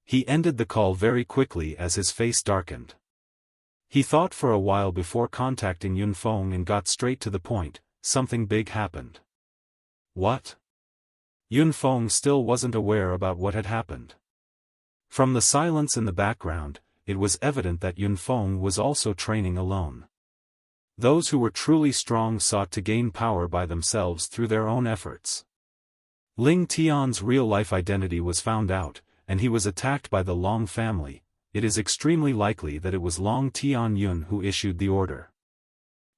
He ended the call very quickly as his face darkened. He thought for a while before contacting Yunfeng and got straight to the point. Something big happened. What? Yunfeng still wasn't aware about what had happened. From the silence in the background, it was evident that Yunfeng was also training alone. Those who were truly strong sought to gain power by themselves through their own efforts. Ling Tian's real-life identity was found out, and he was attacked by the Long family. It is extremely likely that it was Long Tianyun who issued the order.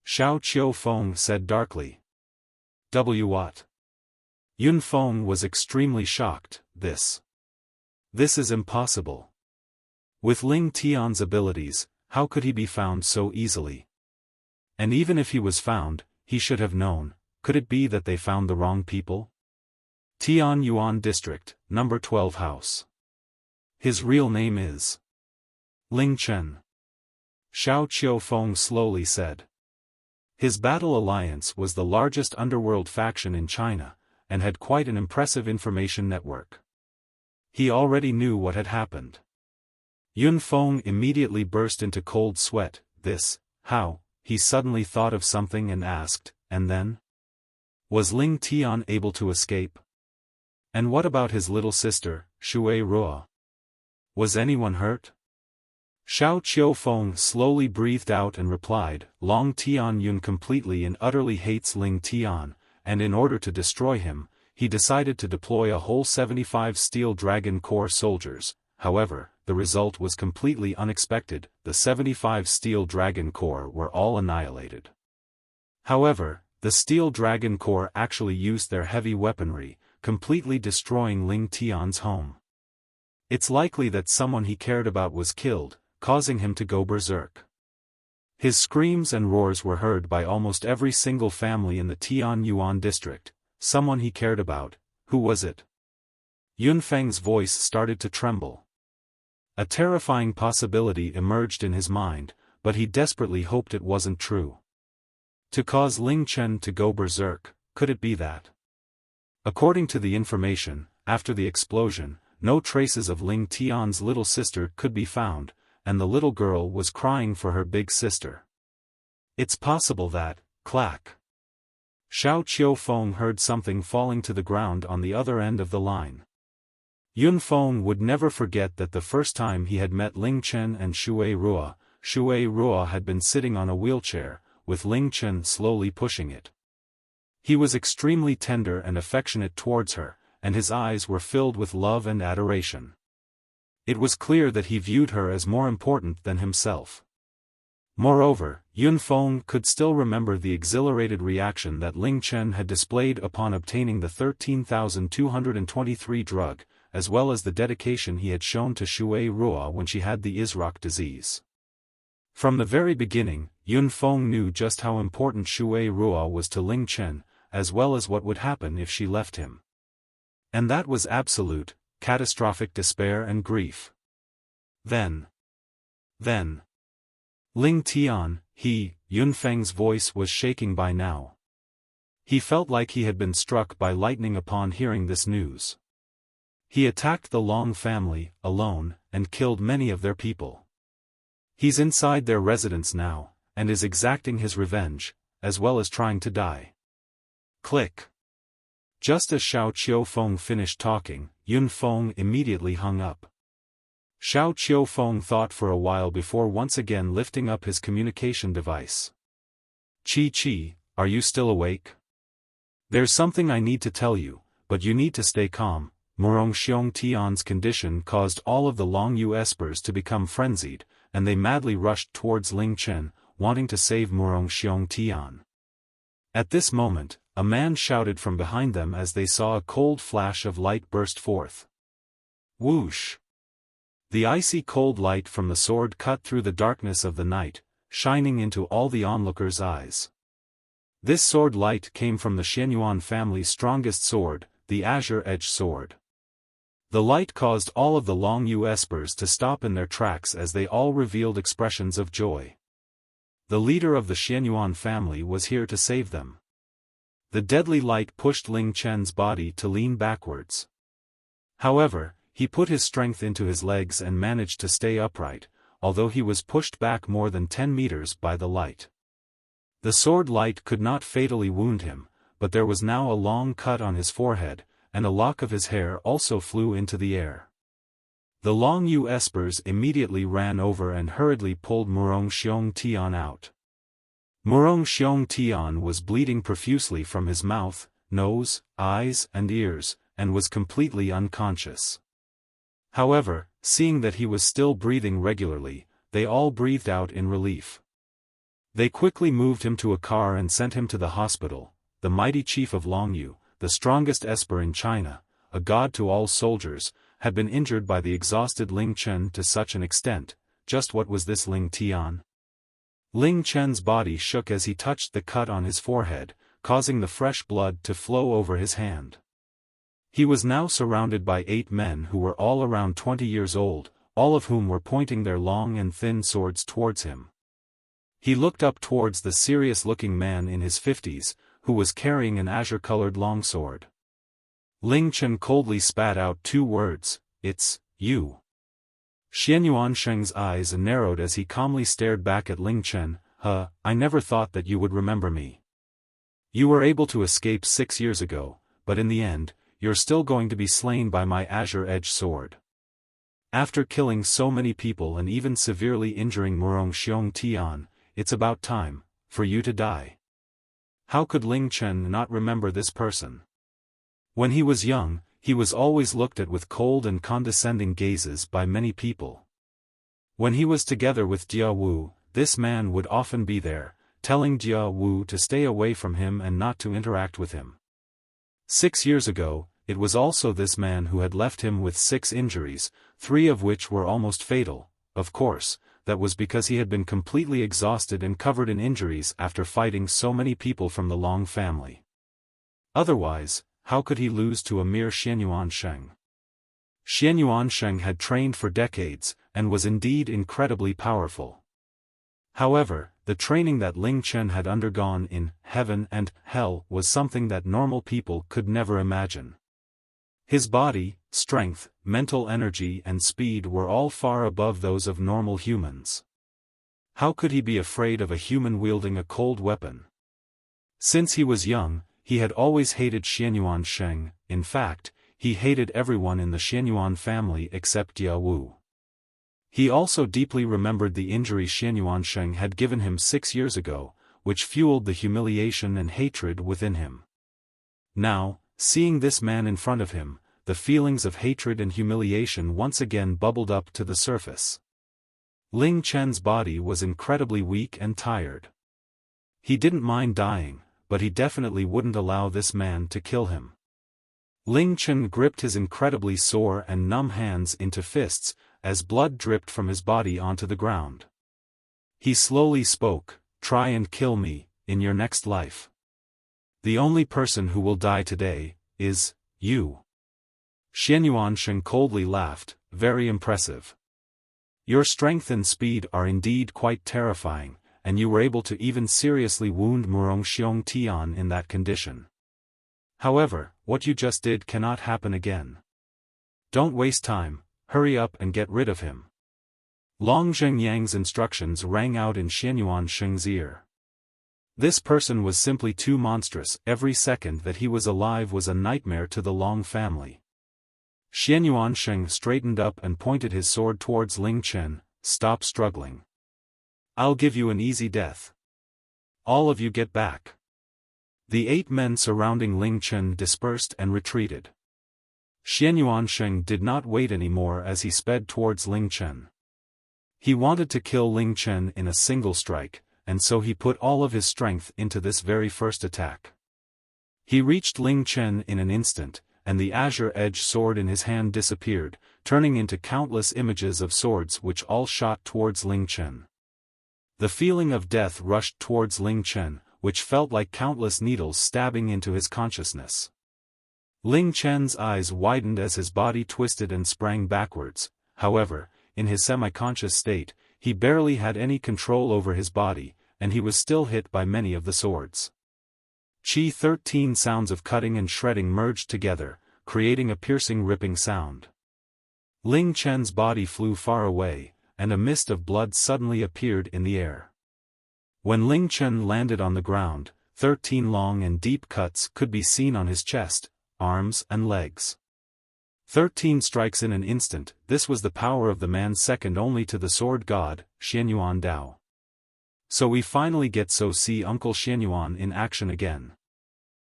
Xiao Qiufeng said darkly. What? Yunfeng was extremely shocked. This is impossible. With Ling Tian's abilities, how could he be found so easily? And even if he was found, he should have known. Could it be that they found the wrong people? Tianyuan District, number 12 house. His real name is Ling Chen. Xiao Qiufeng slowly said. His battle alliance was the largest underworld faction in China, and had quite an impressive information network. He already knew what had happened. Yunfeng immediately burst into cold sweat. How? He suddenly thought of something and asked, and then? Was Ling Tian able to escape? And what about his little sister, Shura? Was anyone hurt? Xiao Qiufeng slowly breathed out and replied, Long Tianyun completely and utterly hates Ling Tian, and in order to destroy him, he decided to deploy a whole 75 Steel Dragon Corps soldiers. However, the result was completely unexpected. The 75 Steel Dragon Corps were all annihilated. However, the Steel Dragon Corps actually used their heavy weaponry, completely destroying Ling Tian's home. It's likely that someone he cared about was killed, causing him to go berserk. His screams and roars were heard by almost every single family in the Tianyuan district. Someone he cared about. Who was it? Yunfeng's voice started to tremble. A terrifying possibility emerged in his mind, but he desperately hoped it wasn't true. To cause Ling Chen to go berserk, could it be that? According to the information, after the explosion, no traces of Ling Tian's little sister could be found, and the little girl was crying for her big sister. It's possible that, clack. Xiao Qiufeng heard something falling to the ground on the other end of the line. Yunfeng would never forget that the first time he had met Ling Chen and Shura had been sitting on a wheelchair, with Ling Chen slowly pushing it. He was extremely tender and affectionate towards her, and his eyes were filled with love and adoration. It was clear that he viewed her as more important than himself. Moreover, Yunfeng could still remember the exhilarated reaction that Ling Chen had displayed upon obtaining the 13,223 drug, as well as the dedication he had shown to Shura when she had the Isrock disease. From the very beginning, Yunfeng knew just how important Shura was to Ling Chen, as well as what would happen if she left him. And that was absolute, catastrophic despair and grief. Then. Ling Tian, Yunfeng's voice was shaking by now. He felt like he had been struck by lightning upon hearing this news. He attacked the Long family, alone, and killed many of their people. He's inside their residence now, and is exacting his revenge, as well as trying to die. Click. Just as Xiao Qiufeng finished talking, Yunfeng immediately hung up. Xiao Qiufeng thought for a while before once again lifting up his communication device. Chi, are you still awake? There's something I need to tell you, but you need to stay calm. Murong Xiong Tian's condition caused all of the Long Espers to become frenzied, and they madly rushed towards Ling Chen, wanting to save Murong Xiong Tian. At this moment, a man shouted from behind them as they saw a cold flash of light burst forth. Whoosh! The icy cold light from the sword cut through the darkness of the night, shining into all the onlookers' eyes. This sword light came from the Xianyuan family's strongest sword, the Azure Edge Sword. The light caused all of the Long Espers to stop in their tracks as they all revealed expressions of joy. The leader of the Xianyuan family was here to save them. The deadly light pushed Ling Chen's body to lean backwards. However, he put his strength into his legs and managed to stay upright, although he was pushed back more than 10 meters by the light. The sword light could not fatally wound him, but there was now a long cut on his forehead, and a lock of his hair also flew into the air. The Long Yu espers immediately ran over and hurriedly pulled Murong Xiong Tian out. Murong Xiong Tian was bleeding profusely from his mouth, nose, eyes and ears, and was completely unconscious. However, seeing that he was still breathing regularly, they all breathed out in relief. They quickly moved him to a car and sent him to the hospital. The mighty chief of Longyu, the strongest esper in China, a god to all soldiers, had been injured by the exhausted Ling Chen to such an extent. Just what was this Ling Tian? Ling Chen's body shook as he touched the cut on his forehead, causing the fresh blood to flow over his hand. He was now surrounded by 8 men who were all around 20 years old, all of whom were pointing their long and thin swords towards him. He looked up towards the serious-looking man in his 50s, who was carrying an azure-colored longsword. Ling Chen coldly spat out 2 words, "It's you." Xianyuan Sheng's eyes narrowed as he calmly stared back at Ling Chen. I never thought that you would remember me. You were able to escape 6 years ago, but in the end, you're still going to be slain by my azure-edged sword." After killing so many people and even severely injuring Murong Xiong Tian, it's about time for you to die. How could Ling Chen not remember this person? When he was young, he was always looked at with cold and condescending gazes by many people. When he was together with Jia Wu, this man would often be there, telling Jia Wu to stay away from him and not to interact with him. 6 years ago, it was also this man who had left him with 6 injuries, 3 of which were almost fatal. Of course, that was because he had been completely exhausted and covered in injuries after fighting so many people from the Long family. Otherwise, how could he lose to a mere Xianyuan Sheng? Xianyuan Sheng had trained for decades, and was indeed incredibly powerful. However, the training that Ling Chen had undergone in heaven and hell was something that normal people could never imagine. His body, strength, mental energy and speed were all far above those of normal humans. How could he be afraid of a human wielding a cold weapon? Since he was young, he had always hated Xianyuan Sheng. In fact, he hated everyone in the Xianyuan family except Jia Wu. He also deeply remembered the injury Xianyuan Sheng had given him 6 years ago, which fueled the humiliation and hatred within him. Now, seeing this man in front of him, the feelings of hatred and humiliation once again bubbled up to the surface. Ling Chen's body was incredibly weak and tired. He didn't mind dying, but he definitely wouldn't allow this man to kill him. Ling Chen gripped his incredibly sore and numb hands into fists, as blood dripped from his body onto the ground. He slowly spoke, "Try and kill me, in your next life. The only person who will die today, is you." Xianyuan Sheng coldly laughed, "Very impressive. Your strength and speed are indeed quite terrifying, and you were able to even seriously wound Murong Xiong Tian in that condition. However, what you just did cannot happen again. Don't waste time, hurry up and get rid of him." Long Zhengyang's instructions rang out in Xianyuan Sheng's ear. This person was simply too monstrous. Every second that he was alive was a nightmare to the Long family. Xianyuan Sheng straightened up and pointed his sword towards Ling Chen. "Stop struggling. I'll give you an easy death. All of you get back." The 8 men surrounding Ling Chen dispersed and retreated. Xianyuan Sheng did not wait anymore as he sped towards Ling Chen. He wanted to kill Ling Chen in a single strike, and so he put all of his strength into this very first attack. He reached Ling Chen in an instant, and the azure-edged sword in his hand disappeared, turning into countless images of swords which all shot towards Ling Chen. The feeling of death rushed towards Ling Chen, which felt like countless needles stabbing into his consciousness. Ling Chen's eyes widened as his body twisted and sprang backwards. However, in his semi-conscious state, he barely had any control over his body, and he was still hit by many of the swords. 13 sounds of cutting and shredding merged together, creating a piercing ripping sound. Ling Chen's body flew far away, and a mist of blood suddenly appeared in the air. When Ling Chen landed on the ground, 13 long and deep cuts could be seen on his chest, arms and legs. 13 strikes in an instant. This was the power of the man second only to the sword god, Xianyuan Dao. So we finally get to see Uncle Xianyuan in action again.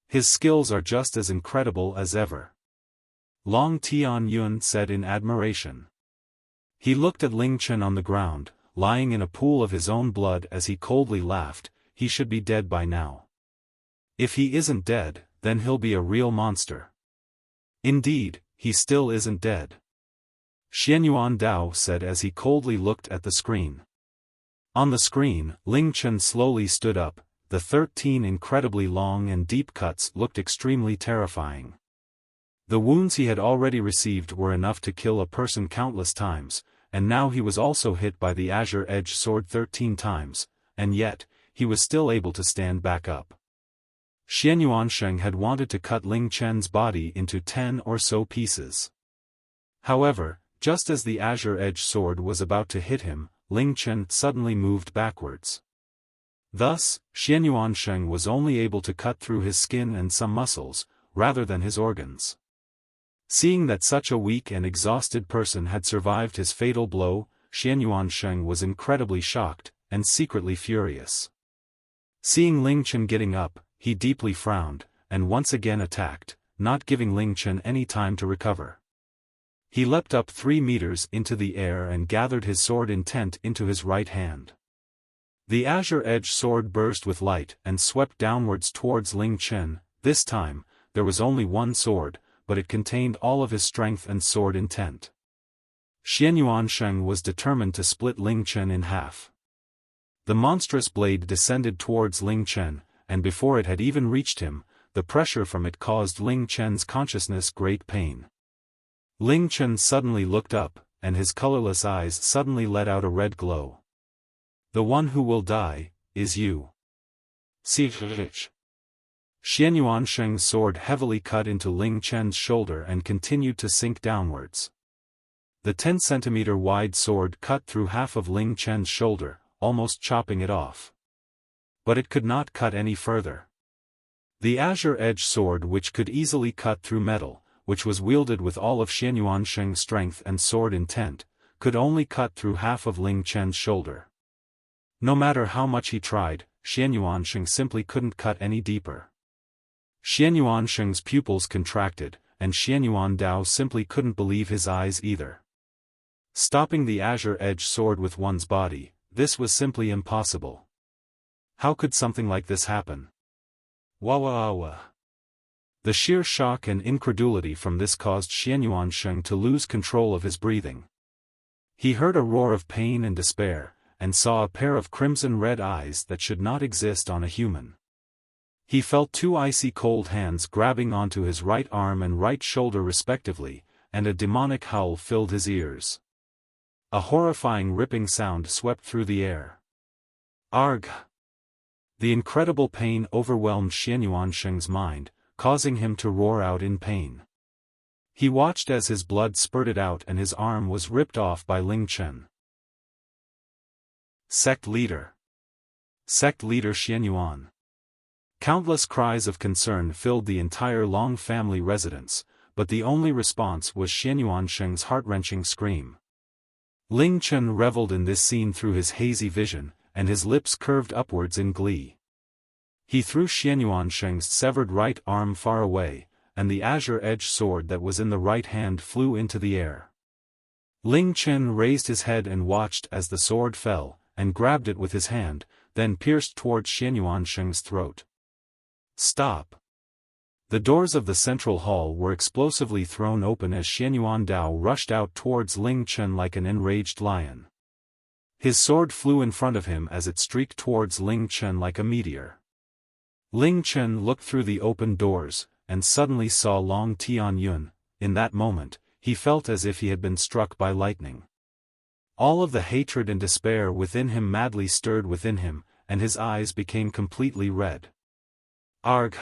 His skills are just as incredible as ever. Long Tian Yun said in admiration. He looked at Ling Chen on the ground, lying in a pool of his own blood as he coldly laughed. He should be dead by now. If he isn't dead, then he'll be a real monster. Indeed, he still isn't dead. Xianyuan Dao said as he coldly looked at the screen. On the screen, Ling Chen slowly stood up. The 13 incredibly long and deep cuts looked extremely terrifying. The wounds he had already received were enough to kill a person countless times, and now he was also hit by the azure edge sword 13 times, and yet, he was still able to stand back up. Xianyuan Sheng had wanted to cut Ling Chen's body into 10 or so pieces. However, just as the azure edge sword was about to hit him, Ling Chen suddenly moved backwards. Thus, Xianyuan Sheng was only able to cut through his skin and some muscles, rather than his organs. Seeing that such a weak and exhausted person had survived his fatal blow, Xianyuan Sheng was incredibly shocked, and secretly furious. Seeing Ling Chen getting up, he deeply frowned, and once again attacked, not giving Ling Chen any time to recover. He leapt up 3 meters into the air and gathered his sword intent into his right hand. The azure-edged sword burst with light and swept downwards towards Ling Chen. This time, there was only one sword, but it contained all of his strength and sword intent. Xianyuan Sheng was determined to split Ling Chen in half. The monstrous blade descended towards Ling Chen, and before it had even reached him, the pressure from it caused Ling Chen's consciousness great pain. Ling Chen suddenly looked up, and his colorless eyes suddenly let out a red glow. The one who will die, is you. Xianyuan Sheng's sword heavily cut into Ling Chen's shoulder and continued to sink downwards. The 10-centimeter wide sword cut through half of Ling Chen's shoulder, almost chopping it off. But it could not cut any further. The azure-edged sword, which could easily cut through metal, which was wielded with all of Xianyuan Sheng's strength and sword intent, could only cut through half of Ling Chen's shoulder. No matter how much he tried, Xianyuan Sheng simply couldn't cut any deeper. Xianyuan Sheng's pupils contracted, and Xianyuan Dao simply couldn't believe his eyes either. Stopping the azure-edged sword with one's body, this was simply impossible. How could something like this happen? Wah. The sheer shock and incredulity from this caused Xianyuan Sheng to lose control of his breathing. He heard a roar of pain and despair, and saw a pair of crimson-red eyes that should not exist on a human. He felt 2 icy cold hands grabbing onto his right arm and right shoulder respectively, and a demonic howl filled his ears. A horrifying ripping sound swept through the air. Arg! The incredible pain overwhelmed Xianyuan Sheng's mind, causing him to roar out in pain. He watched as his blood spurted out and his arm was ripped off by Ling Chen. Sect Leader Xianyuan. Countless cries of concern filled the entire Long family residence, but the only response was Xianyuan Sheng's heart-wrenching scream. Ling Chen reveled in this scene through his hazy vision, and his lips curved upwards in glee. He threw Xianyuan Sheng's severed right arm far away, and the azure-edged sword that was in the right hand flew into the air. Ling Chen raised his head and watched as the sword fell, and grabbed it with his hand, then pierced towards Xianyuan Sheng's throat. Stop! The doors of the central hall were explosively thrown open as Xianyuan Dao rushed out towards Ling Chen like an enraged lion. His sword flew in front of him as it streaked towards Ling Chen like a meteor. Ling Chen looked through the open doors, and suddenly saw Long Tian Yun. In that moment, he felt as if he had been struck by lightning. All of the hatred and despair within him madly stirred within him, and his eyes became completely red. Arg!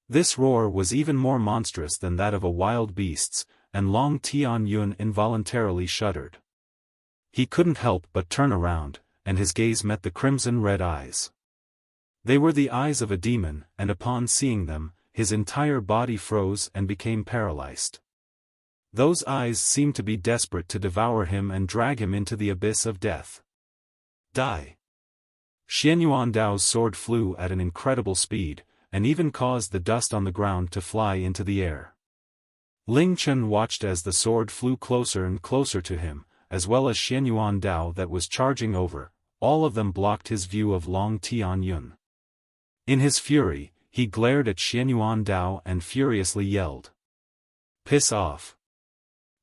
This roar was even more monstrous than that of a wild beast's, and Long Tian Yun involuntarily shuddered. He couldn't help but turn around, and his gaze met the crimson-red eyes. They were the eyes of a demon, and upon seeing them, his entire body froze and became paralyzed. Those eyes seemed to be desperate to devour him and drag him into the abyss of death. Die! Xianyuan Dao's sword flew at an incredible speed, and even caused the dust on the ground to fly into the air. Ling Chen watched as the sword flew closer and closer to him, as well as Xianyuan Dao that was charging over. All of them blocked his view of Long Tian Yun. In his fury, he glared at Xianyuan Dao and furiously yelled, "Piss off!"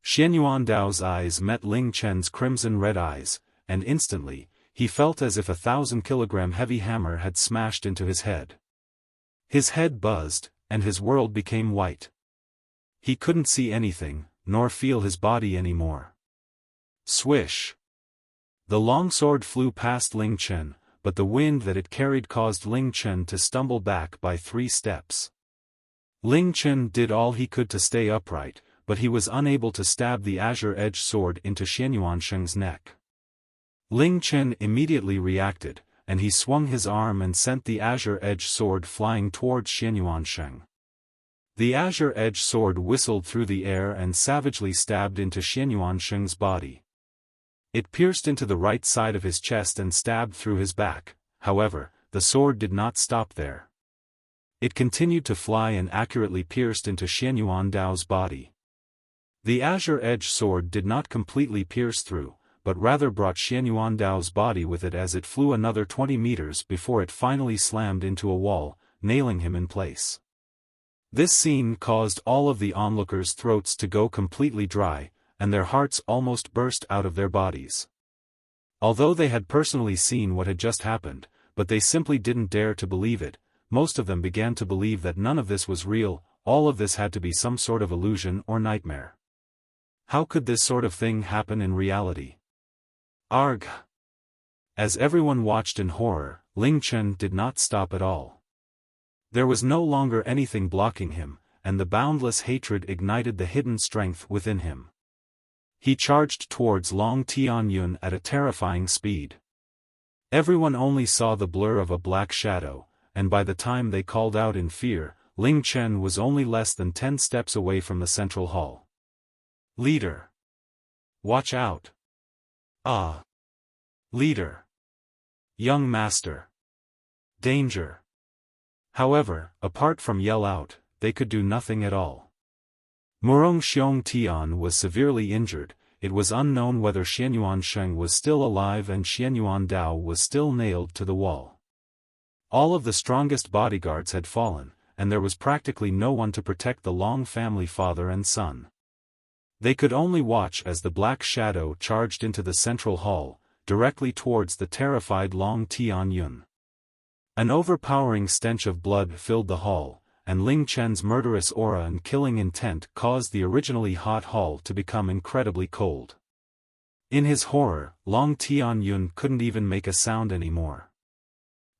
Xianyuan Dao's eyes met Ling Chen's crimson-red eyes, and instantly, he felt as if a 1,000-kilogram heavy hammer had smashed into his head. His head buzzed, and his world became white. He couldn't see anything, nor feel his body anymore. Swish! The long sword flew past Ling Chen, but the wind that it carried caused Ling Chen to stumble back by 3 steps. Ling Chen did all he could to stay upright, but he was unable to stab the azure-edged sword into Xianyuan Sheng's neck. Ling Chen immediately reacted, and he swung his arm and sent the azure-edged sword flying towards Xianyuan Sheng. The azure-edged sword whistled through the air and savagely stabbed into Xianyuan Sheng's body. It pierced into the right side of his chest and stabbed through his back. However, the sword did not stop there. It continued to fly and accurately pierced into Xianyuan Dao's body. The azure-edged sword did not completely pierce through, but rather brought Xianyuan Dao's body with it as it flew another 20 meters before it finally slammed into a wall, nailing him in place. This scene caused all of the onlookers' throats to go completely dry, and their hearts almost burst out of their bodies. Although they had personally seen what had just happened, but they simply didn't dare to believe it. Most of them began to believe that none of this was real. All of this had to be some sort of illusion or nightmare. How could this sort of thing happen in reality? Argh! As everyone watched in horror, Ling Chen did not stop at all. There was no longer anything blocking him, and the boundless hatred ignited the hidden strength within him. He charged towards Long Tian Yun at a terrifying speed. Everyone only saw the blur of a black shadow, and by the time they called out in fear, Ling Chen was only less than 10 steps away from the central hall. Leader! Watch out! Ah! Leader! Young master! Danger! However, apart from yell out, they could do nothing at all. Murong Xiong Tian was severely injured. It was unknown whether Xianyuan Sheng was still alive and Xianyuan Dao was still nailed to the wall. All of the strongest bodyguards had fallen, and there was practically no one to protect the Long family father and son. They could only watch as the black shadow charged into the central hall, directly towards the terrified Long Tian Yun. An overpowering stench of blood filled the hall, and Ling Chen's murderous aura and killing intent caused the originally hot hall to become incredibly cold. In his horror, Long Tian Yun couldn't even make a sound anymore.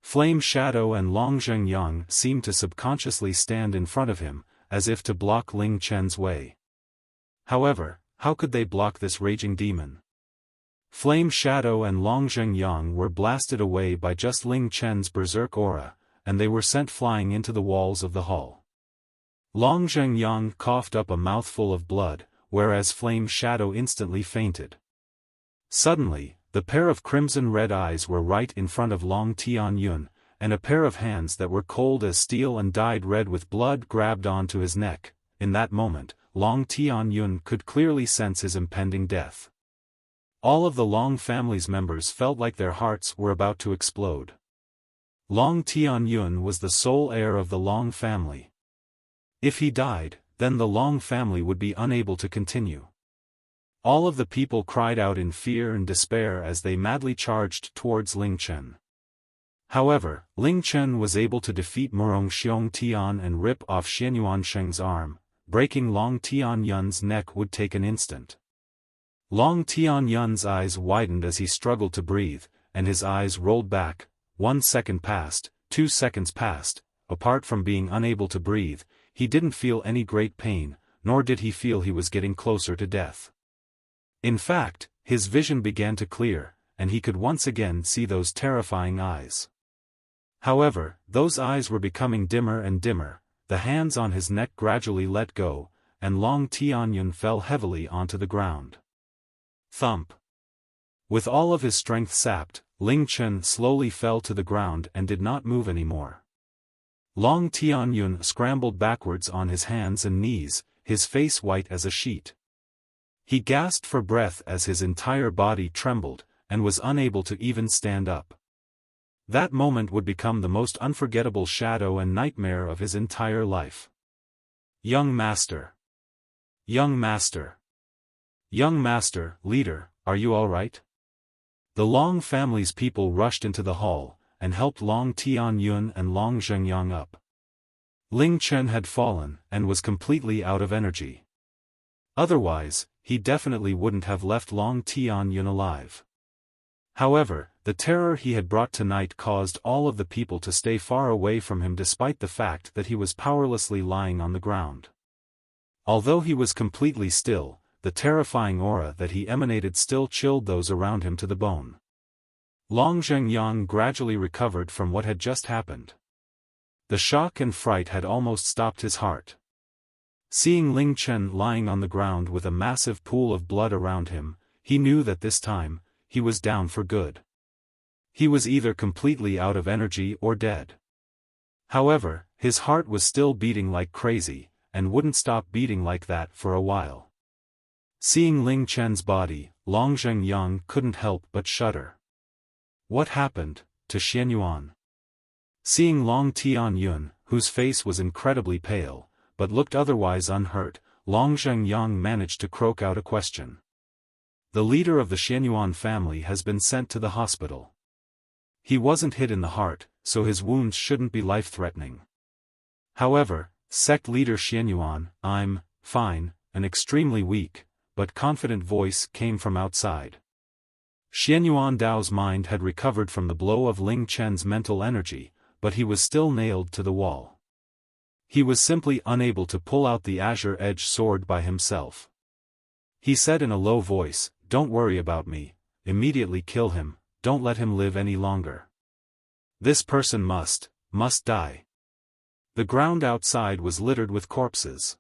Flame Shadow and Long Zhengyang seemed to subconsciously stand in front of him, as if to block Ling Chen's way. However, how could they block this raging demon? Flame Shadow and Long Zhengyang were blasted away by just Ling Chen's berserk aura, and they were sent flying into the walls of the hall. Long Zhengyang coughed up a mouthful of blood, whereas Flame Shadow instantly fainted. Suddenly, the pair of crimson-red eyes were right in front of Long Tian Yun, and a pair of hands that were cold as steel and dyed red with blood grabbed onto his neck. In that moment, Long Tian Yun could clearly sense his impending death. All of the Long family's members felt like their hearts were about to explode. Long Tian Yun was the sole heir of the Long family. If he died, then the Long family would be unable to continue. All of the people cried out in fear and despair as they madly charged towards Ling Chen. However, Ling Chen was able to defeat Murong Xiong Tian and rip off Xianyuan Sheng's arm. Breaking Long Tian Yun's neck would take an instant. Long Tian Yun's eyes widened as he struggled to breathe, and his eyes rolled back. 1 second passed, 2 seconds passed. Apart from being unable to breathe, he didn't feel any great pain, nor did he feel he was getting closer to death. In fact, his vision began to clear, and he could once again see those terrifying eyes. However, those eyes were becoming dimmer and dimmer, the hands on his neck gradually let go, and Long Tianyun fell heavily onto the ground. Thump! With all of his strength sapped, Ling Chen slowly fell to the ground and did not move anymore. Long Tianyun scrambled backwards on his hands and knees, his face white as a sheet. He gasped for breath as his entire body trembled, and was unable to even stand up. That moment would become the most unforgettable shadow and nightmare of his entire life. Young Master! Young Master! Young Master, leader, are you all right? The Long family's people rushed into the hall, and helped Long Tianyun and Long Zhengyang up. Ling Chen had fallen, and was completely out of energy. Otherwise, he definitely wouldn't have left Long Tianyun alive. However, the terror he had brought tonight caused all of the people to stay far away from him despite the fact that he was powerlessly lying on the ground. Although he was completely still, the terrifying aura that he emanated still chilled those around him to the bone. Long Zhengyang gradually recovered from what had just happened. The shock and fright had almost stopped his heart. Seeing Ling Chen lying on the ground with a massive pool of blood around him, he knew that this time, he was down for good. He was either completely out of energy or dead. However, his heart was still beating like crazy, and wouldn't stop beating like that for a while. Seeing Ling Chen's body, Long Zhengyang couldn't help but shudder. What happened to Xianyuan? Seeing Long Tianyun, whose face was incredibly pale, but looked otherwise unhurt, Long Zhengyang managed to croak out a question. The leader of the Xianyuan family has been sent to the hospital. He wasn't hit in the heart, so his wounds shouldn't be life-threatening. However, sect leader Xianyuan, I'm fine, an extremely weak, but confident voice came from outside. Xianyuan Dao's mind had recovered from the blow of Ling Chen's mental energy, but he was still nailed to the wall. He was simply unable to pull out the azure-edged sword by himself. He said in a low voice, "Don't worry about me, immediately kill him, don't let him live any longer. This person must die." The ground outside was littered with corpses.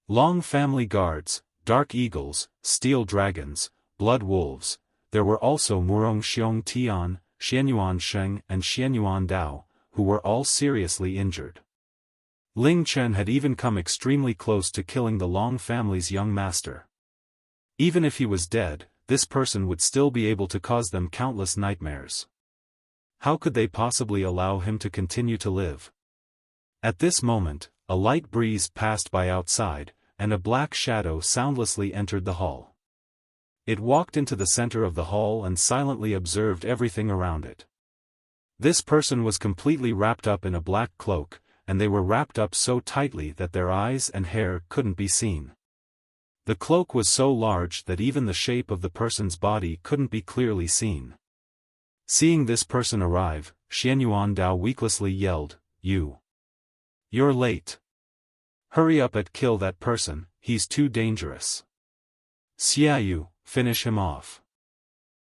Long family guards, dark eagles, steel dragons, blood wolves. There were also Murong Xiong Tian, Xianyuan Sheng and Xianyuan Dao, who were all seriously injured. Ling Chen had even come extremely close to killing the Long family's young master. Even if he was dead, this person would still be able to cause them countless nightmares. How could they possibly allow him to continue to live? At this moment, a light breeze passed by outside, and a black shadow soundlessly entered the hall. It walked into the center of the hall and silently observed everything around it. This person was completely wrapped up in a black cloak, and they were wrapped up so tightly that their eyes and hair couldn't be seen. The cloak was so large that even the shape of the person's body couldn't be clearly seen. Seeing this person arrive, Xianyuan Dao weaklessly yelled, You're late. Hurry up and kill that person, he's too dangerous. Xiaoyu, finish him off.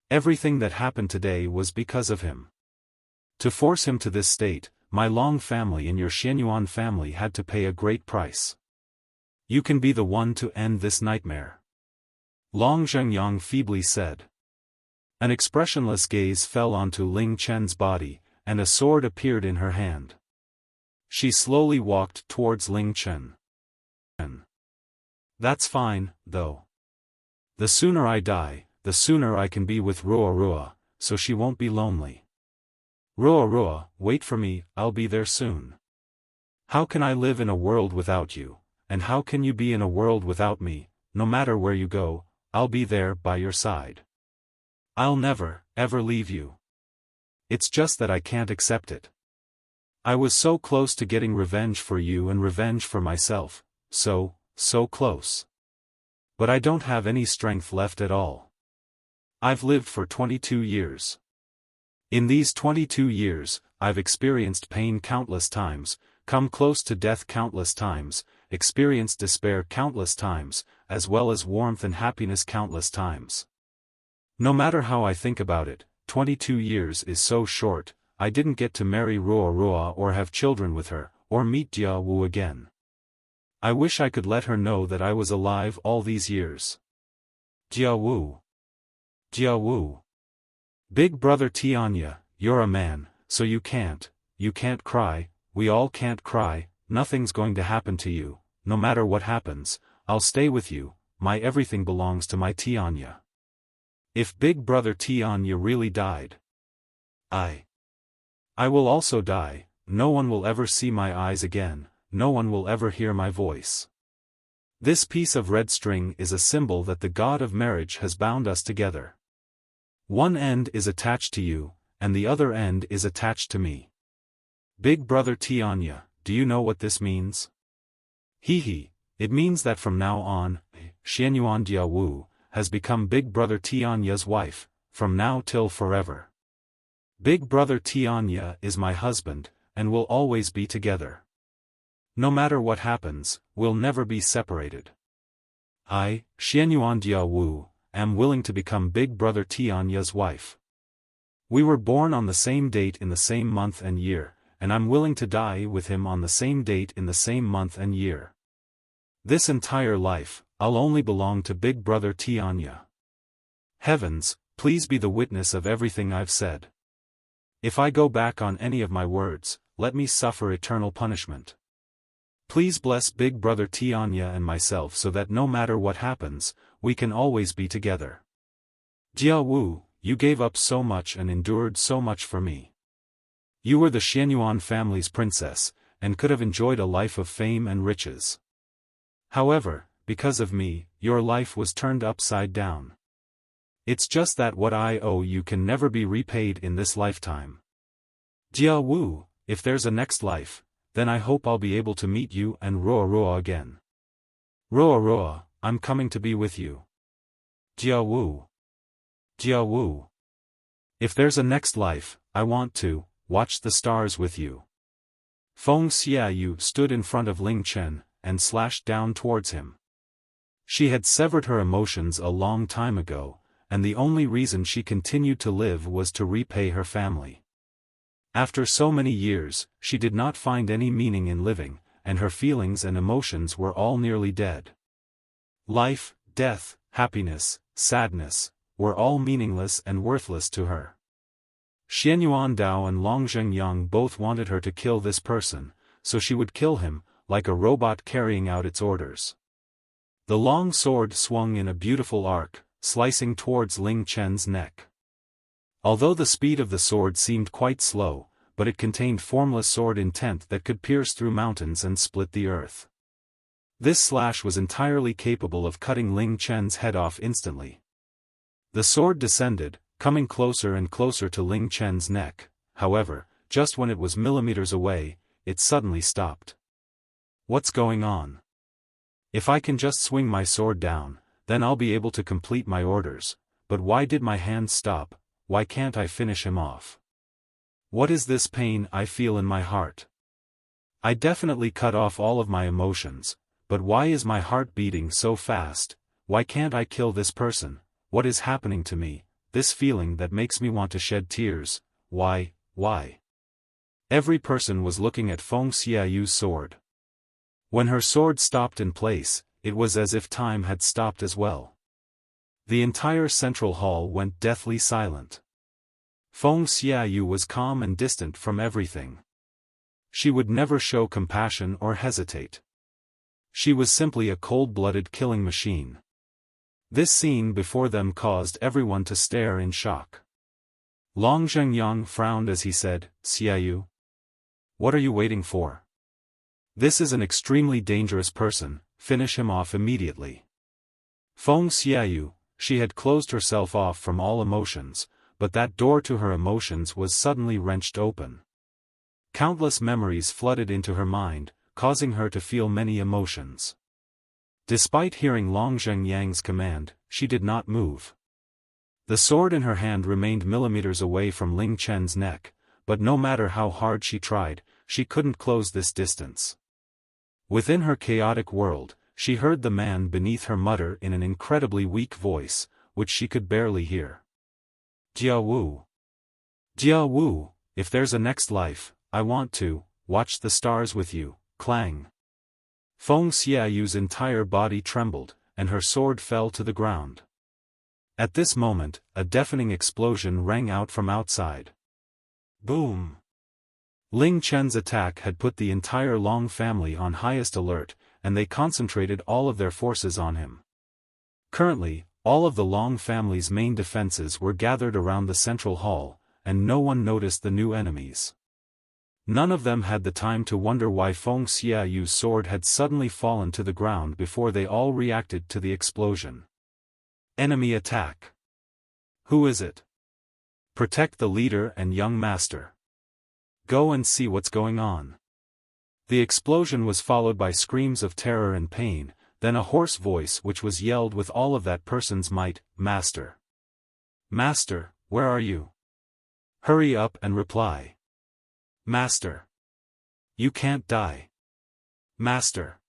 Everything that happened today was because of him. To force him to this state, my Long family and your Xianyuan family had to pay a great price. You can be the one to end this nightmare. Long Zhengyang feebly said. An expressionless gaze fell onto Ling Chen's body, and a sword appeared in her hand. She slowly walked towards Ling Chen. That's fine, though. The sooner I die, the sooner I can be with Ruo, so she won't be lonely. Ruo, wait for me, I'll be there soon. How can I live in a world without you, and how can you be in a world without me? No matter where you go, I'll be there by your side. I'll never, ever leave you. It's just that I can't accept it. I was so close to getting revenge for you and revenge for myself, so close. But I don't have any strength left at all. I've lived for 22 years. In these 22 years, I've experienced pain countless times, come close to death countless times, experienced despair countless times, as well as warmth and happiness countless times. No matter how I think about it, 22 years is so short. I didn't get to marry Ruo Ruo or have children with her, or meet Jia Wu again. I wish I could let her know that I was alive all these years. Jia Wu. Jia Wu. Big brother Tianya, you're a man, so you can't cry, we all can't cry, nothing's going to happen to you, no matter what happens, I'll stay with you, my everything belongs to my Tianya. If big brother Tianya really died, I will also die, no one will ever see my eyes again, no one will ever hear my voice. This piece of red string is a symbol that the god of marriage has bound us together. One end is attached to you, and the other end is attached to me. Big brother Tianya, do you know what this means? He, it means that from now on, Xianyuan Jia Wu has become big brother Tianya's wife, from now till forever. Big brother Tianya is my husband, and we'll always be together. No matter what happens, we'll never be separated. I, Xianyuan Jia Wu, am willing to become big brother Tianya's wife. We were born on the same date in the same month and year, and I'm willing to die with him on the same date in the same month and year. This entire life, I'll only belong to big brother Tianya. Heavens, please be the witness of everything I've said. If I go back on any of my words, let me suffer eternal punishment. Please bless big brother Tianya and myself so that no matter what happens, we can always be together. Jia Wu, you gave up so much and endured so much for me. You were the Xianyuan family's princess, and could have enjoyed a life of fame and riches. However, because of me, your life was turned upside down. It's just that what I owe you can never be repaid in this lifetime. Jia Wu, if there's a next life, then I hope I'll be able to meet you and Ruo Ruo again. Ruo Ruo, I'm coming to be with you. Jia Wu. Jia Wu. If there's a next life, I want to watch the stars with you. Feng Xiaoyu stood in front of Ling Chen, and slashed down towards him. She had severed her emotions a long time ago, and the only reason she continued to live was to repay her family. After so many years, she did not find any meaning in living, and her feelings and emotions were all nearly dead. Life, death, happiness, sadness, were all meaningless and worthless to her. Xianyuan Dao and Long Zhengyang both wanted her to kill this person, so she would kill him, like a robot carrying out its orders. The long sword swung in a beautiful arc, slicing towards Ling Chen's neck. Although the speed of the sword seemed quite slow, but it contained formless sword intent that could pierce through mountains and split the earth. This slash was entirely capable of cutting Ling Chen's head off instantly. The sword descended, coming closer and closer to Ling Chen's neck, however, just when it was millimeters away, it suddenly stopped. What's going on? If I can just swing my sword down, then I'll be able to complete my orders, but why did my hand stop? Why can't I finish him off? What is this pain I feel in my heart? I definitely cut off all of my emotions, but why is my heart beating so fast? Why can't I kill this person? What is happening to me? This feeling that makes me want to shed tears, why? Every person was looking at Feng Xiaoyu's sword. When her sword stopped in place, it was as if time had stopped as well. The entire central hall went deathly silent. Feng Xiaoyu was calm and distant from everything. She would never show compassion or hesitate. She was simply a cold-blooded killing machine. This scene before them caused everyone to stare in shock. Long Zhengyang frowned as he said, "Xiaoyu? What are you waiting for? This is an extremely dangerous person, finish him off immediately." Feng Xiaoyu, she had closed herself off from all emotions, but that door to her emotions was suddenly wrenched open. Countless memories flooded into her mind, causing her to feel many emotions. Despite hearing Long Zhengyang's command, she did not move. The sword in her hand remained millimeters away from Ling Chen's neck, but no matter how hard she tried, she couldn't close this distance. Within her chaotic world, she heard the man beneath her mutter in an incredibly weak voice, which she could barely hear. Jia Wu. Jia Wu, if there's a next life, I want to watch the stars with you, clang. Feng Xiaoyu's entire body trembled, and her sword fell to the ground. At this moment, a deafening explosion rang out from outside. Boom! Ling Chen's attack had put the entire Long family on highest alert, and they concentrated all of their forces on him. Currently, all of the Long family's main defenses were gathered around the central hall, and no one noticed the new enemies. None of them had the time to wonder why Feng Xiaoyu's sword had suddenly fallen to the ground before they all reacted to the explosion. Enemy attack. Who is it? Protect the leader and young master. Go and see what's going on. The explosion was followed by screams of terror and pain, then a hoarse voice which was yelled with all of that person's might, Master. Master, where are you? Hurry up and reply. Master. You can't die. Master.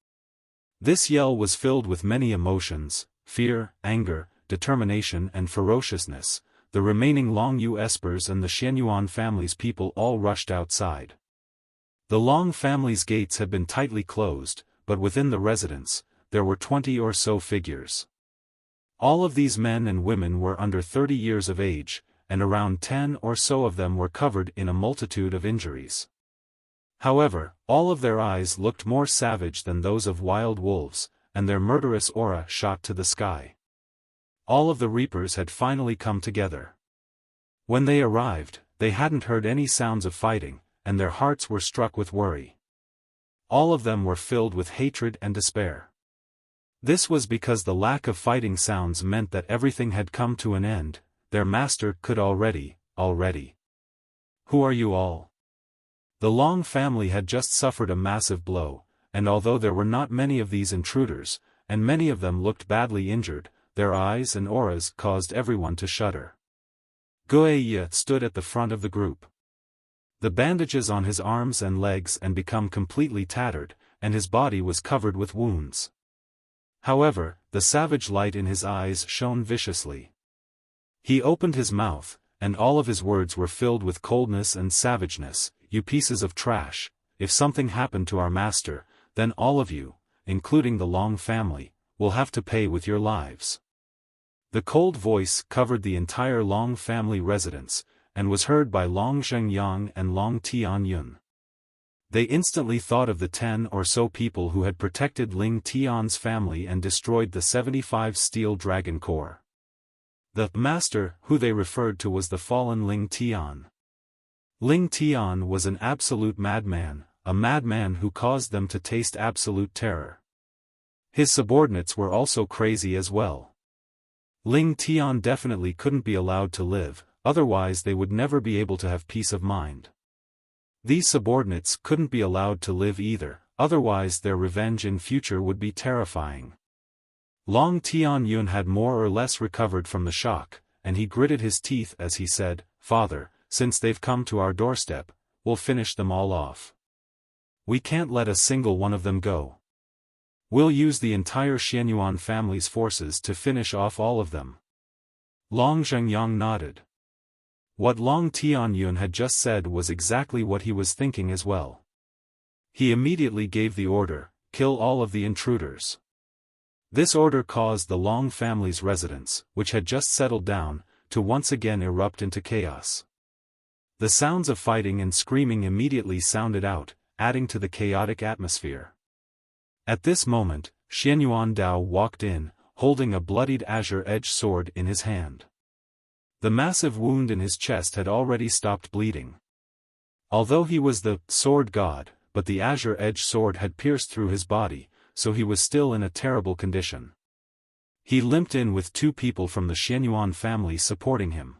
This yell was filled with many emotions, fear, anger, determination and ferociousness. The remaining Long Yu espers and the Xianyuan family's people all rushed outside. The Long family's gates had been tightly closed, but within the residence, there were 20 or so figures. All of these men and women were under 30 years of age, and around 10 or so of them were covered in a multitude of injuries. However, all of their eyes looked more savage than those of wild wolves, and their murderous aura shot to the sky. All of the reapers had finally come together. When they arrived, they hadn't heard any sounds of fighting, and their hearts were struck with worry. All of them were filled with hatred and despair. This was because the lack of fighting sounds meant that everything had come to an end. Their master could already. Who are you all? The Long family had just suffered a massive blow, and although there were not many of these intruders, and many of them looked badly injured, their eyes and auras caused everyone to shudder. Guoye stood at the front of the group. The bandages on his arms and legs had become completely tattered, and his body was covered with wounds. However, the savage light in his eyes shone viciously. He opened his mouth, and all of his words were filled with coldness and savageness. You pieces of trash, if something happened to our master, then all of you, including the Long family, will have to pay with your lives. The cold voice covered the entire Long family residence, and was heard by Long Zhengyang and Long Tianyun. They instantly thought of the 10 or so people who had protected Ling Tian's family and destroyed the 75 steel dragon core. The master who they referred to was the fallen Ling Tian. Ling Tian was an absolute madman, a madman who caused them to taste absolute terror. His subordinates were also crazy as well. Ling Tian definitely couldn't be allowed to live, otherwise they would never be able to have peace of mind. These subordinates couldn't be allowed to live either, otherwise their revenge in future would be terrifying. Long Tianyun had more or less recovered from the shock, and he gritted his teeth as he said, "Father, since they've come to our doorstep, we'll finish them all off. We can't let a single one of them go. We'll use the entire Xianyuan family's forces to finish off all of them." Long Zhengyang nodded. What Long Tianyun had just said was exactly what he was thinking as well. He immediately gave the order, "Kill all of the intruders." This order caused the Long family's residence, which had just settled down, to once again erupt into chaos. The sounds of fighting and screaming immediately sounded out, adding to the chaotic atmosphere. At this moment, Xianyuan Dao walked in, holding a bloodied azure-edged sword in his hand. The massive wound in his chest had already stopped bleeding. Although he was the sword god, but the azure-edged sword had pierced through his body, so he was still in a terrible condition. He limped in with 2 people from the Xianyuan family supporting him.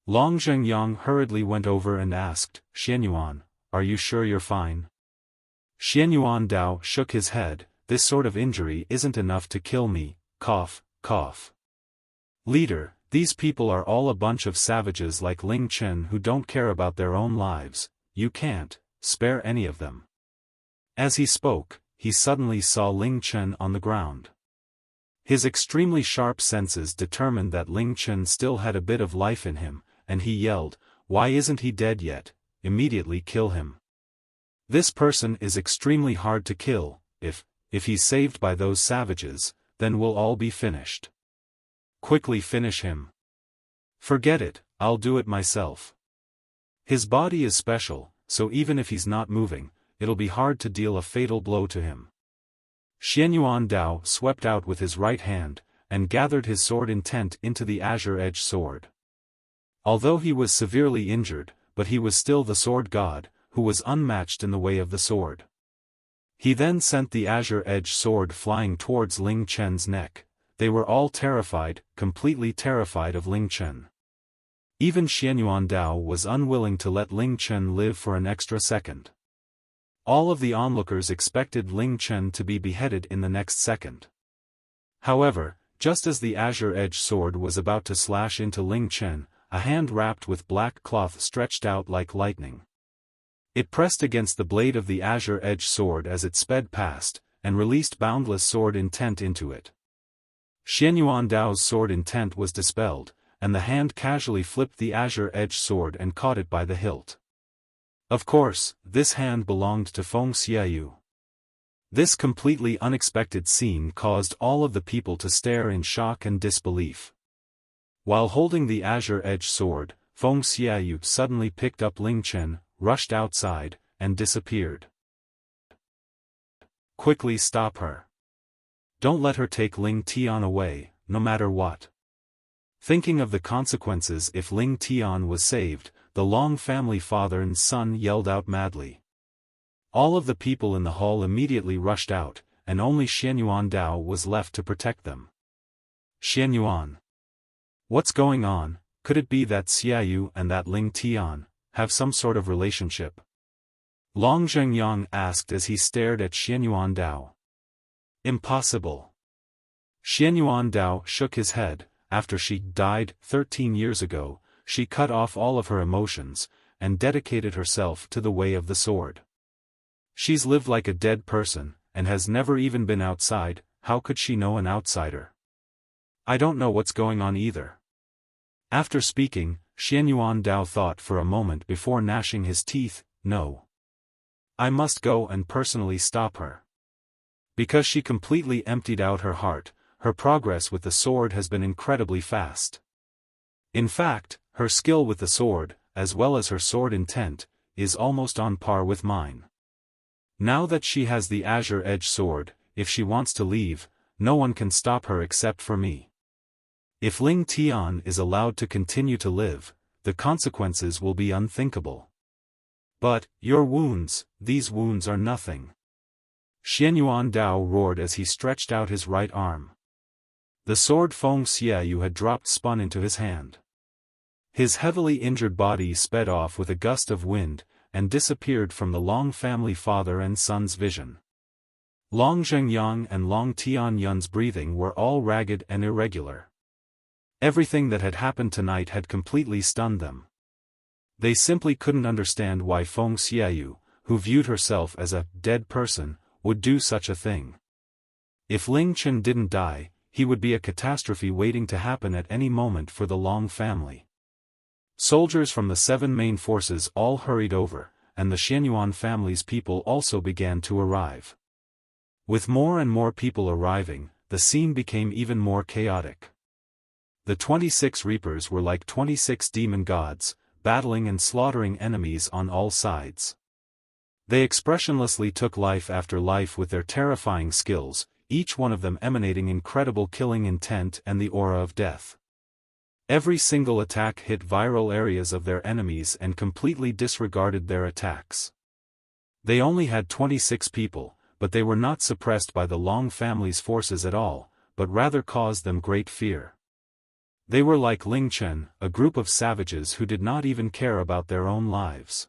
Long Zhengyang hurriedly went over and asked, "Xianyuan, are you sure you're fine?" Xianyuan Dao shook his head, "This sort of injury isn't enough to kill me, cough, cough. Leader, these people are all a bunch of savages like Ling Chen who don't care about their own lives, you can't spare any of them." As he spoke, he suddenly saw Ling Chen on the ground. His extremely sharp senses determined that Ling Chen still had a bit of life in him, and he yelled, "Why isn't he dead yet? Immediately kill him. This person is extremely hard to kill. If he's saved by those savages, then we'll all be finished. Quickly finish him. Forget it, I'll do it myself. His body is special, so even if he's not moving, it'll be hard to deal a fatal blow to him." Xianyuan Dao swept out with his right hand, and gathered his sword intent into the azure-edged sword. Although he was severely injured, but he was still the sword god, who was unmatched in the way of the sword. He then sent the azure-edged sword flying towards Ling Chen's neck. They were all terrified, completely terrified of Ling Chen. Even Xianyuan Dao was unwilling to let Ling Chen live for an extra second. All of the onlookers expected Ling Chen to be beheaded in the next second. However, just as the azure-edged sword was about to slash into Ling Chen, a hand wrapped with black cloth stretched out like lightning. It pressed against the blade of the azure-edged sword as it sped past, and released boundless sword intent into it. Xianyuan Dao's sword intent was dispelled, and the hand casually flipped the azure-edged sword and caught it by the hilt. Of course, this hand belonged to Feng Xiaoyu. This completely unexpected scene caused all of the people to stare in shock and disbelief. While holding the azure-edged sword, Feng Xiaoyu suddenly picked up Ling Chen, rushed outside, and disappeared. Quickly stop her. Don't let her take Ling Tian away, no matter what. Thinking of the consequences if Ling Tian was saved, the Long family father and son yelled out madly. All of the people in the hall immediately rushed out, and only Xianyuan Dao was left to protect them. Xianyuan. What's going on? Could it be that Xiaoyu and that Ling Tian have some sort of relationship? Long Zhengyang asked as he stared at Xianyuan Dao. Impossible. Xianyuan Dao shook his head. After she died 13 years ago, she cut off all of her emotions, and dedicated herself to the way of the sword. She's lived like a dead person, and has never even been outside. How could she know an outsider? I don't know what's going on either. After speaking, Xianyuan Dao thought for a moment before gnashing his teeth. No. I must go and personally stop her. Because she completely emptied out her heart, her progress with the sword has been incredibly fast. In fact, her skill with the sword, as well as her sword intent, is almost on par with mine. Now that she has the azure-edged sword, if she wants to leave, no one can stop her except for me. If Ling Tian is allowed to continue to live, the consequences will be unthinkable. But, your wounds, these wounds are nothing. Xianyuan Dao roared as he stretched out his right arm. The sword Feng Xiaoyu had dropped spun into his hand. His heavily injured body sped off with a gust of wind, and disappeared from the Long family father and son's vision. Long Zhengyang and Long Tianyun's breathing were all ragged and irregular. Everything that had happened tonight had completely stunned them. They simply couldn't understand why Feng Xiaoyu, who viewed herself as a dead person, would do such a thing. If Ling Chen didn't die, he would be a catastrophe waiting to happen at any moment for the Long family. Soldiers from the 7 main forces all hurried over, and the Xianyuan family's people also began to arrive. With more and more people arriving, the scene became even more chaotic. The 26 Reapers were like 26 demon gods, battling and slaughtering enemies on all sides. They expressionlessly took life after life with their terrifying skills, each one of them emanating incredible killing intent and the aura of death. Every single attack hit viral areas of their enemies and completely disregarded their attacks. They only had 26 people, but they were not suppressed by the Long family's forces at all, but rather caused them great fear. They were like Ling Chen, a group of savages who did not even care about their own lives.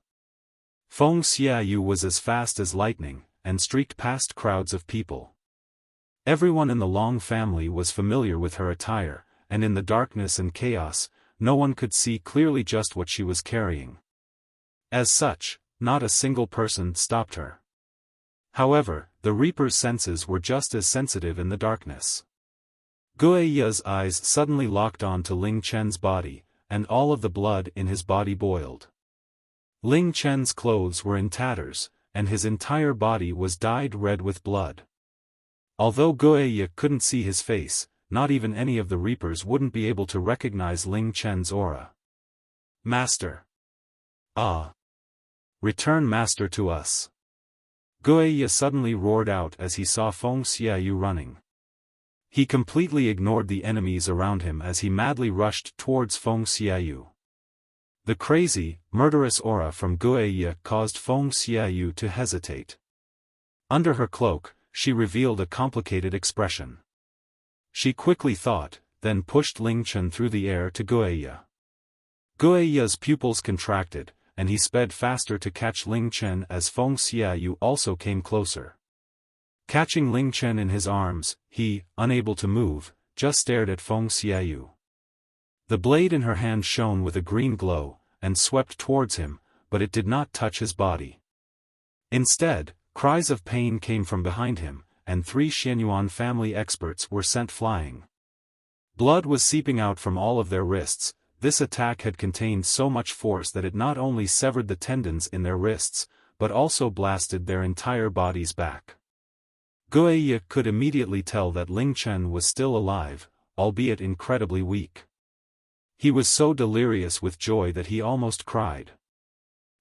Feng Xiaoyu was as fast as lightning, and streaked past crowds of people. Everyone in the Long family was familiar with her attire, and in the darkness and chaos, no one could see clearly just what she was carrying. As such, not a single person stopped her. However, the Reaper's senses were just as sensitive in the darkness. Guiya's eyes suddenly locked on to Ling Chen's body, and all of the blood in his body boiled. Ling Chen's clothes were in tatters, and his entire body was dyed red with blood. Although Guiya couldn't see his face, not even any of the Reapers wouldn't be able to recognize Ling Chen's aura. Master! Ah! Return Master to us! Guiya suddenly roared out as he saw Feng Xiaoyu running. He completely ignored the enemies around him as he madly rushed towards Feng Xiaoyu. The crazy, murderous aura from Guiya caused Feng Xiaoyu to hesitate. Under her cloak, she revealed a complicated expression. She quickly thought, then pushed Ling Chen through the air to Guiya. Guiya's pupils contracted, and he sped faster to catch Ling Chen as Feng Xiaoyu also came closer. Catching Ling Chen in his arms, he, unable to move, just stared at Feng Xiaoyu. The blade in her hand shone with a green glow, and swept towards him, but it did not touch his body. Instead, cries of pain came from behind him, and 3 Xianyuan family experts were sent flying. Blood was seeping out from all of their wrists. This attack had contained so much force that it not only severed the tendons in their wrists, but also blasted their entire bodies back. Guiya could immediately tell that Ling Chen was still alive, albeit incredibly weak. He was so delirious with joy that he almost cried.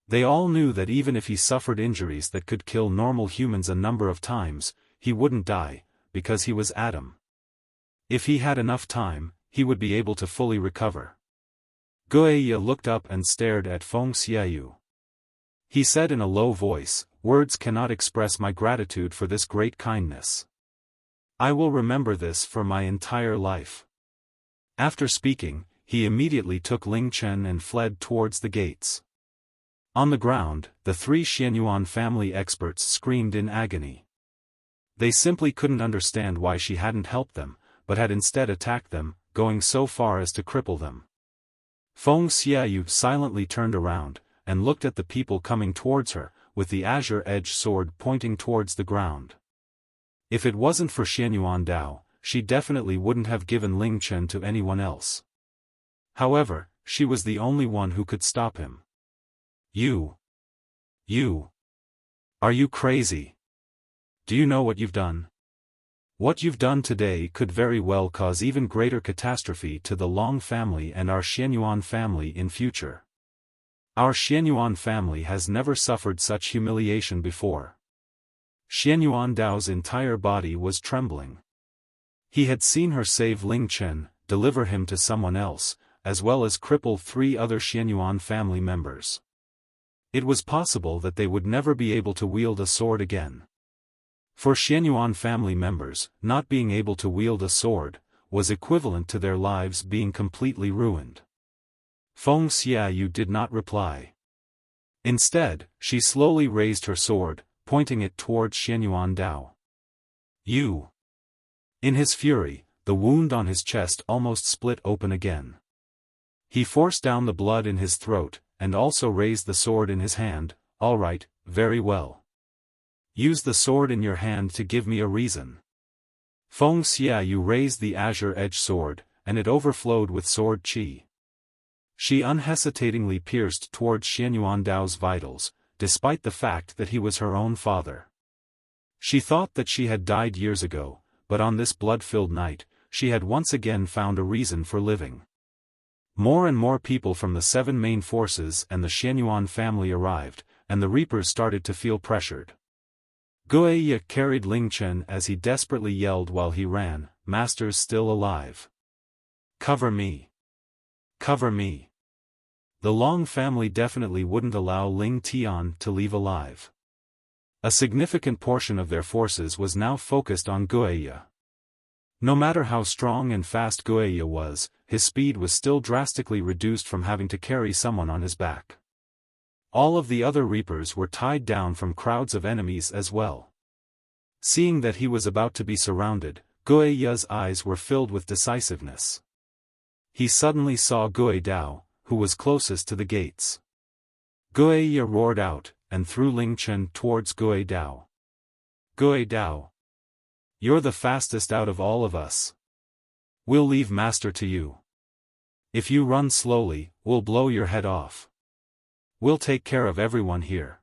They all knew that even if he suffered injuries that could kill normal humans a number of times, he wouldn't die, because he was Adam. If he had enough time, he would be able to fully recover. Guiya looked up and stared at Feng Xiaoyu. He said in a low voice, "Words cannot express my gratitude for this great kindness. I will remember this for my entire life." After speaking, he immediately took Ling Chen and fled towards the gates. On the ground, the 3 Xianyuan family experts screamed in agony. They simply couldn't understand why she hadn't helped them, but had instead attacked them, going so far as to cripple them. Feng Xiaoyu silently turned around, and looked at the people coming towards her, with the azure-edged sword pointing towards the ground. If it wasn't for Xianyuan Dao, she definitely wouldn't have given Ling Chen to anyone else. However, she was the only one who could stop him. You. Are you crazy? Do you know what you've done? What you've done today could very well cause even greater catastrophe to the Long family and our Xianyuan family in future. Our Xianyuan family has never suffered such humiliation before. Xianyuan Dao's entire body was trembling. He had seen her save Ling Chen, deliver him to someone else, as well as cripple 3 other Xianyuan family members. It was possible that they would never be able to wield a sword again. For Xianyuan family members, not being able to wield a sword was equivalent to their lives being completely ruined. Feng Xiaoyu did not reply. Instead, she slowly raised her sword, pointing it towards Xianyuan Dao. You! In his fury, the wound on his chest almost split open again. He forced down the blood in his throat, and also raised the sword in his hand. "All right, very well. Use the sword in your hand to give me a reason." Feng Xiaoyu raised the azure-edged sword, and it overflowed with sword qi. She unhesitatingly pierced towards Xianyuan Dao's vitals, despite the fact that he was her own father. She thought that she had died years ago, but on this blood-filled night, she had once again found a reason for living. More and more people from the 7 main forces and the Xianyuan family arrived, and the Reapers started to feel pressured. Guiya carried Ling Chen as he desperately yelled while he ran, "Master's still alive. Cover me! Cover me!" The Long family definitely wouldn't allow Ling Tian to leave alive. A significant portion of their forces was now focused on Guiya. No matter how strong and fast Guiya was, his speed was still drastically reduced from having to carry someone on his back. All of the other Reapers were tied down from crowds of enemies as well. Seeing that he was about to be surrounded, Guiya's eyes were filled with decisiveness. He suddenly saw Gui Dao, who was closest to the gates. Guiya roared out, and threw Ling Chen towards Gui Dao. Gui Dao. You're the fastest out of all of us. We'll leave master to you. If you run slowly, we'll blow your head off. We'll take care of everyone here.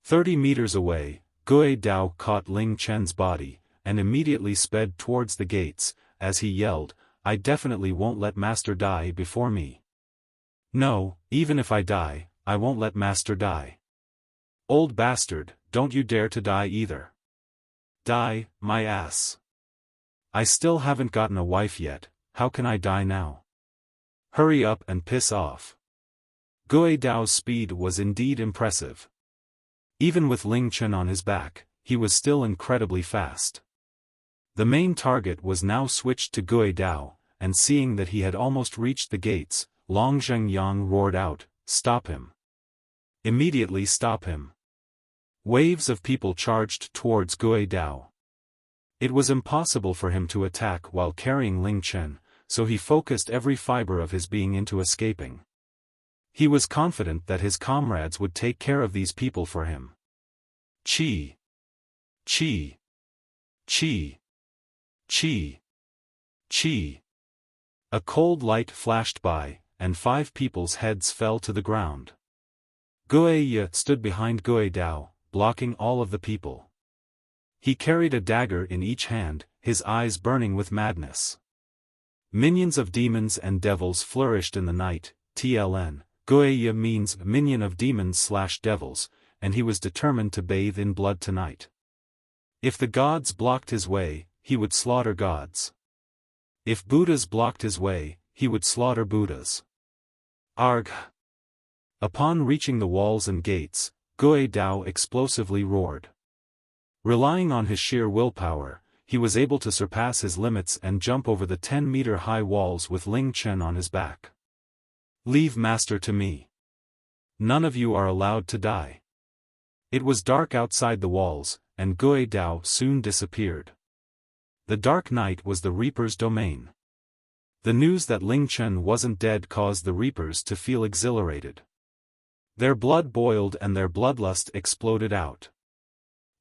30 meters away, Gui Dao caught Ling Chen's body, and immediately sped towards the gates, as he yelled, I definitely won't let master die before me. No, even if I die, I won't let master die. Old bastard, don't you dare to die either. Die, my ass. I still haven't gotten a wife yet, how can I die now? Hurry up and piss off. Gui Dao's speed was indeed impressive. Even with Ling Chen on his back, he was still incredibly fast. The main target was now switched to Gui Dao, and seeing that he had almost reached the gates, Long Zhengyang roared out, stop him. Immediately stop him. Waves of people charged towards Gui Dao. It was impossible for him to attack while carrying Ling Chen, so he focused every fiber of his being into escaping. He was confident that his comrades would take care of these people for him. Chi! Chi! Chi! Chi! Chi! A cold light flashed by, and 5 people's heads fell to the ground. Gui Ye stood behind Gui Dao, blocking all of the people. He carried a dagger in each hand, his eyes burning with madness. Minions of demons and devils flourished in the night. TLN, Gui Ye means minion of demons/devils, and he was determined to bathe in blood tonight. If the gods blocked his way, he would slaughter gods. If Buddhas blocked his way, he would slaughter Buddhas. Argh! Upon reaching the walls and gates, Gui Dao explosively roared. Relying on his sheer willpower, he was able to surpass his limits and jump over the 10-meter-high walls with Ling Chen on his back. Leave master to me. None of you are allowed to die. It was dark outside the walls, and Gui Dao soon disappeared. The dark night was the Reaper's domain. The news that Ling Chen wasn't dead caused the Reapers to feel exhilarated. Their blood boiled and their bloodlust exploded out.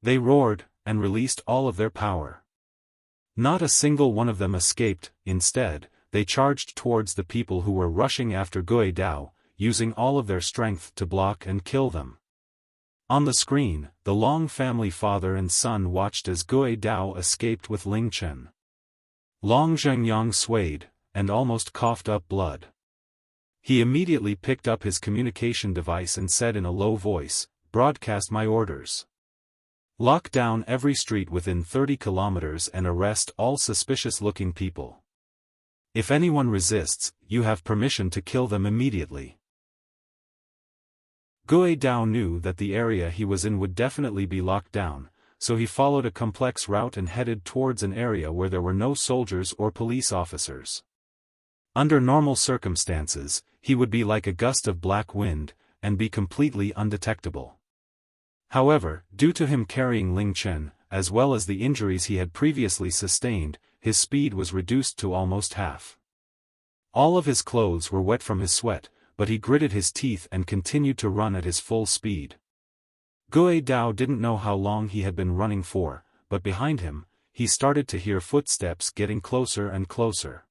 They roared, and released all of their power. Not a single one of them escaped. Instead, they charged towards the people who were rushing after Gui Dao, using all of their strength to block and kill them. On the screen, the Long family father and son watched as Gui Dao escaped with Ling Chen. Long Zhengyang swayed, and almost coughed up blood. He immediately picked up his communication device and said in a low voice, broadcast my orders. Lock down every street within 30 kilometers and arrest all suspicious-looking people. If anyone resists, you have permission to kill them immediately. Gui Dao knew that the area he was in would definitely be locked down, so he followed a complex route and headed towards an area where there were no soldiers or police officers. Under normal circumstances, he would be like a gust of black wind, and be completely undetectable. However, due to him carrying Ling Chen, as well as the injuries he had previously sustained, his speed was reduced to almost half. All of his clothes were wet from his sweat, but he gritted his teeth and continued to run at his full speed. Gui Dao didn't know how long he had been running for, but behind him, he started to hear footsteps getting closer and closer.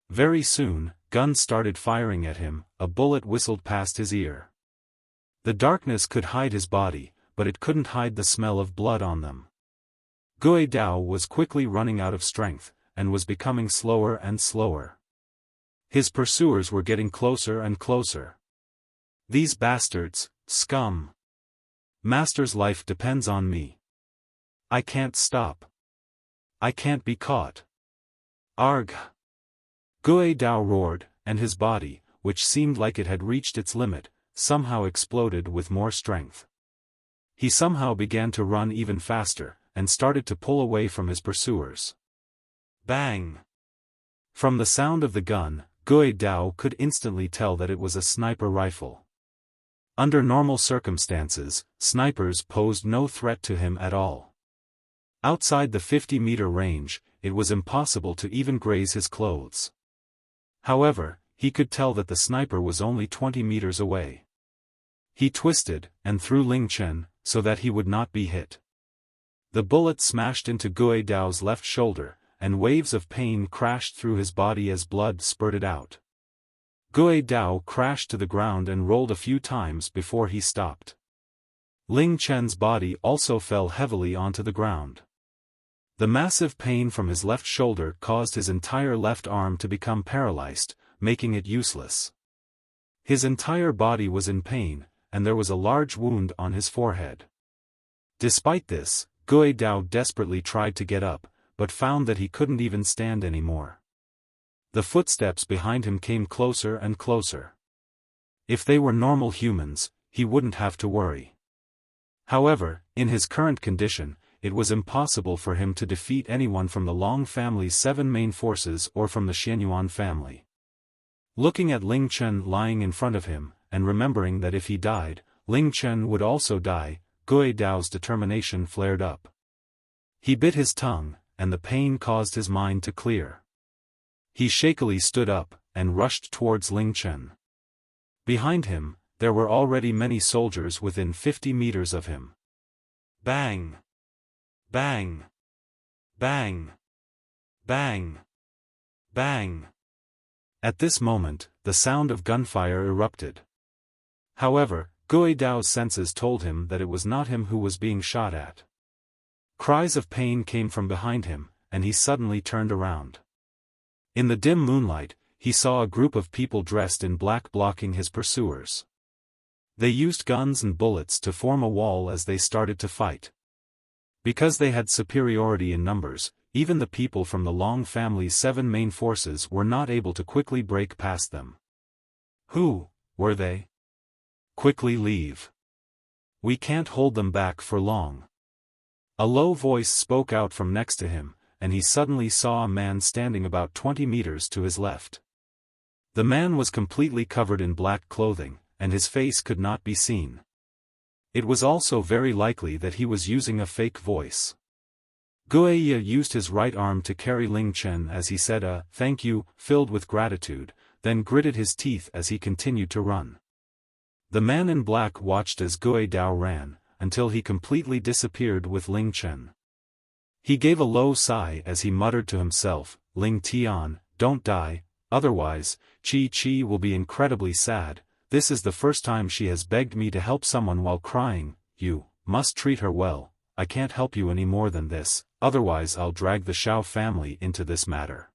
Very soon, guns started firing at him, a bullet whistled past his ear. The darkness could hide his body, but it couldn't hide the smell of blood on them. Gui Dao was quickly running out of strength, and was becoming slower and slower. His pursuers were getting closer and closer. These bastards, scum. Master's life depends on me. I can't stop. I can't be caught. Argh! Gui Dao roared, and his body, which seemed like it had reached its limit, somehow exploded with more strength. He somehow began to run even faster, and started to pull away from his pursuers. Bang! From the sound of the gun, Gui Dao could instantly tell that it was a sniper rifle. Under normal circumstances, snipers posed no threat to him at all. Outside the 50-meter range, it was impossible to even graze his clothes. However, he could tell that the sniper was only 20 meters away. He twisted, and threw Ling Chen, so that he would not be hit. The bullet smashed into Gui Dao's left shoulder, and waves of pain crashed through his body as blood spurted out. Gui Dao crashed to the ground and rolled a few times before he stopped. Ling Chen's body also fell heavily onto the ground. The massive pain from his left shoulder caused his entire left arm to become paralyzed, making it useless. His entire body was in pain, and there was a large wound on his forehead. Despite this, Gui Dao desperately tried to get up, but found that he couldn't even stand anymore. The footsteps behind him came closer and closer. If they were normal humans, he wouldn't have to worry. However, in his current condition, it was impossible for him to defeat anyone from the Long family's 7 main forces or from the Xianyuan family. Looking at Ling Chen lying in front of him, and remembering that if he died, Ling Chen would also die, Gui Dao's determination flared up. He bit his tongue, and the pain caused his mind to clear. He shakily stood up, and rushed towards Ling Chen. Behind him, there were already many soldiers within 50 meters of him. Bang! Bang! Bang! Bang! Bang! At this moment, the sound of gunfire erupted. However, Gui Dao's senses told him that it was not him who was being shot at. Cries of pain came from behind him, and he suddenly turned around. In the dim moonlight, he saw a group of people dressed in black blocking his pursuers. They used guns and bullets to form a wall as they started to fight. Because they had superiority in numbers, even the people from the Long family's 7 main forces were not able to quickly break past them. Who were they? Quickly leave. We can't hold them back for long. A low voice spoke out from next to him, and he suddenly saw a man standing about 20 meters to his left. The man was completely covered in black clothing, and his face could not be seen. It was also very likely that he was using a fake voice. Guiya used his right arm to carry Ling Chen as he said a "thank you," filled with gratitude, then gritted his teeth as he continued to run. The man in black watched as Gui Dao ran, until he completely disappeared with Ling Chen. He gave a low sigh as he muttered to himself, "Ling Tian, don't die, otherwise, Chi will be incredibly sad. This is the first time she has begged me to help someone while crying. You must treat her well. I can't help you any more than this, otherwise I'll drag the Shao family into this matter.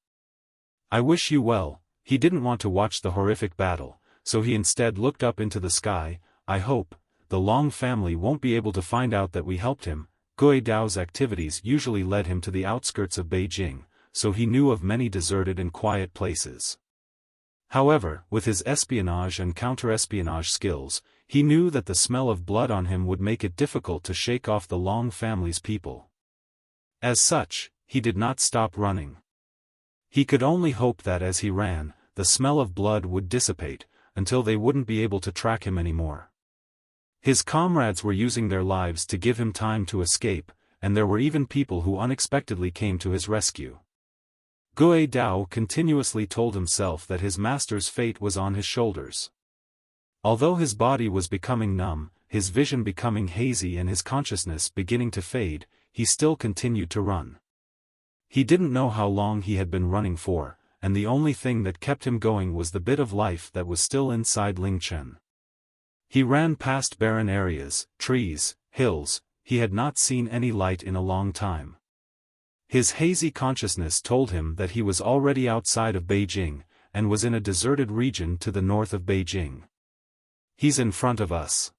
I wish you well." He didn't want to watch the horrific battle, so he instead looked up into the sky. "I hope the Long family won't be able to find out that we helped him." Gui Dao's activities usually led him to the outskirts of Beijing, so he knew of many deserted and quiet places. However, with his espionage and counter-espionage skills, he knew that the smell of blood on him would make it difficult to shake off the Long family's people. As such, he did not stop running. He could only hope that as he ran, the smell of blood would dissipate, until they wouldn't be able to track him anymore. His comrades were using their lives to give him time to escape, and there were even people who unexpectedly came to his rescue. Gui Dao continuously told himself that his master's fate was on his shoulders. Although his body was becoming numb, his vision becoming hazy and his consciousness beginning to fade, he still continued to run. He didn't know how long he had been running for, and the only thing that kept him going was the bit of life that was still inside Ling Chen. He ran past barren areas, trees, hills. He had not seen any light in a long time. His hazy consciousness told him that he was already outside of Beijing, and was in a deserted region to the north of Beijing. He's in front of us.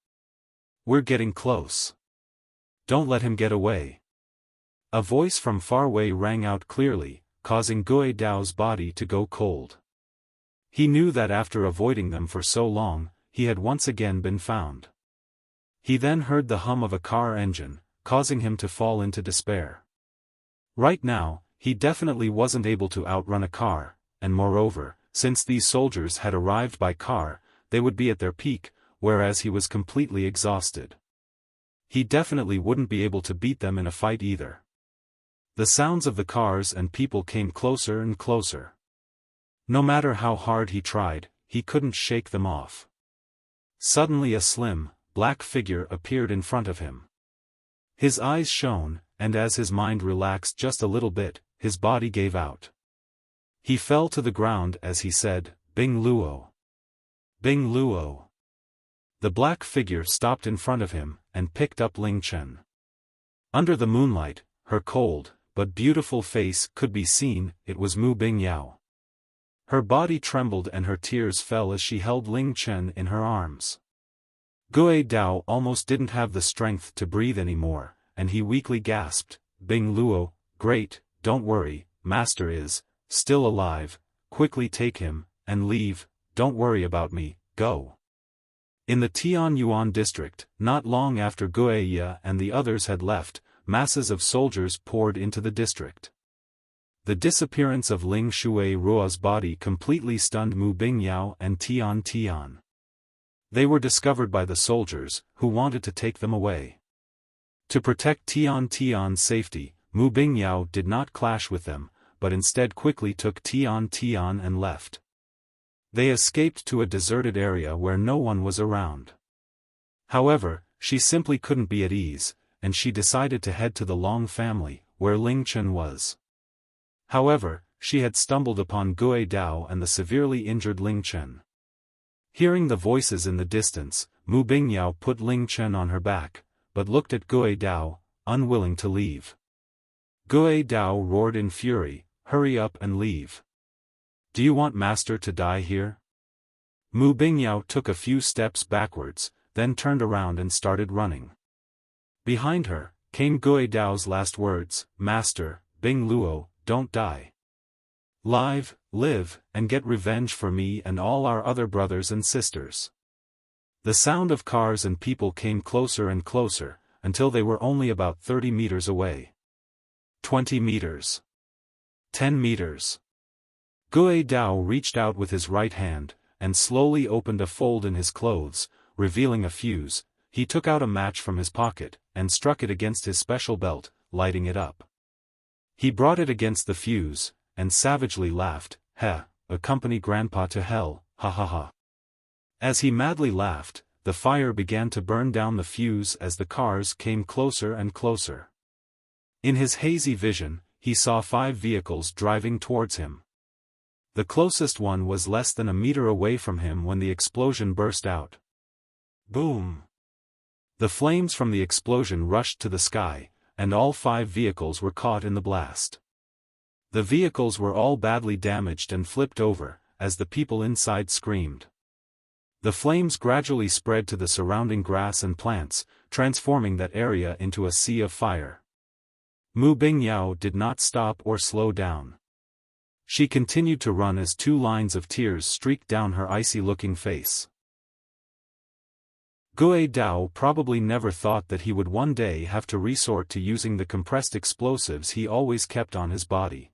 We're getting close. Don't let him get away. A voice from far away rang out clearly, causing Gui Dao's body to go cold. He knew that after avoiding them for so long, he had once again been found. He then heard the hum of a car engine, causing him to fall into despair. Right now, he definitely wasn't able to outrun a car, and moreover, since these soldiers had arrived by car, they would be at their peak, whereas he was completely exhausted. He definitely wouldn't be able to beat them in a fight either. The sounds of the cars and people came closer and closer. No matter how hard he tried, he couldn't shake them off. Suddenly a slim, black figure appeared in front of him. His eyes shone, and as his mind relaxed just a little bit, his body gave out. He fell to the ground as he said, "Bing Luo. Bing Luo." The black figure stopped in front of him, and picked up Ling Chen. Under the moonlight, her cold, but beautiful face could be seen. It was Mu Bingyao. Her body trembled and her tears fell as she held Ling Chen in her arms. Gui Dao almost didn't have the strength to breathe anymore, and he weakly gasped, "Bing Luo, great, don't worry, master is still alive, quickly take him, and leave, don't worry about me, go." In the Tianyuan district, not long after Guiya and the others had left, masses of soldiers poured into the district. The disappearance of Ling Shui Ruo's body completely stunned Mu Bingyao and Tian Tian. They were discovered by the soldiers, who wanted to take them away. To protect Tian Tian's safety, Mu Bingyao did not clash with them, but instead quickly took Tian Tian and left. They escaped to a deserted area where no one was around. However, she simply couldn't be at ease, and she decided to head to the Long family, where Ling Chen was. However, she had stumbled upon Gui Dao and the severely injured Ling Chen. Hearing the voices in the distance, Mu Bingyao put Ling Chen on her back, but looked at Gui Dao, unwilling to leave. Gui Dao roared in fury, "Hurry up and leave. Do you want master to die here?" Mu Bingyao took a few steps backwards, then turned around and started running. Behind her, came Gui Dao's last words, "Master, Bing Luo, don't die. Live, and get revenge for me and all our other brothers and sisters." The sound of cars and people came closer and closer, until they were only about 30 meters away. 20 meters. 10 meters. Gui Dao reached out with his right hand, and slowly opened a fold in his clothes, revealing a fuse. He took out a match from his pocket, and struck it against his special belt, lighting it up. He brought it against the fuse, and savagely laughed, "Heh, accompany grandpa to hell, ha ha ha." As he madly laughed, the fire began to burn down the fuse as the cars came closer and closer. In his hazy vision, he saw 5 vehicles driving towards him. The closest one was less than a meter away from him when the explosion burst out. Boom! The flames from the explosion rushed to the sky, and all 5 vehicles were caught in the blast. The vehicles were all badly damaged and flipped over, as the people inside screamed. The flames gradually spread to the surrounding grass and plants, transforming that area into a sea of fire. Mu Bingyao did not stop or slow down. She continued to run as 2 lines of tears streaked down her icy-looking face. Gui Dao probably never thought that he would one day have to resort to using the compressed explosives he always kept on his body.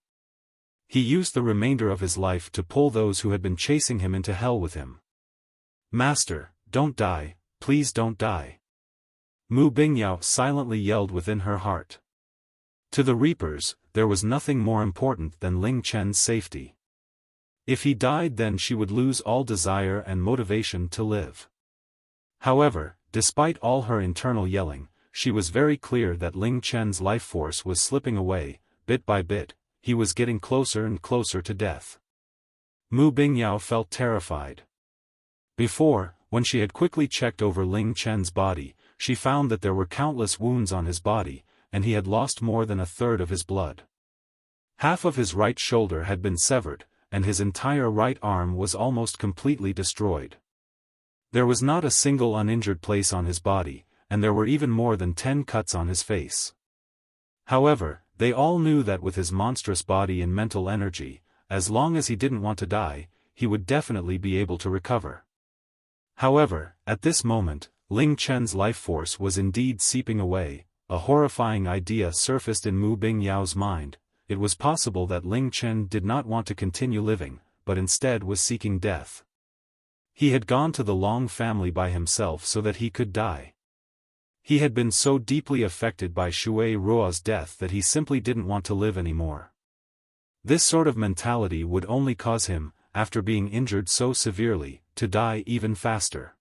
He used the remainder of his life to pull those who had been chasing him into hell with him. "Master, don't die, please don't die." Mu Bingyao silently yelled within her heart. To the Reapers, there was nothing more important than Ling Chen's safety. If he died, then she would lose all desire and motivation to live. However, despite all her internal yelling, she was very clear that Ling Chen's life force was slipping away. Bit by bit, he was getting closer and closer to death. Mu Bingyao felt terrified. Before, when she had quickly checked over Ling Chen's body, she found that there were countless wounds on his body, and he had lost more than a third of his blood. Half of his right shoulder had been severed, and his entire right arm was almost completely destroyed. There was not a single uninjured place on his body, and there were even more than 10 cuts on his face. However, they all knew that with his monstrous body and mental energy, as long as he didn't want to die, he would definitely be able to recover. However, at this moment, Ling Chen's life force was indeed seeping away. A horrifying idea surfaced in Mu Bingyao's mind. It was possible that Ling Chen did not want to continue living, but instead was seeking death. He had gone to the Long family by himself so that he could die. He had been so deeply affected by Shui Ruo's death that he simply didn't want to live anymore. This sort of mentality would only cause him, after being injured so severely, to die even faster.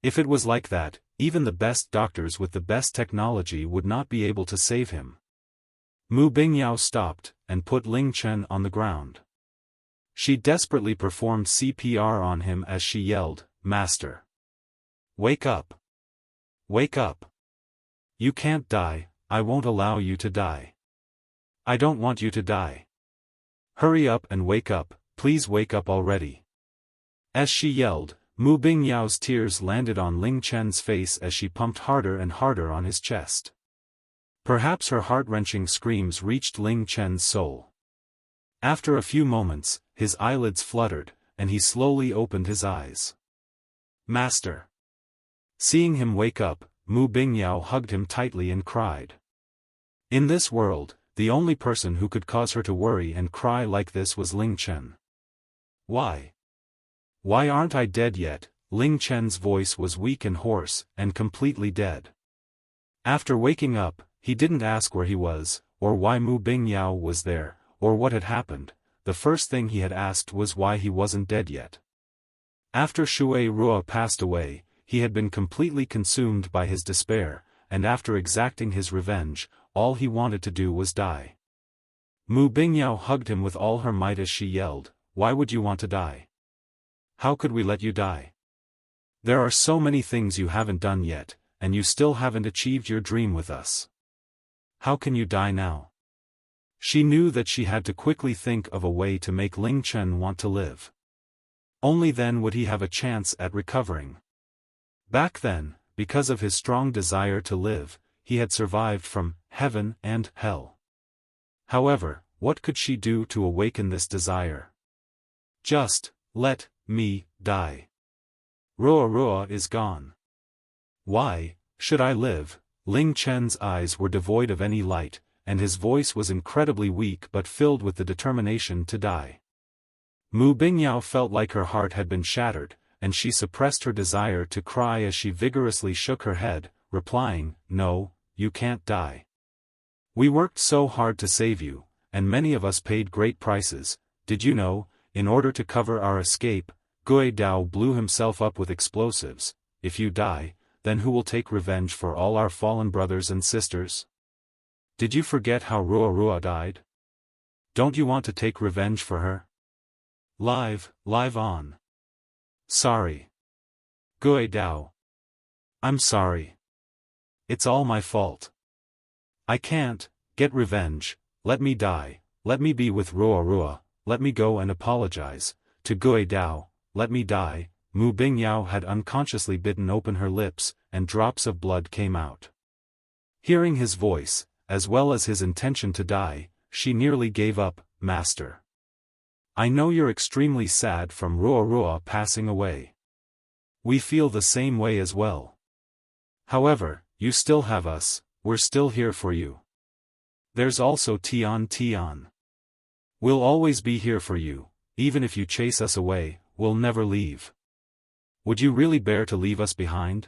If it was like that, even the best doctors with the best technology would not be able to save him. Mu Bingyao stopped, and put Ling Chen on the ground. She desperately performed CPR on him as she yelled, "Master! Wake up! Wake up! You can't die, I won't allow you to die. I don't want you to die. Hurry up and wake up, please wake up already." As she yelled, Mu Bingyao's tears landed on Ling Chen's face as she pumped harder and harder on his chest. Perhaps her heart-wrenching screams reached Ling Chen's soul. After a few moments, his eyelids fluttered, and he slowly opened his eyes. "Master!" Seeing him wake up, Mu Bingyao hugged him tightly and cried. In this world, the only person who could cause her to worry and cry like this was Ling Chen. "Why? Why aren't I dead yet?" Ling Chen's voice was weak and hoarse, and completely dead. After waking up, he didn't ask where he was, or why Mu Bingyao was there, or what had happened. The first thing he had asked was why he wasn't dead yet. After Shura passed away, he had been completely consumed by his despair, and after exacting his revenge, all he wanted to do was die. Mu Bingyao hugged him with all her might as she yelled, "Why would you want to die? How could we let you die? There are so many things you haven't done yet, and you still haven't achieved your dream with us. How can you die now?" She knew that she had to quickly think of a way to make Ling Chen want to live. Only then would he have a chance at recovering. Back then, because of his strong desire to live, he had survived from heaven and hell. However, what could she do to awaken this desire? "Just let me die. Ruo is gone. Why should I live?" Ling Chen's eyes were devoid of any light, and his voice was incredibly weak but filled with the determination to die. Mu Bingyao felt like her heart had been shattered, and she suppressed her desire to cry as she vigorously shook her head, replying, "No, you can't die. We worked so hard to save you, and many of us paid great prices. Did you know, in order to cover our escape, Gui Dao blew himself up with explosives. If you die, then who will take revenge for all our fallen brothers and sisters? Did you forget how Ruo died? Don't you want to take revenge for her? Live on. Sorry. Gui Dao. I'm sorry. It's all my fault. I can't get revenge. Let me die. Let me be with Ruo. Let me go and apologize to Gui Dao. Let me die." Mu Bingyao had unconsciously bitten open her lips, and drops of blood came out. Hearing his voice, as well as his intention to die, she nearly gave up. "Master. I know you're extremely sad from Ruo passing away. We feel the same way as well. However, you still have us, we're still here for you. There's also Tian Tian. We'll always be here for you, even if you chase us away, we'll never leave. Would you really bear to leave us behind?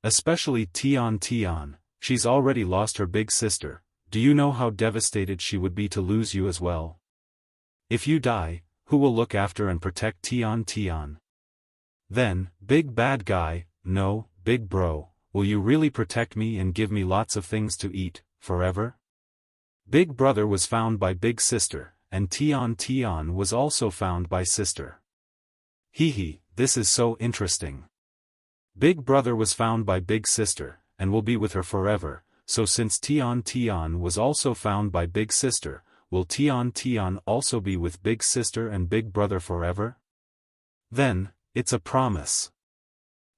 Especially Tian Tian, she's already lost her big sister. Do you know how devastated she would be to lose you as well? If you die, who will look after and protect Tian Tian? Then, big bad guy, no, big bro, will you really protect me and give me lots of things to eat, forever?" Big brother was found by big sister, and Tian Tian was also found by sister. Hee, this is so interesting. Big brother was found by big sister, and will be with her forever, so since Tian Tian was also found by big sister, will Tian Tian also be with big sister and big brother forever? Then, it's a promise.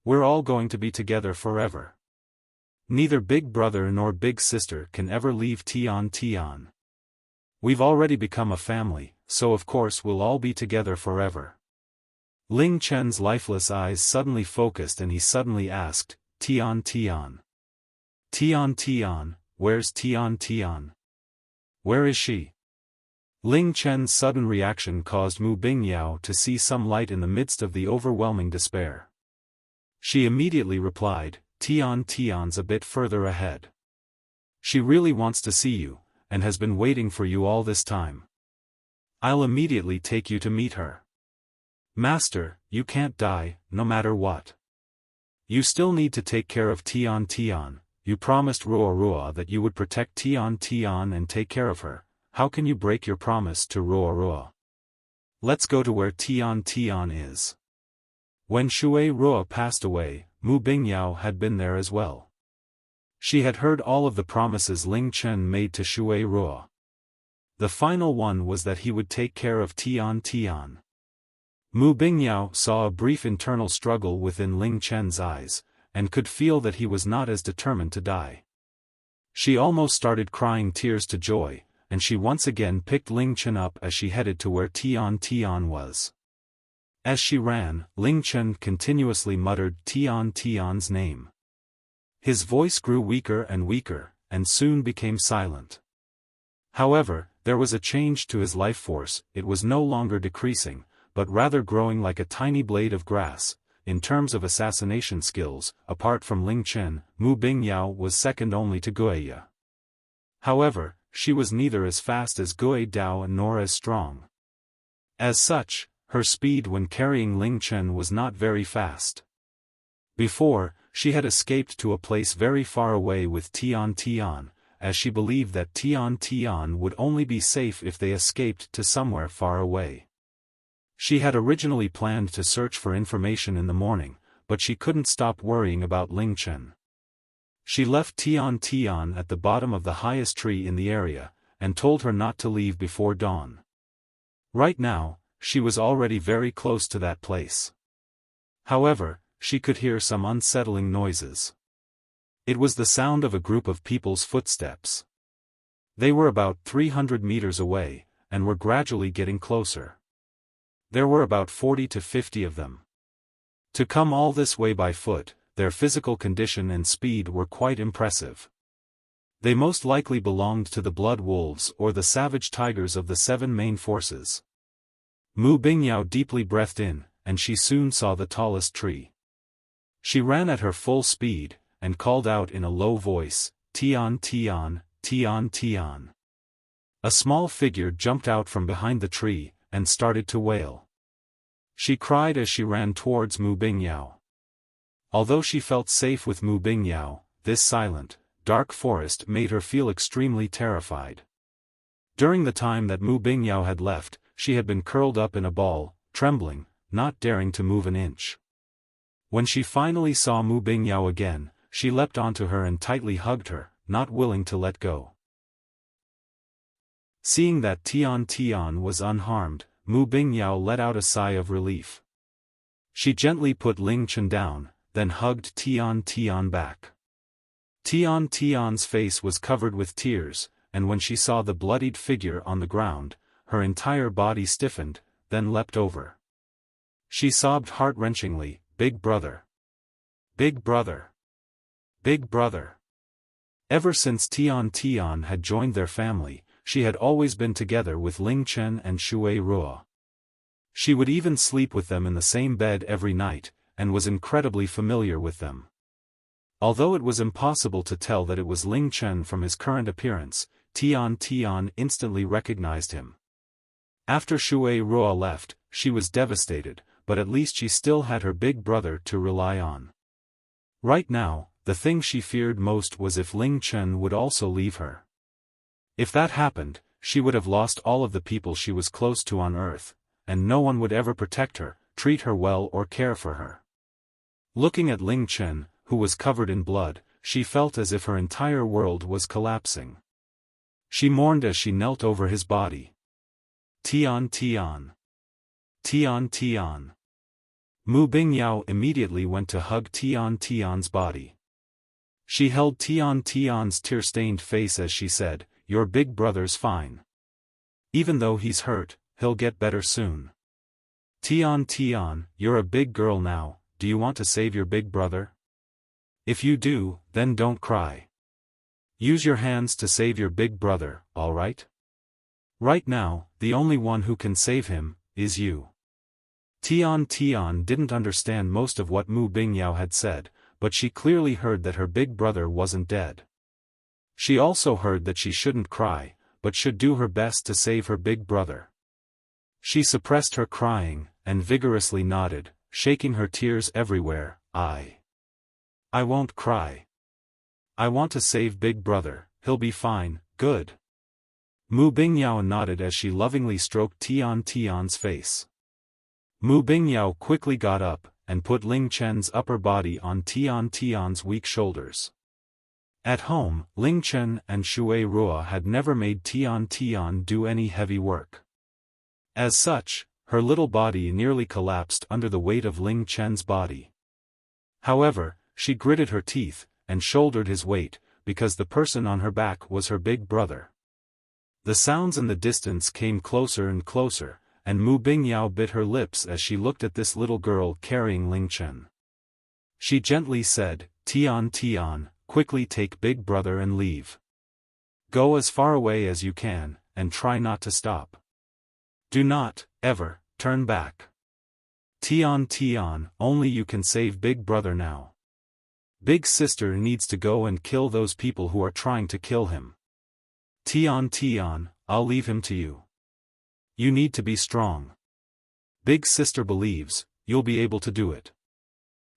We're all going to be together forever. Neither big brother nor big sister can ever leave Tian Tian. We've already become a family, so of course we'll all be together forever. Ling Chen's lifeless eyes suddenly focused and he suddenly asked, "Tian Tian. Tian Tian, where's Tian Tian? Where is she?" Ling Chen's sudden reaction caused Mu Bingyao to see some light in the midst of the overwhelming despair. She immediately replied, "Tian Tian's a bit further ahead. She really wants to see you, and has been waiting for you all this time. I'll immediately take you to meet her." "Master, you can't die, no matter what. You still need to take care of Tian Tian. You promised Rua that you would protect Tian Tian and take care of her. How can you break your promise to Rua? Let's go to where Tian Tian is. When Rua passed away, Mu Bingyao had been there as well. She had heard all of the promises Ling Chen made to Rua. The final one was that he would take care of Tian Tian. Mu Bingyao saw a brief internal struggle within Ling Chen's eyes, and could feel that he was not as determined to die. She almost started crying tears to joy, and she once again picked Ling Chen up as she headed to where Tian Tian was. As she ran, Ling Chen continuously muttered Tian Tian's name. His voice grew weaker, and soon became silent. However, there was a change to his life force. It was no longer decreasing, but rather growing like a tiny blade of grass. In terms of assassination skills, apart from Ling Chen, Mu Bingyao was second only to Guiya. However, she was neither as fast as Gui Dao nor as strong. As such, her speed when carrying Ling Chen was not very fast. Before, she had escaped to a place very far away with Tian Tian, as she believed that Tian Tian would only be safe if they escaped to somewhere far away. She had originally planned to search for information in the morning, but she couldn't stop worrying about Ling Chen. She left Tian Tian at the bottom of the highest tree in the area, and told her not to leave before dawn. Right now, she was already very close to that place. However, she could hear some unsettling noises. It was the sound of a group of people's footsteps. They were about 300 meters away, and were gradually getting closer. There were about 40 to 50 of them. To come all this way by foot, their physical condition and speed were quite impressive. They most likely belonged to the blood wolves or the savage tigers of the 7 main forces. Mu Bingyao deeply breathed in, and she soon saw the tallest tree. She ran at her full speed, and called out in a low voice, Tian Tian, Tian Tian. A small figure jumped out from behind the tree, and started to wail. She cried as she ran towards Mu Bingyao. Although she felt safe with Mu Bingyao, this silent, dark forest made her feel extremely terrified. During the time that Mu Bingyao had left, she had been curled up in a ball, trembling, not daring to move an inch. When she finally saw Mu Bingyao again, she leapt onto her and tightly hugged her, not willing to let go. Seeing that Tian Tian was unharmed, Mu Bingyao let out a sigh of relief. She gently put Ling Chen down, then hugged Tian Tian back. Tian Tian's face was covered with tears, and when she saw the bloodied figure on the ground, her entire body stiffened, then leapt over. She sobbed heart-wrenchingly, "Big brother! Big brother! Big brother!" Ever since Tian Tian had joined their family, she had always been together with Ling Chen and Rua. She would even sleep with them in the same bed every night, and was incredibly familiar with them. Although it was impossible to tell that it was Ling Chen from his current appearance, Tian Tian instantly recognized him. After Rua left, she was devastated, but at least she still had her big brother to rely on. Right now, the thing she feared most was if Ling Chen would also leave her. If that happened, she would have lost all of the people she was close to on Earth, and no one would ever protect her, treat her well or care for her. Looking at Ling Chen, who was covered in blood, she felt as if her entire world was collapsing. She mourned as she knelt over his body. Tian Tian! Tian Tian! Mu Bingyao immediately went to hug Tian Tian's body. She held Tian Tian's tear-stained face as she said, "Your big brother's fine. Even though he's hurt, he'll get better soon. Tian Tian, you're a big girl now, do you want to save your big brother? If you do, then don't cry. Use your hands to save your big brother, alright? Right now, the only one who can save him, is you." Tian Tian didn't understand most of what Mu Bingyao had said, but she clearly heard that her big brother wasn't dead. She also heard that she shouldn't cry, but should do her best to save her big brother. She suppressed her crying, and vigorously nodded, shaking her tears everywhere, I won't cry. I want to save Big Brother, he'll be fine, good. Mu Bingyao nodded as she lovingly stroked Tian Tian's face. Mu Bingyao quickly got up, and put Ling Chen's upper body on Tian Tian's weak shoulders. At home, Ling Chen and Shura had never made Tian Tian do any heavy work. As such, her little body nearly collapsed under the weight of Ling Chen's body. However, she gritted her teeth, and shouldered his weight, because the person on her back was her big brother. The sounds in the distance came closer and closer, and Mu Bingyao bit her lips as she looked at this little girl carrying Ling Chen. She gently said, Tian Tian, quickly take Big Brother and leave. Go as far away as you can, and try not to stop. Do not, ever, turn back. Tian Tian, only you can save Big Brother now. Big Sister needs to go and kill those people who are trying to kill him. Tian Tian, I'll leave him to you. You need to be strong. Big Sister believes, you'll be able to do it.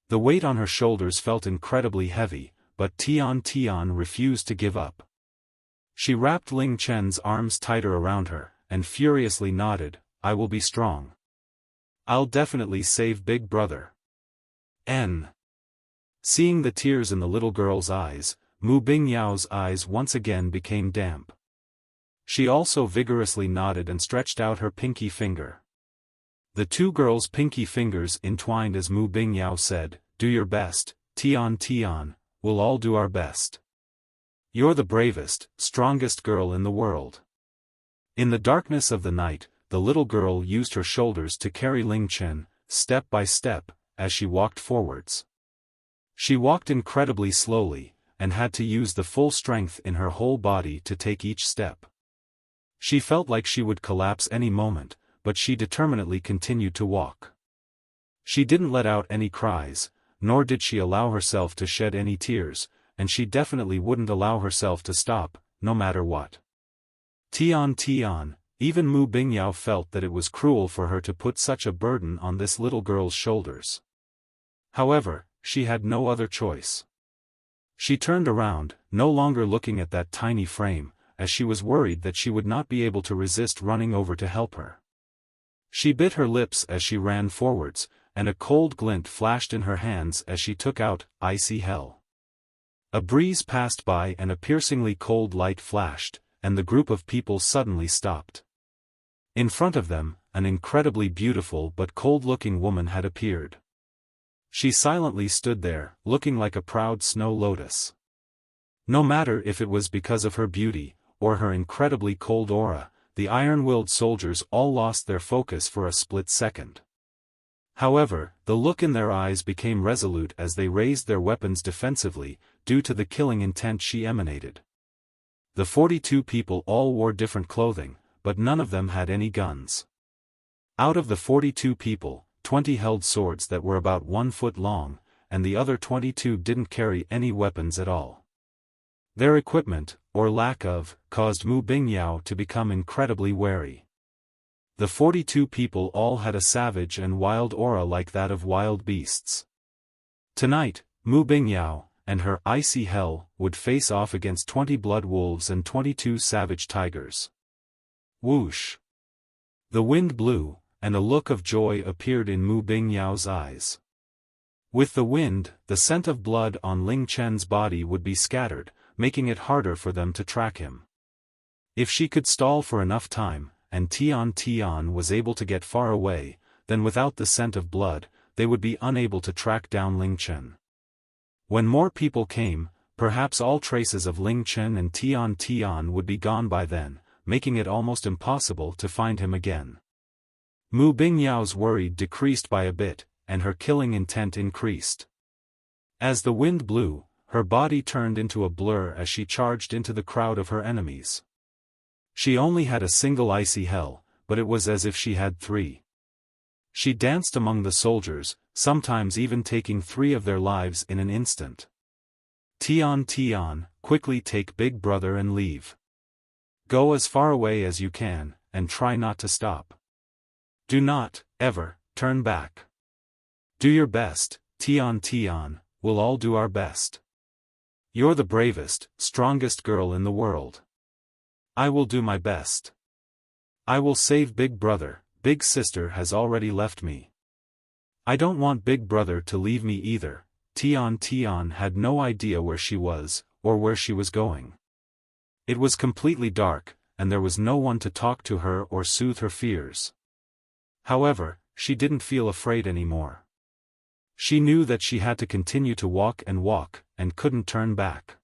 The weight on her shoulders felt incredibly heavy, but Tian Tian refused to give up. She wrapped Ling Chen's arms tighter around her, and furiously nodded, I will be strong. I'll definitely save Big Brother. Seeing the tears in the little girl's eyes, Mu Bingyao's eyes once again became damp. She also vigorously nodded and stretched out her pinky finger. The two girls' pinky fingers entwined as Mu Bingyao said, do your best, Tian Tian, we'll all do our best. You're the bravest, strongest girl in the world. In the darkness of the night, the little girl used her shoulders to carry Ling Chen, step by step, as she walked forwards. She walked incredibly slowly, and had to use the full strength in her whole body to take each step. She felt like she would collapse any moment, but she determinedly continued to walk. She didn't let out any cries, nor did she allow herself to shed any tears, and she definitely wouldn't allow herself to stop, no matter what. Tian Tian, even Mu Bingyao felt that it was cruel for her to put such a burden on this little girl's shoulders. However, she had no other choice. She turned around, no longer looking at that tiny frame, as she was worried that she would not be able to resist running over to help her. She bit her lips as she ran forwards, and a cold glint flashed in her hands as she took out icy hell. A breeze passed by and a piercingly cold light flashed, and the group of people suddenly stopped. In front of them, an incredibly beautiful but cold-looking woman had appeared. She silently stood there, looking like a proud snow lotus. No matter if it was because of her beauty, or her incredibly cold aura, the iron-willed soldiers all lost their focus for a split second. However, the look in their eyes became resolute as they raised their weapons defensively, due to the killing intent she emanated. The 42 people all wore different clothing, but none of them had any guns. Out of the 42 people, 20 held swords that were about 1 foot long, and the other 22 didn't carry any weapons at all. Their equipment, or lack of, caused Mu Bingyao to become incredibly wary. The 42 people all had a savage and wild aura like that of wild beasts. Tonight, Mu Bingyao, and her icy hell, would face off against 20 blood wolves and 22 savage tigers. Whoosh! The wind blew, and a look of joy appeared in Mu Bingyao's eyes. With the wind, the scent of blood on Ling Chen's body would be scattered, making it harder for them to track him. If she could stall for enough time, and Tian Tian was able to get far away, then without the scent of blood, they would be unable to track down Ling Chen. When more people came, perhaps all traces of Ling Chen and Tian Tian would be gone by then, making it almost impossible to find him again. Mu Bingyao's worry decreased by a bit, and her killing intent increased. As the wind blew, her body turned into a blur as she charged into the crowd of her enemies. She only had a single icy hell, but it was as if she had 3. She danced among the soldiers, sometimes even taking 3 of their lives in an instant. Tian Tian, quickly take Big Brother and leave. Go as far away as you can, and try not to stop. Do not, ever, turn back. Do your best, Tian Tian, we'll all do our best. You're the bravest, strongest girl in the world. I will do my best. I will save Big Brother. Big Sister has already left me. I don't want Big Brother to leave me either. Tian Tian had no idea where she was, or where she was going. It was completely dark, and there was no one to talk to her or soothe her fears. However, she didn't feel afraid anymore. She knew that she had to continue to walk, and couldn't turn back.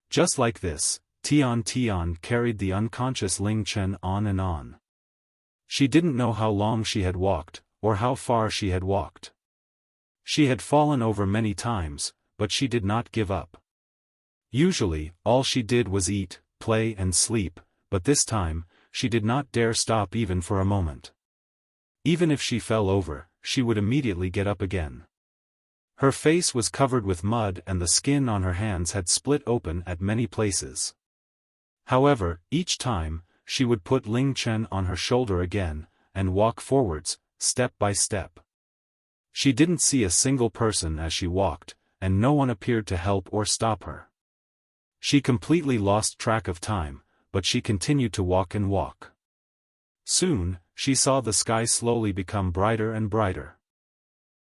Just like this, Tian Tian carried the unconscious Ling Chen on and on. She didn't know how long she had walked, or how far she had walked. She had fallen over many times, but she did not give up. Usually, all she did was eat, play and sleep, but this time, she did not dare stop even for a moment. Even if she fell over, she would immediately get up again. Her face was covered with mud and the skin on her hands had split open at many places. However, each time, she would put Ling Chen on her shoulder again, and walk forwards, step by step. She didn't see a single person as she walked, and no one appeared to help or stop her. She completely lost track of time, but she continued to walk and walk. Soon, she saw the sky slowly become brighter and brighter.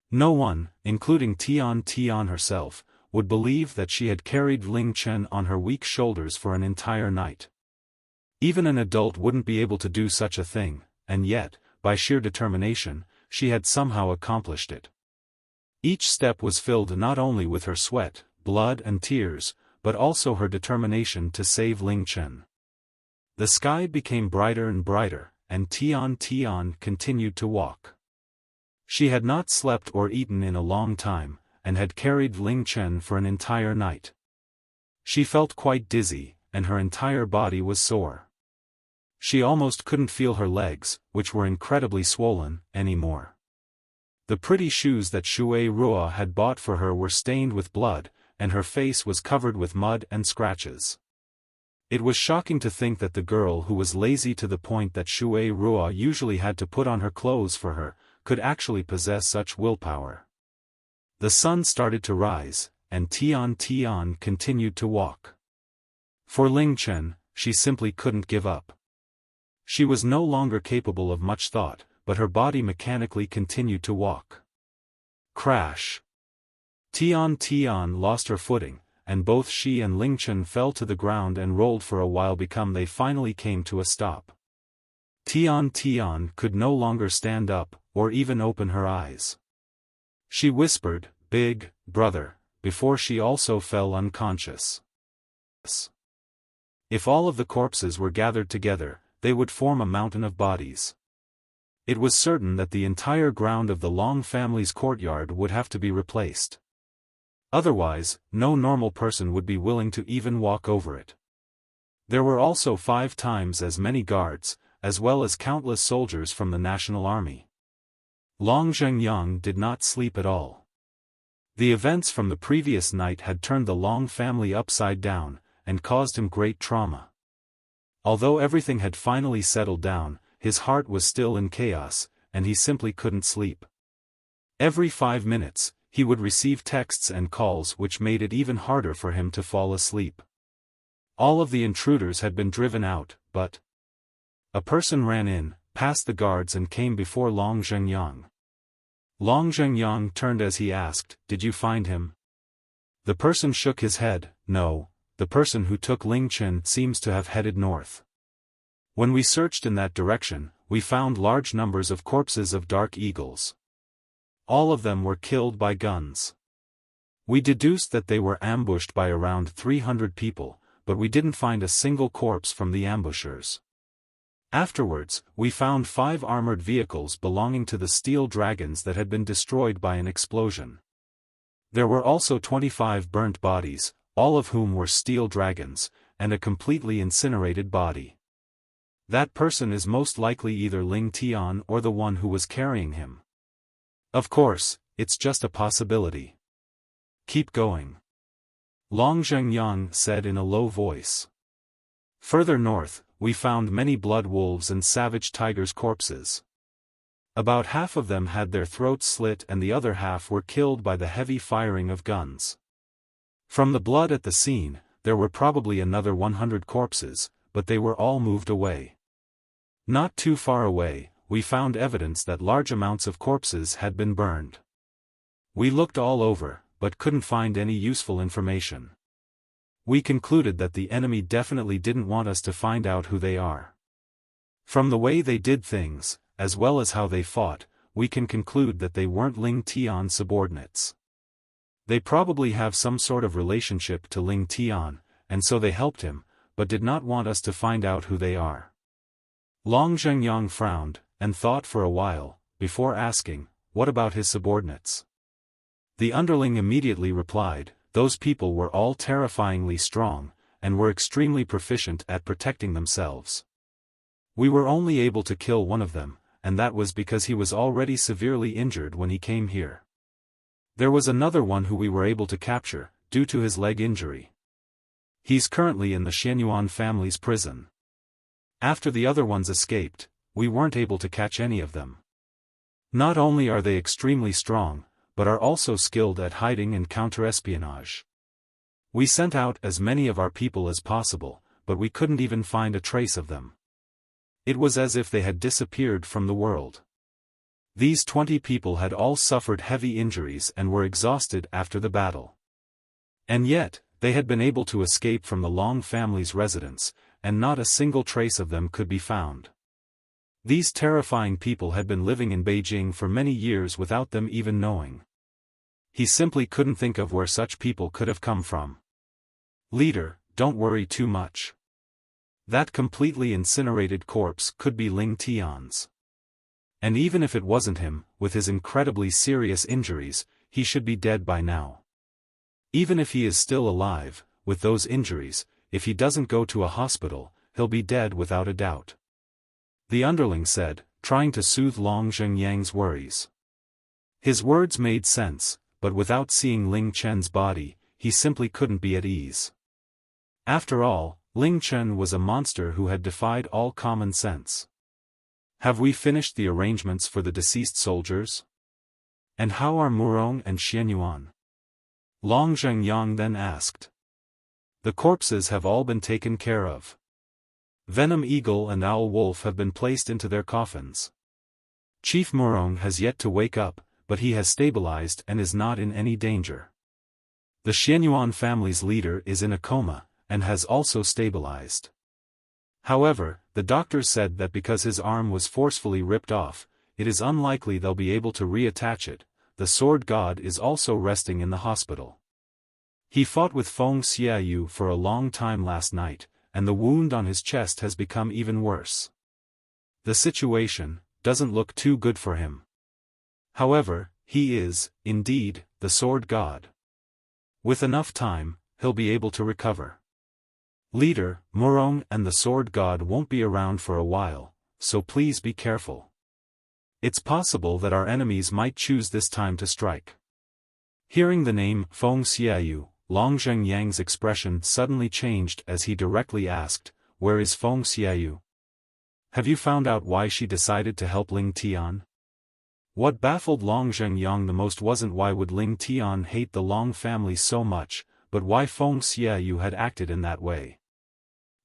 No one, including Tian Tian herself, would believe that she had carried Ling Chen on her weak shoulders for an entire night. Even an adult wouldn't be able to do such a thing, and yet, by sheer determination, she had somehow accomplished it. Each step was filled not only with her sweat, blood and tears, but also her determination to save Ling Chen. The sky became brighter and brighter, and Tian Tian continued to walk. She had not slept or eaten in a long time, and had carried Ling Chen for an entire night. She felt quite dizzy, and her entire body was sore. She almost couldn't feel her legs, which were incredibly swollen, anymore. The pretty shoes that Shura had bought for her were stained with blood, and her face was covered with mud and scratches. It was shocking to think that the girl who was lazy to the point that Shura usually had to put on her clothes for her, could actually possess such willpower. The sun started to rise, and Tian Tian continued to walk. For Ling Chen, she simply couldn't give up. She was no longer capable of much thought, but her body mechanically continued to walk. Crash! Tian Tian lost her footing, and both she and Ling Chen fell to the ground and rolled for a while before they finally came to a stop. Tian Tian could no longer stand up, or even open her eyes. She whispered, "Big Brother," before she also fell unconscious. If all of the corpses were gathered together, they would form a mountain of bodies. It was certain that the entire ground of the Long family's courtyard would have to be replaced. Otherwise, no normal person would be willing to even walk over it. There were also 5 times as many guards, as well as countless soldiers from the National Army. Long Zhengyang did not sleep at all. The events from the previous night had turned the Long family upside down, and caused him great trauma. Although everything had finally settled down, his heart was still in chaos, and he simply couldn't sleep. Every 5 minutes, he would receive texts and calls which made it even harder for him to fall asleep. All of the intruders had been driven out, but a person ran in, past the guards and came before Long Zhengyang. Long Zhengyang turned as he asked, "Did you find him?" The person shook his head, "No, the person who took Ling Chen seems to have headed north. When we searched in that direction, we found large numbers of corpses of dark eagles. All of them were killed by guns. We deduced that they were ambushed by around 300 people, but we didn't find a single corpse from the ambushers. Afterwards, we found 5 armored vehicles belonging to the steel dragons that had been destroyed by an explosion. There were also 25 burnt bodies, all of whom were steel dragons, and a completely incinerated body. That person is most likely either Ling Tian or the one who was carrying him. Of course, it's just a possibility. Keep going," Long Zhengyang said in a low voice. Further north, we found many blood wolves and savage tigers' corpses. About half of them had their throats slit and the other half were killed by the heavy firing of guns. From the blood at the scene, there were probably another 100 corpses, but they were all moved away. Not too far away, we found evidence that large amounts of corpses had been burned. We looked all over, but couldn't find any useful information. We concluded that the enemy definitely didn't want us to find out who they are. From the way they did things, as well as how they fought, we can conclude that they weren't Ling Tian subordinates. They probably have some sort of relationship to Ling Tian, and so they helped him, but did not want us to find out who they are. Long Zhengyang frowned, and thought for a while, before asking, what about his subordinates? The underling immediately replied, those people were all terrifyingly strong, and were extremely proficient at protecting themselves. We were only able to kill one of them, and that was because he was already severely injured when he came here. There was another one who we were able to capture, due to his leg injury. He's currently in the Xianyuan family's prison. After the other ones escaped, we weren't able to catch any of them. Not only are they extremely strong, but are also skilled at hiding and counter-espionage. We sent out as many of our people as possible, but we couldn't even find a trace of them. It was as if they had disappeared from the world. These 20 people had all suffered heavy injuries and were exhausted after the battle. And yet, they had been able to escape from the Long family's residence, and not a single trace of them could be found. These terrifying people had been living in Beijing for many years without them even knowing. He simply couldn't think of where such people could have come from. Leader, don't worry too much. That completely incinerated corpse could be Ling Tian's. And even if it wasn't him, with his incredibly serious injuries, he should be dead by now. Even if he is still alive, with those injuries, if he doesn't go to a hospital, he'll be dead without a doubt. The underling said, trying to soothe Long Zhengyang's worries. His words made sense, but without seeing Ling Chen's body, he simply couldn't be at ease. After all, Ling Chen was a monster who had defied all common sense. Have we finished the arrangements for the deceased soldiers? And how are Murong and Xianyuan? Long Zhengyang then asked. The corpses have all been taken care of. Venom Eagle and Owl Wolf have been placed into their coffins. Chief Murong has yet to wake up, but he has stabilized and is not in any danger. The Xianyuan family's leader is in a coma, and has also stabilized. However, the doctors said that because his arm was forcefully ripped off, it is unlikely they'll be able to reattach it. The sword god is also resting in the hospital. He fought with Feng Xiaoyu for a long time last night, and the wound on his chest has become even worse. The situation doesn't look too good for him. However, he is, indeed, the sword god. With enough time, he'll be able to recover. Leader, Murong and the sword god won't be around for a while, so please be careful. It's possible that our enemies might choose this time to strike. Hearing the name Feng Xiaoyu, Long Zhengyang's expression suddenly changed as he directly asked, where is Feng Xiaoyu? Have you found out why she decided to help Ling Tian? What baffled Long Zhengyang the most wasn't why would Ling Tian hate the Long family so much, but why Feng Xiaoyu had acted in that way.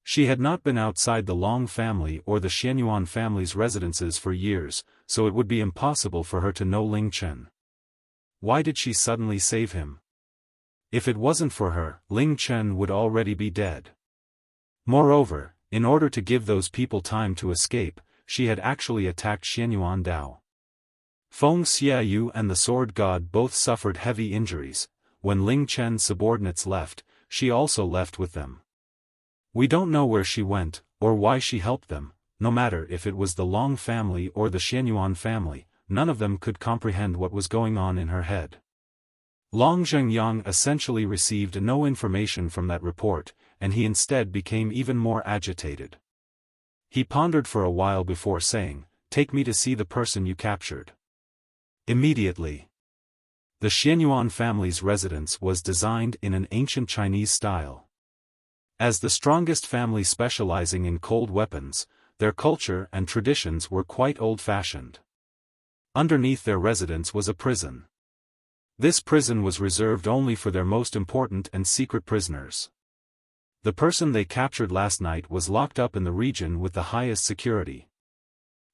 She had not been outside the Long family or the Xianyuan family's residences for years, so it would be impossible for her to know Ling Chen. Why did she suddenly save him? If it wasn't for her, Ling Chen would already be dead. Moreover, in order to give those people time to escape, she had actually attacked Xianyuan Dao. Feng Xiaoyu and the sword god both suffered heavy injuries. When Ling Chen's subordinates left, she also left with them. We don't know where she went, or why she helped them. No matter if it was the Long family or the Xianyuan family, none of them could comprehend what was going on in her head. Long Zhengyang essentially received no information from that report, and he instead became even more agitated. He pondered for a while before saying, "Take me to see the person you captured." Immediately. The Xianyuan family's residence was designed in an ancient Chinese style. As the strongest family specializing in cold weapons, their culture and traditions were quite old-fashioned. Underneath their residence was a prison. This prison was reserved only for their most important and secret prisoners. The person they captured last night was locked up in the region with the highest security.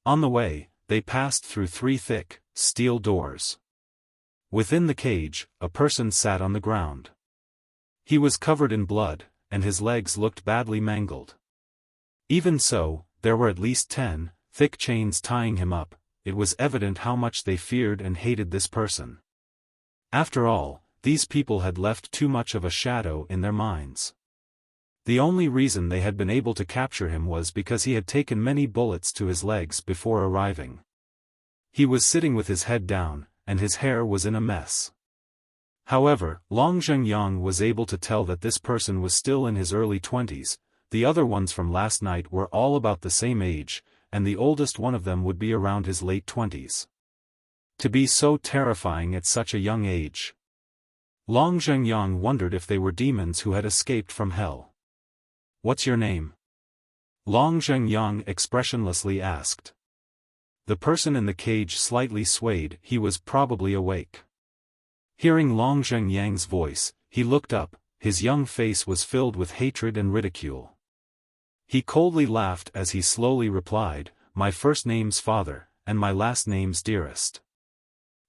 On the way, they passed through 3 thick, steel doors. Within the cage, a person sat on the ground. He was covered in blood, and his legs looked badly mangled. Even so, there were at least 10 thick chains tying him up. It was evident how much they feared and hated this person. After all, these people had left too much of a shadow in their minds. The only reason they had been able to capture him was because he had taken many bullets to his legs before arriving. He was sitting with his head down, and his hair was in a mess. However, Long Zhengyang was able to tell that this person was still in his early 20s, the other ones from last night were all about the same age, and the oldest one of them would be around his late 20s. To be so terrifying at such a young age. Long Zhengyang wondered if they were demons who had escaped from hell. "What's your name?" Long Zhengyang expressionlessly asked. The person in the cage slightly swayed. He was probably awake. Hearing Long Zhengyang's voice, he looked up. His young face was filled with hatred and ridicule. He coldly laughed as he slowly replied, "My first name's Father, and my last name's Dearest.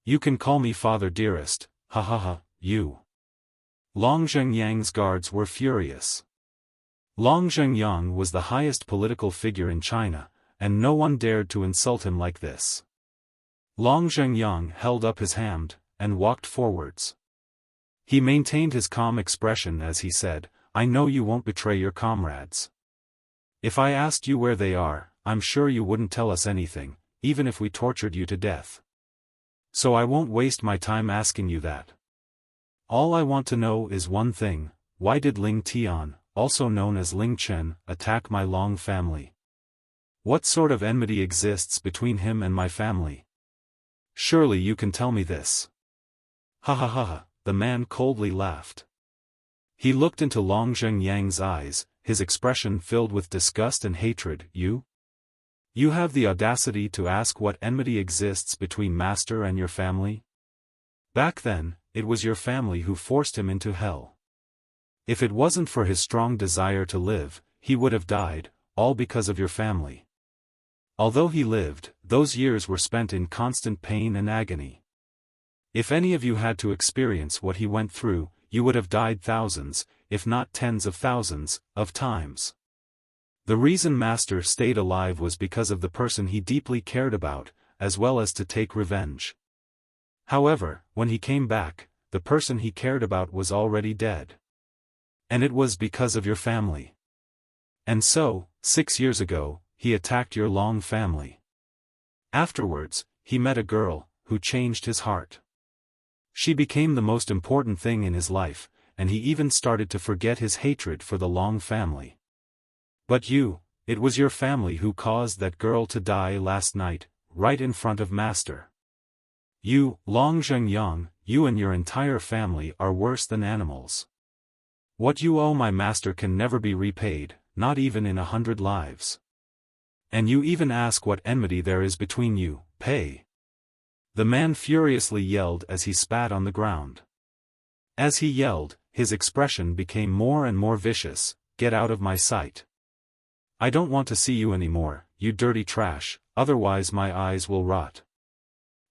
You can call me Father Dearest, ha ha ha, you." Long Zhengyang's guards were furious. Long Zhengyang was the highest political figure in China, and no one dared to insult him like this. Long Zhengyang held up his hand, and walked forwards. He maintained his calm expression as he said, "I know you won't betray your comrades. If I asked you where they are, I'm sure you wouldn't tell us anything, even if we tortured you to death. So I won't waste my time asking you that. All I want to know is one thing: why did Ling Tian, also known as Ling Chen, attack my Long family? What sort of enmity exists between him and my family? Surely you can tell me this." "Ha ha ha ha," the man coldly laughed. He looked into Long Zhengyang's eyes, his expression filled with disgust and hatred. You have the audacity to ask what enmity exists between Master and your family? Back then, it was your family who forced him into hell. If it wasn't for his strong desire to live, he would have died, all because of your family. Although he lived, those years were spent in constant pain and agony. If any of you had to experience what he went through, you would have died thousands, if not tens of thousands, of times. The reason Master stayed alive was because of the person he deeply cared about, as well as to take revenge. However, when he came back, the person he cared about was already dead. And it was because of your family. And so, 6 years ago, he attacked your Long family. Afterwards, he met a girl, who changed his heart. She became the most important thing in his life, and he even started to forget his hatred for the Long family. But it was your family who caused that girl to die last night, right in front of Master. You, Long Zhengyang, you and your entire family are worse than animals. What you owe my master can never be repaid, not even in 100 lives. And you even ask what enmity there is between you, pay." The man furiously yelled as he spat on the ground. As he yelled, his expression became more and more vicious. "Get out of my sight. I don't want to see you anymore, you dirty trash, otherwise my eyes will rot.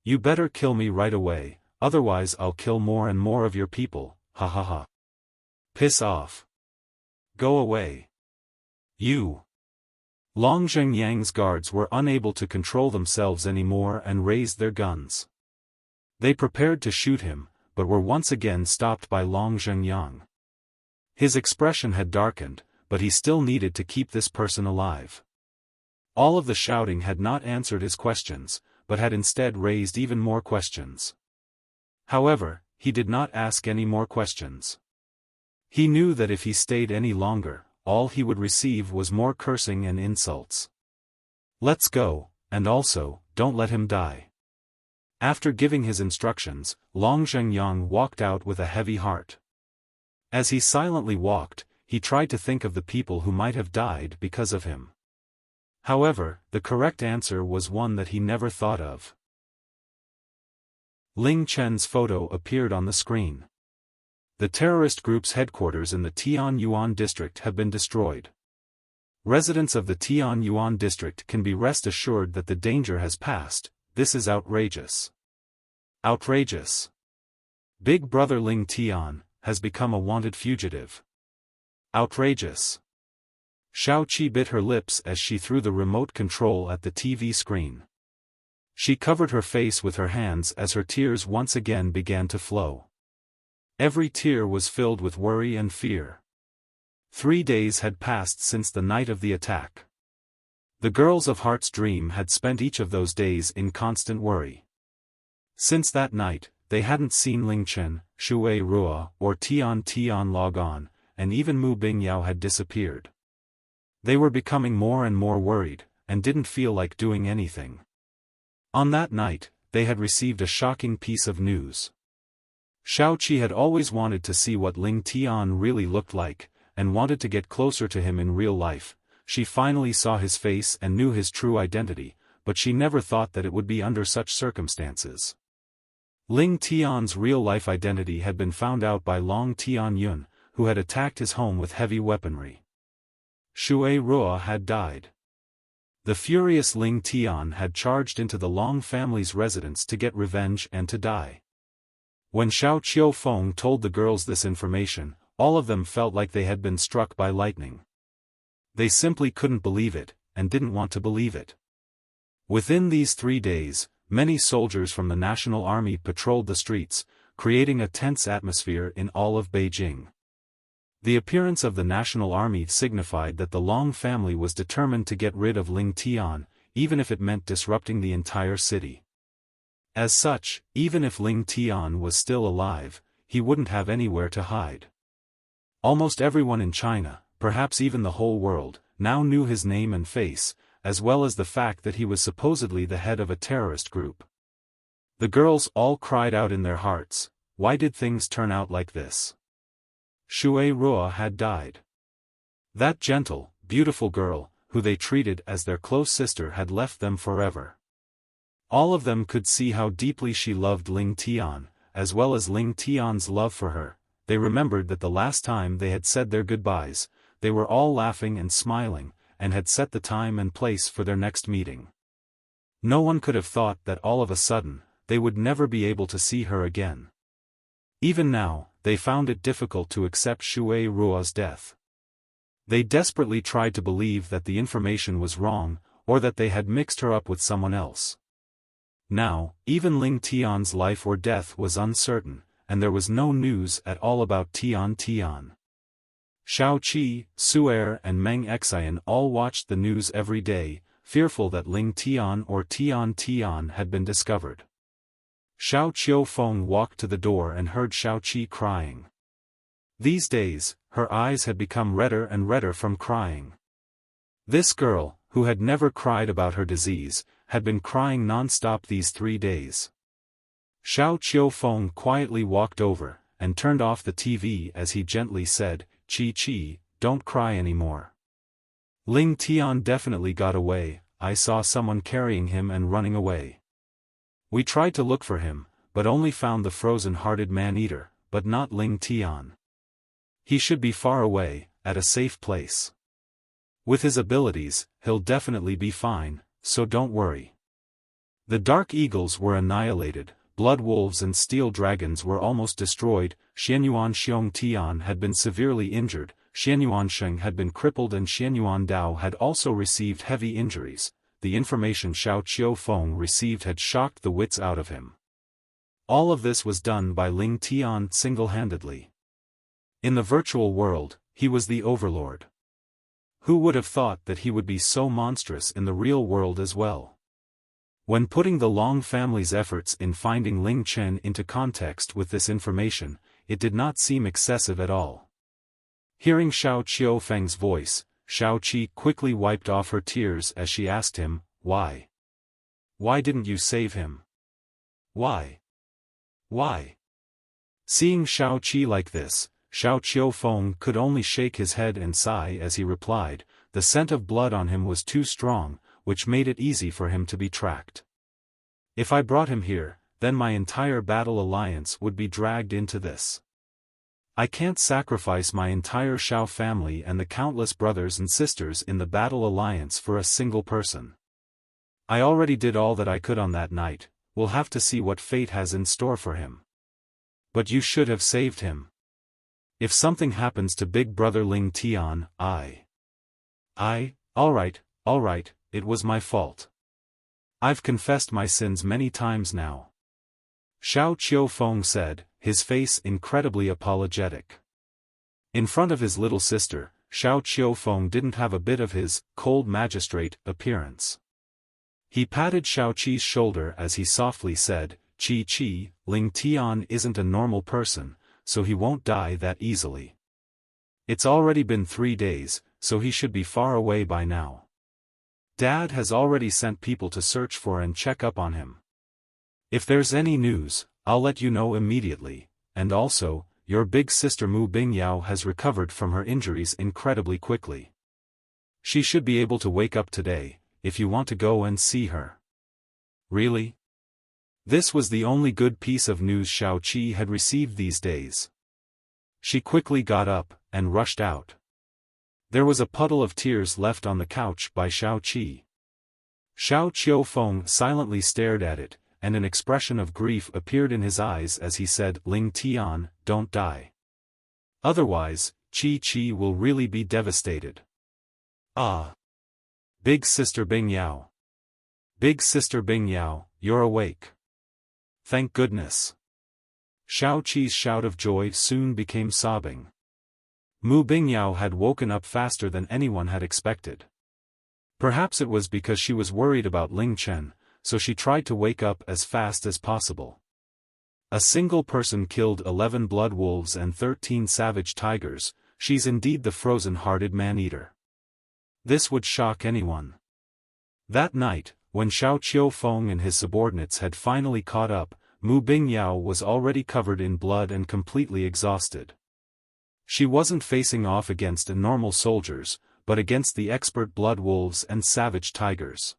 You better kill me right away, otherwise I'll kill more and more of your people, ha ha ha. Piss off. Go away. You." Long Zhengyang's guards were unable to control themselves anymore and raised their guns. They prepared to shoot him, but were once again stopped by Long Zhengyang. His expression had darkened, but he still needed to keep this person alive. All of the shouting had not answered his questions, but had instead raised even more questions. However, he did not ask any more questions. He knew that if he stayed any longer, all he would receive was more cursing and insults. "Let's go, and also, don't let him die." After giving his instructions, Long Zhengyang walked out with a heavy heart. As he silently walked, he tried to think of the people who might have died because of him. However, the correct answer was one that he never thought of. Ling Chen's photo appeared on the screen. The terrorist group's headquarters in the Tian Yuan district have been destroyed. Residents of the Tian Yuan district can be rest assured that the danger has passed. This is outrageous. Outrageous. Big brother Ling Tian has become a wanted fugitive. Outrageous. Xiao Qi bit her lips as she threw the remote control at the TV screen. She covered her face with her hands as her tears once again began to flow. Every tear was filled with worry and fear. 3 days had passed since the night of the attack. The girls of Heart's Dream had spent each of those days in constant worry. Since that night, they hadn't seen Ling Chen, Shura, or Tian Tian log on, and even Mu Bingyao had disappeared. They were becoming more and more worried, and didn't feel like doing anything. On that night, they had received a shocking piece of news. Xiao Qi had always wanted to see what Ling Tian really looked like, and wanted to get closer to him in real life. She finally saw his face and knew his true identity, but she never thought that it would be under such circumstances. Ling Tian's real-life identity had been found out by Long Tianyun, who had attacked his home with heavy weaponry. Shura had died. The furious Ling Tian had charged into the Long family's residence to get revenge and to die. When Xiao Qiufeng told the girls this information, all of them felt like they had been struck by lightning. They simply couldn't believe it, and didn't want to believe it. Within these 3 days, many soldiers from the National Army patrolled the streets, creating a tense atmosphere in all of Beijing. The appearance of the National Army signified that the Long family was determined to get rid of Ling Tian, even if it meant disrupting the entire city. As such, even if Ling Tian was still alive, he wouldn't have anywhere to hide. Almost everyone in China, perhaps even the whole world, now knew his name and face, as well as the fact that he was supposedly the head of a terrorist group. The girls all cried out in their hearts, why did things turn out like this? Shura had died. That gentle, beautiful girl, who they treated as their close sister, had left them forever. All of them could see how deeply she loved Ling Tian, as well as Ling Tian's love for her. They remembered that the last time they had said their goodbyes, they were all laughing and smiling, and had set the time and place for their next meeting. No one could have thought that all of a sudden, they would never be able to see her again. Even now, they found it difficult to accept Shura's death. They desperately tried to believe that the information was wrong, or that they had mixed her up with someone else. Now, even Ling Tian's life or death was uncertain, and there was no news at all about Tian Tian. Xiao Qi, Su'er and Meng Xian all watched the news every day, fearful that Ling Tian or Tian Tian had been discovered. Xiao Qiufeng walked to the door and heard Xiao Qi crying. These days, her eyes had become redder and redder from crying. This girl, who had never cried about her disease, had been crying non-stop these 3 days. Xiao Qiufeng quietly walked over, and turned off the TV as he gently said, Qi Qi, don't cry anymore. Ling Tian definitely got away, I saw someone carrying him and running away. We tried to look for him, but only found the frozen-hearted man-eater, but not Ling Tian. He should be far away, at a safe place. With his abilities, he'll definitely be fine, so don't worry. The Dark Eagles were annihilated, Blood Wolves and Steel Dragons were almost destroyed, Xianyuan Xiong Tian had been severely injured, Xianyuan Sheng had been crippled and Xianyuan Dao had also received heavy injuries. The information Xiao Qiufeng received had shocked the wits out of him. All of this was done by Ling Tian single-handedly. In the virtual world, he was the overlord. Who would have thought that he would be so monstrous in the real world as well? When putting the Long family's efforts in finding Ling Chen into context with this information, it did not seem excessive at all. Hearing Xiao Qiufeng's voice, Xiao Qi quickly wiped off her tears as she asked him, why? Why didn't you save him? Why? Why? Seeing Xiao Qi like this, Xiao Qiufeng could only shake his head and sigh as he replied, the scent of blood on him was too strong, which made it easy for him to be tracked. If I brought him here, then my entire battle alliance would be dragged into this. I can't sacrifice my entire Shao family and the countless brothers and sisters in the battle alliance for a single person. I already did all that I could on that night, we'll have to see what fate has in store for him. But you should have saved him. If something happens to big brother Ling Tian, alright, it was my fault. I've confessed my sins many times now. Xiao Qiufeng said, his face incredibly apologetic. In front of his little sister, Xiao Qiufeng didn't have a bit of his cold magistrate appearance. He patted Xiao Qi's shoulder as he softly said, Qi, Ling Tian isn't a normal person, so he won't die that easily. It's already been 3 days, so he should be far away by now. Dad has already sent people to search for and check up on him. If there's any news, I'll let you know immediately, and also, your big sister Mu Bingyao has recovered from her injuries incredibly quickly. She should be able to wake up today, if you want to go and see her. Really? This was the only good piece of news Xiao Qi had received these days. She quickly got up, and rushed out. There was a puddle of tears left on the couch by Xiao Qi. Xiao Qiufeng silently stared at it, and an expression of grief appeared in his eyes as he said, Ling Tian, don't die. Otherwise, Qi will really be devastated. Ah! Big Sister Bingyao. Big Sister Bingyao, you're awake. Thank goodness. Xiao Qi's shout of joy soon became sobbing. Mu Bingyao had woken up faster than anyone had expected. Perhaps it was because she was worried about Ling Chen, so she tried to wake up as fast as possible. A single person killed 11 blood wolves and 13 savage tigers, she's indeed the frozen-hearted man-eater. This would shock anyone. That night, when Xiao Qiufeng and his subordinates had finally caught up, Mu Bingyao was already covered in blood and completely exhausted. She wasn't facing off against normal soldiers, but against the expert blood wolves and savage tigers.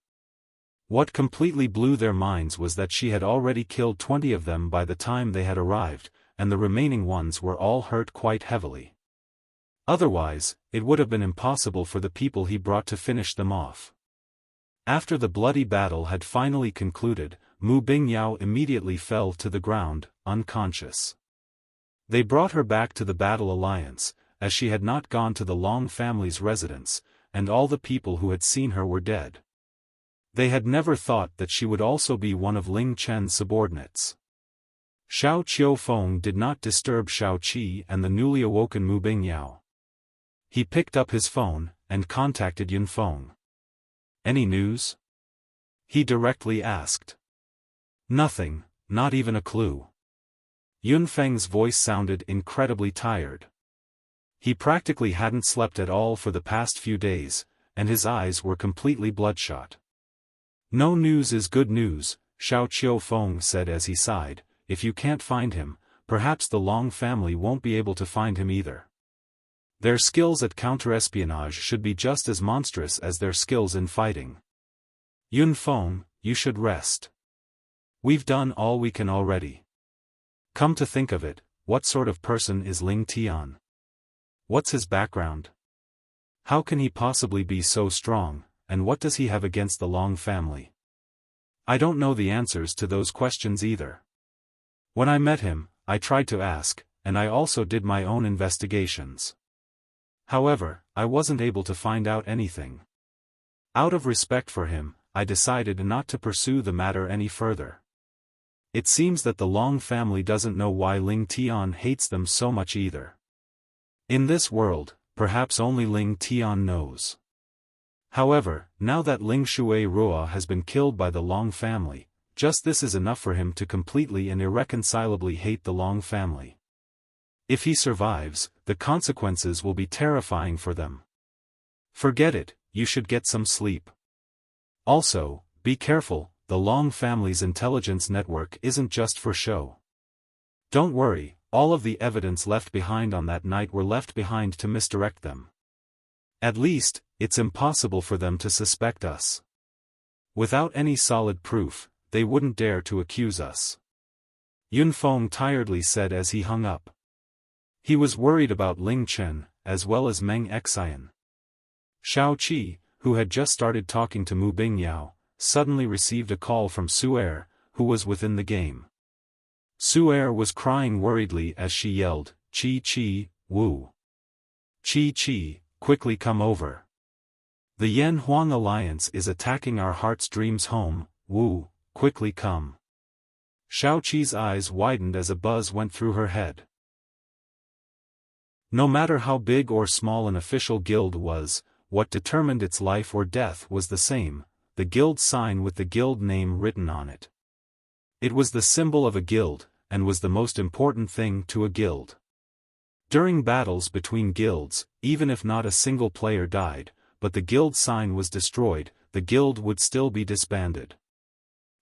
What completely blew their minds was that she had already killed 20 of them by the time they had arrived, and the remaining ones were all hurt quite heavily. Otherwise, it would have been impossible for the people he brought to finish them off. After the bloody battle had finally concluded, Mu Bingyao immediately fell to the ground, unconscious. They brought her back to the Battle Alliance, as she had not gone to the Long family's residence, and all the people who had seen her were dead. They had never thought that she would also be one of Ling Chen's subordinates. Xiao Qiufeng did not disturb Xiao Qi and the newly awoken Mu Bingyao. He picked up his phone, and contacted Yunfeng. Any news? He directly asked. Nothing, not even a clue. Yunfeng's voice sounded incredibly tired. He practically hadn't slept at all for the past few days, and his eyes were completely bloodshot. No news is good news, Xiao Qiufeng said as he sighed. If you can't find him, perhaps the Long family won't be able to find him either. Their skills at counterespionage should be just as monstrous as their skills in fighting. Yunfeng, you should rest. We've done all we can already. Come to think of it, what sort of person is Ling Tian? What's his background? How can he possibly be so strong, and what does he have against the Long family? I don't know the answers to those questions either. When I met him, I tried to ask, and I also did my own investigations. However, I wasn't able to find out anything. Out of respect for him, I decided not to pursue the matter any further. It seems that the Long family doesn't know why Ling Tian hates them so much either. In this world, perhaps only Ling Tian knows. However, now that Ling Shui Rua has been killed by the Long family, just this is enough for him to completely and irreconcilably hate the Long family. If he survives, the consequences will be terrifying for them. Forget it, you should get some sleep. Also, be careful, the Long family's intelligence network isn't just for show. Don't worry, all of the evidence left behind on that night were left behind to misdirect them. At least, it's impossible for them to suspect us. Without any solid proof, they wouldn't dare to accuse us. Yunfeng tiredly said as he hung up. He was worried about Ling Chen, as well as Meng Xian. Shao Qi, who had just started talking to Mu Bingyao, suddenly received a call from Su'er, who was within the game. Su'er was crying worriedly as she yelled, "Qi Qi, Wu. Qi Qi, quickly come over. The Yan Huang alliance is attacking our heart's dreams home, Wu, quickly come." Shao Qi's eyes widened as a buzz went through her head. No matter how big or small an official guild was, what determined its life or death was the same, the guild sign with the guild name written on it. It was the symbol of a guild, and was the most important thing to a guild. During battles between guilds, even if not a single player died, but the guild sign was destroyed, the guild would still be disbanded.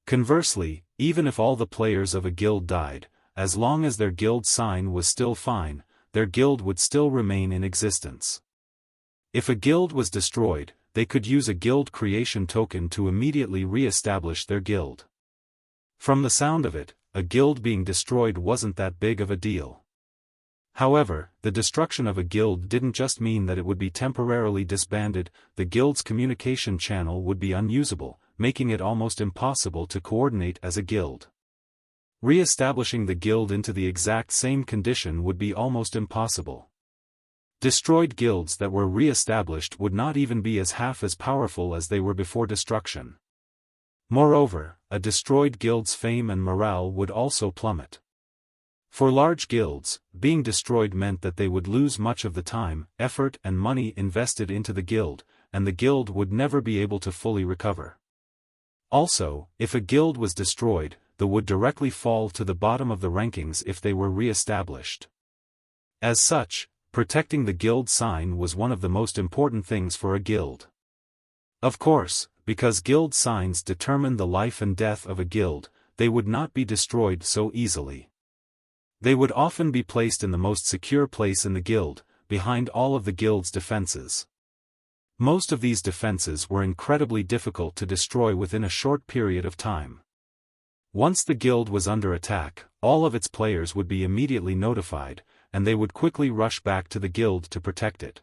Conversely, even if all the players of a guild died, as long as their guild sign was still fine, their guild would still remain in existence. If a guild was destroyed, they could use a guild creation token to immediately re-establish their guild. From the sound of it, a guild being destroyed wasn't that big of a deal. However, the destruction of a guild didn't just mean that it would be temporarily disbanded, the guild's communication channel would be unusable, making it almost impossible to coordinate as a guild. Re-establishing the guild into the exact same condition would be almost impossible. Destroyed guilds that were re-established would not even be half as powerful as they were before destruction. Moreover, a destroyed guild's fame and morale would also plummet. For large guilds, being destroyed meant that they would lose much of the time, effort and money invested into the guild, and the guild would never be able to fully recover. Also, if a guild was destroyed, they would directly fall to the bottom of the rankings if they were re-established. As such, protecting the guild sign was one of the most important things for a guild. Of course, because guild signs determine the life and death of a guild, they would not be destroyed so easily. They would often be placed in the most secure place in the guild, behind all of the guild's defenses. Most of these defenses were incredibly difficult to destroy within a short period of time. Once the guild was under attack, all of its players would be immediately notified, and they would quickly rush back to the guild to protect it.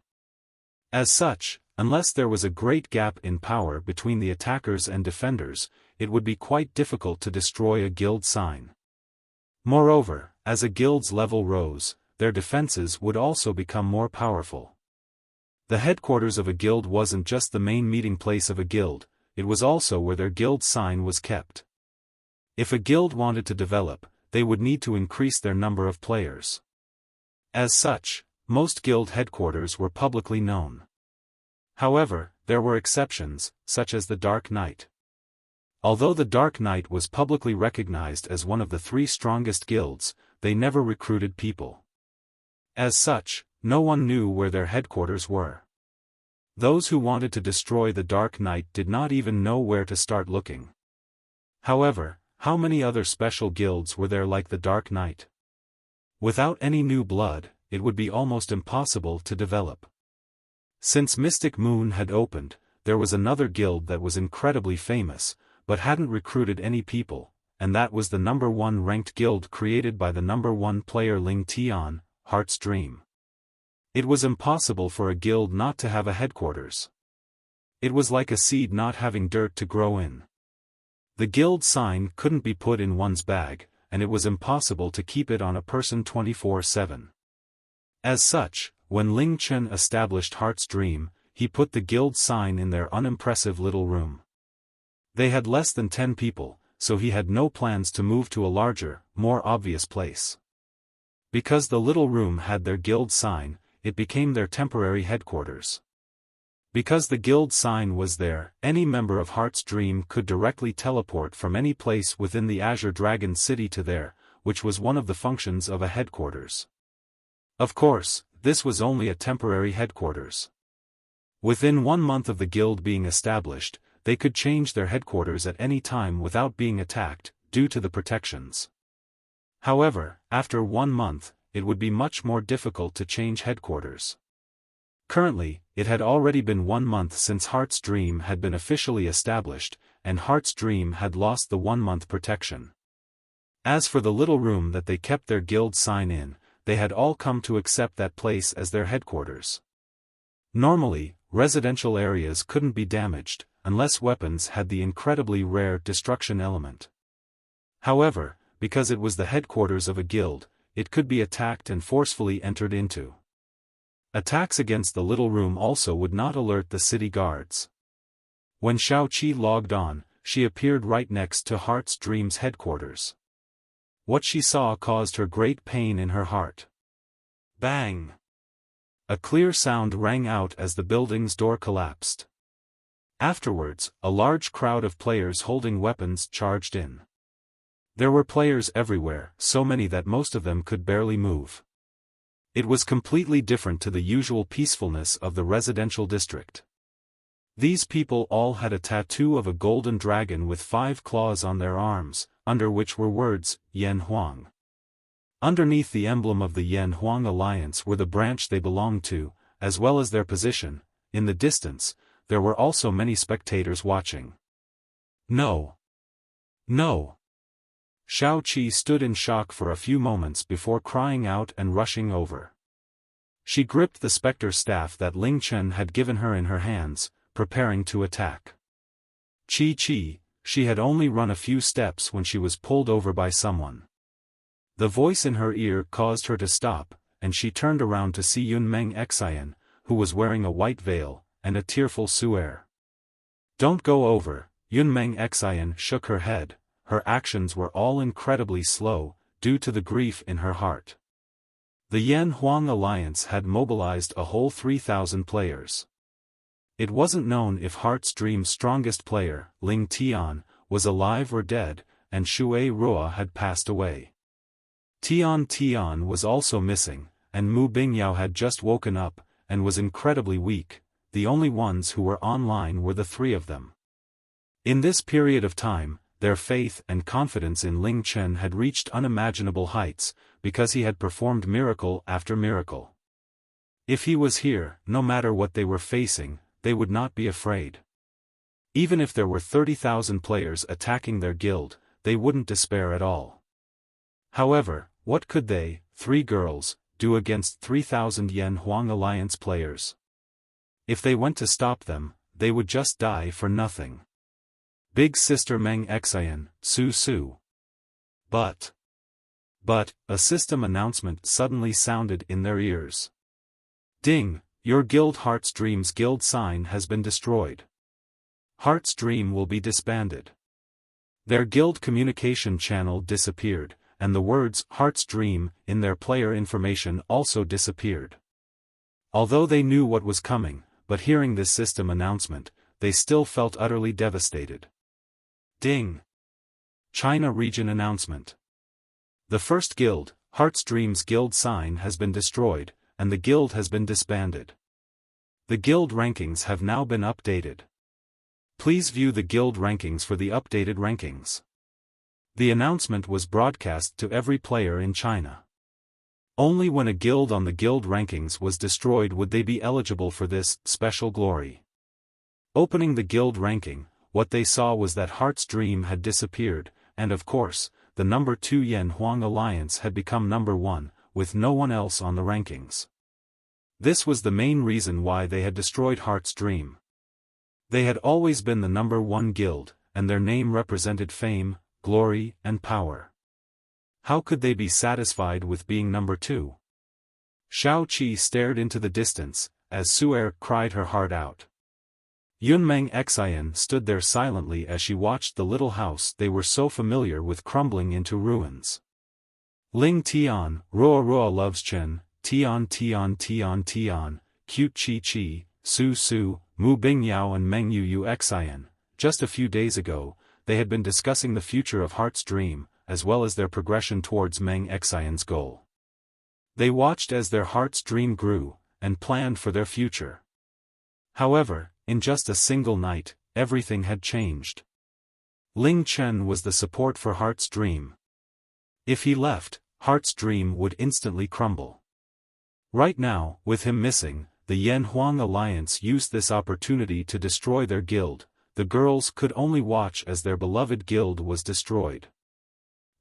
As such, unless there was a great gap in power between the attackers and defenders, it would be quite difficult to destroy a guild sign. Moreover, as a guild's level rose, their defenses would also become more powerful. The headquarters of a guild wasn't just the main meeting place of a guild, it was also where their guild sign was kept. If a guild wanted to develop, they would need to increase their number of players. As such, most guild headquarters were publicly known. However, there were exceptions, such as the Dark Knight. Although the Dark Knight was publicly recognized as one of the 3 strongest guilds, they never recruited people. As such, no one knew where their headquarters were. Those who wanted to destroy the Dark Knight did not even know where to start looking. However, how many other special guilds were there like the Dark Knight? Without any new blood, it would be almost impossible to develop. Since Mystic Moon had opened, there was another guild that was incredibly famous, but hadn't recruited any people, and that was the number 1 ranked guild created by the number 1 player Ling Tian, Heart's Dream. It was impossible for a guild not to have a headquarters. It was like a seed not having dirt to grow in. The guild sign couldn't be put in one's bag, and it was impossible to keep it on a person 24/7. As such, when Ling Chen established Heart's Dream, he put the guild sign in their unimpressive little room. They had less than 10 people, so he had no plans to move to a larger, more obvious place. Because the little room had their guild sign, it became their temporary headquarters. Because the guild sign was there, any member of Heart's Dream could directly teleport from any place within the Azure Dragon City to there, which was one of the functions of a headquarters. Of course, this was only a temporary headquarters. Within 1 month of the guild being established, they could change their headquarters at any time without being attacked, due to the protections. However, after 1 month, it would be much more difficult to change headquarters. Currently, it had already been 1 month since Heart's Dream had been officially established, and Heart's Dream had lost the 1-month protection. As for the little room that they kept their guild sign in, they had all come to accept that place as their headquarters. Normally, residential areas couldn't be damaged, unless weapons had the incredibly rare destruction element. However, because it was the headquarters of a guild, it could be attacked and forcefully entered into. Attacks against the little room also would not alert the city guards. When Xiaoqi logged on, she appeared right next to Heart's Dream's headquarters. What she saw caused her great pain in her heart. Bang! A clear sound rang out as the building's door collapsed. Afterwards, a large crowd of players holding weapons charged in. There were players everywhere, so many that most of them could barely move. It was completely different to the usual peacefulness of the residential district. These people all had a tattoo of a golden dragon with 5 claws on their arms, under which were words, Yan Huang. Underneath the emblem of the Yan Huang alliance were the branch they belonged to, as well as their position. In the distance, there were also many spectators watching. No! No! Xiaoqi stood in shock for a few moments before crying out and rushing over. She gripped the specter staff that Ling Chen had given her in her hands, preparing to attack. Chi, she had only run a few steps when she was pulled over by someone. The voice in her ear caused her to stop, and she turned around to see Yunmeng Xian, who was wearing a white veil, and a tearful Su'er. Don't go over, Yunmeng Xian shook her head. Her actions were all incredibly slow, due to the grief in her heart. The Yan Huang alliance had mobilized a whole 3,000 players. It wasn't known if Heart's Dream's strongest player, Ling Tian, was alive or dead, and Shui Ruo had passed away. Tian Tian was also missing, and Mu Bingyao had just woken up, and was incredibly weak. The only ones who were online were the 3 of them. In this period of time, their faith and confidence in Ling Chen had reached unimaginable heights, because he had performed miracle after miracle. If he was here, no matter what they were facing, they would not be afraid. Even if there were 30,000 players attacking their guild, they wouldn't despair at all. However, what could they, 3 girls, do against 3,000 Yan Huang alliance players? If they went to stop them, they would just die for nothing. Big sister Meng Xian, Su. But, a system announcement suddenly sounded in their ears. Ding, your guild Heart's Dream's guild sign has been destroyed. Heart's Dream will be disbanded. Their guild communication channel disappeared, and the words Heart's Dream in their player information also disappeared. Although they knew what was coming, but hearing this system announcement, they still felt utterly devastated. Ding! China region announcement. The first guild, Heart's Dream's guild sign has been destroyed, and the guild has been disbanded. The guild rankings have now been updated. Please view the guild rankings for the updated rankings. The announcement was broadcast to every player in China. Only when a guild on the guild rankings was destroyed would they be eligible for this special glory. Opening the guild ranking, what they saw was that Heart's Dream had disappeared, and of course, the number 2 Yan Huang alliance had become number 1, with no one else on the rankings. This was the main reason why they had destroyed Heart's Dream. They had always been the number 1 guild, and their name represented fame, glory, and power. How could they be satisfied with being number 2? Xiaoqi stared into the distance, as Su'er cried her heart out. Yunmeng Xian stood there silently as she watched the little house they were so familiar with crumbling into ruins. Ling Tian, Ruo loves Chen, Tian, cute Chi, Su, Mu Bingyao and Meng Yu Xian. Just a few days ago, they had been discussing the future of Heart's Dream, as well as their progression towards Meng Xian's goal. They watched as their Heart's Dream grew, and planned for their future. However, in just a single night, everything had changed. Ling Chen was the support for Heart's Dream. If he left, Heart's Dream would instantly crumble. Right now, with him missing, the Yan Huang alliance used this opportunity to destroy their guild. The girls could only watch as their beloved guild was destroyed.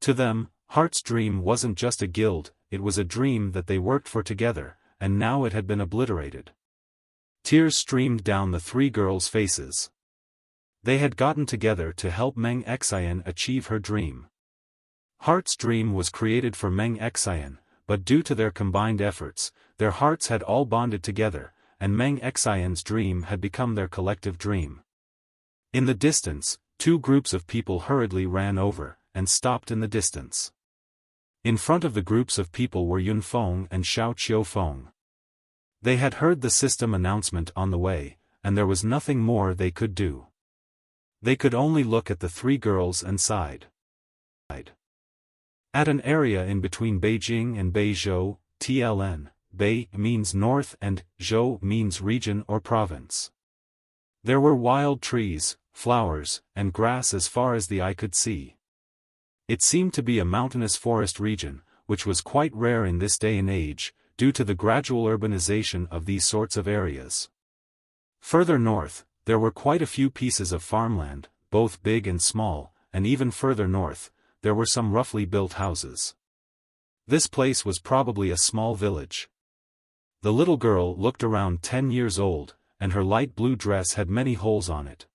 To them, Heart's dream wasn't just a guild, it was a dream that they worked for together, and now it had been obliterated. Tears streamed down the three girls' faces. They had gotten together to help Meng Xian achieve her dream. Heart's dream was created for Meng Xian, but due to their combined efforts, their hearts had all bonded together, and Meng Xian's dream had become their collective dream. In the distance, two groups of people hurriedly ran over, and stopped in the distance. In front of the groups of people were Yunfeng and Xiao Qiufeng. They had heard the system announcement on the way, and there was nothing more they could do. They could only look at the three girls and sighed. At an area in between Beijing and Beizhou, TLN, Bei means north and Zhou means region or province. There were wild trees, flowers, and grass as far as the eye could see. It seemed to be a mountainous forest region, which was quite rare in this day and age, due to the gradual urbanization of these sorts of areas. Further north, there were quite a few pieces of farmland, both big and small, and even further north, there were some roughly built houses. This place was probably a small village. The little girl looked around 10 years old, and her light blue dress had many holes on it.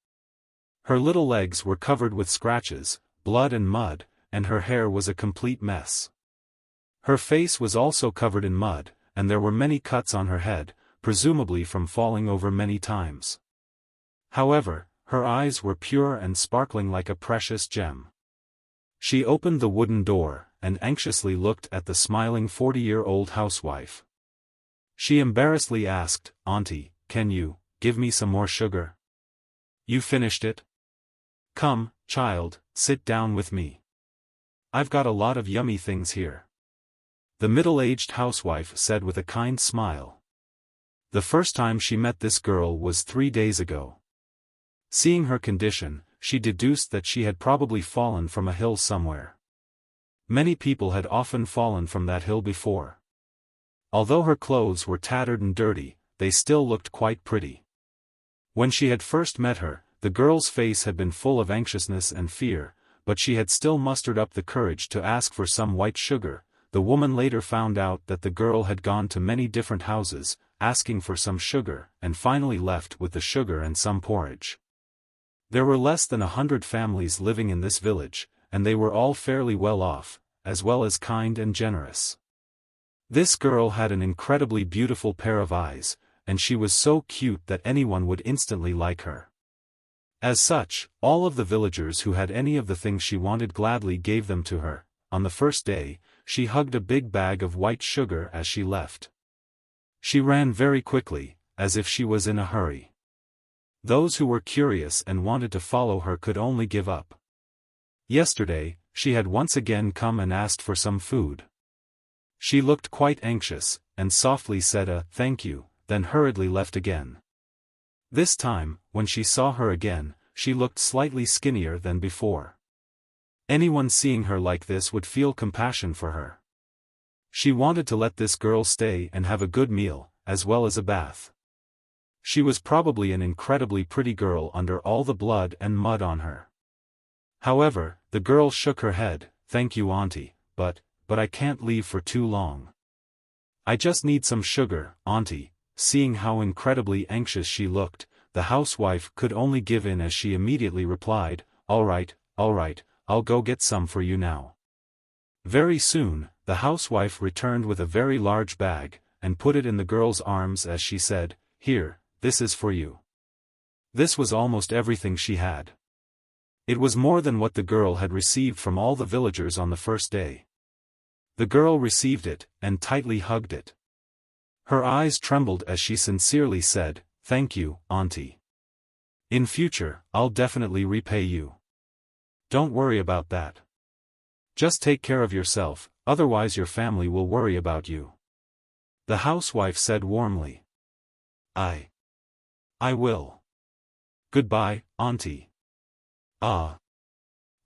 Her little legs were covered with scratches, blood and mud, and her hair was a complete mess. Her face was also covered in mud, and there were many cuts on her head, presumably from falling over many times. However, her eyes were pure and sparkling like a precious gem. She opened the wooden door, and anxiously looked at the smiling 40-year-old housewife. She embarrassedly asked, "Auntie, can you give me some more sugar? You finished it? Come, child, sit down with me. I've got a lot of yummy things here," the middle-aged housewife said with a kind smile. The first time she met this girl was 3 days ago. Seeing her condition, she deduced that she had probably fallen from a hill somewhere. Many people had often fallen from that hill before. Although her clothes were tattered and dirty, they still looked quite pretty. When she had first met her, the girl's face had been full of anxiousness and fear, but she had still mustered up the courage to ask for some white sugar. The woman later found out that the girl had gone to many different houses, asking for some sugar, and finally left with the sugar and some porridge. There were less than 100 families living in this village, and they were all fairly well off, as well as kind and generous. This girl had an incredibly beautiful pair of eyes, and she was so cute that anyone would instantly like her. As such, all of the villagers who had any of the things she wanted gladly gave them to her. On the first day, she hugged a big bag of white sugar as she left. She ran very quickly, as if she was in a hurry. Those who were curious and wanted to follow her could only give up. Yesterday, she had once again come and asked for some food. She looked quite anxious, and softly said a "thank you," then hurriedly left again. This time, when she saw her again, she looked slightly skinnier than before. Anyone seeing her like this would feel compassion for her. She wanted to let this girl stay and have a good meal, as well as a bath. She was probably an incredibly pretty girl under all the blood and mud on her. However, the girl shook her head. "Thank you, Auntie, but I can't leave for too long. I just need some sugar, Auntie." Seeing how incredibly anxious she looked, the housewife could only give in as she immediately replied, all right, I'll go get some for you now." Very soon, the housewife returned with a very large bag, and put it in the girl's arms as she said, "Here, this is for you." This was almost everything she had. It was more than what the girl had received from all the villagers on the first day. The girl received it, and tightly hugged it. Her eyes trembled as she sincerely said, "Thank you, Auntie. In future, I'll definitely repay you. Don't worry about that. Just take care of yourself, otherwise your family will worry about you." The housewife said warmly. I will. Goodbye, Auntie. I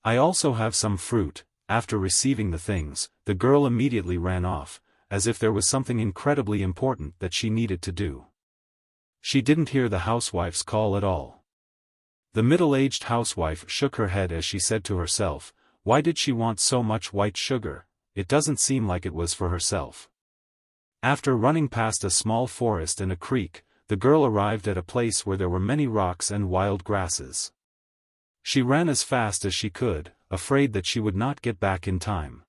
also have some fruit." After receiving the things, the girl immediately ran off, as if there was something incredibly important that she needed to do. She didn't hear the housewife's call at all. The middle-aged housewife shook her head as she said to herself, Why did she want so much white sugar? It doesn't seem like it was for herself. After running past a small forest and a creek, the girl arrived at a place where there were many rocks and wild grasses. She ran as fast as she could, afraid that she would not get back in time.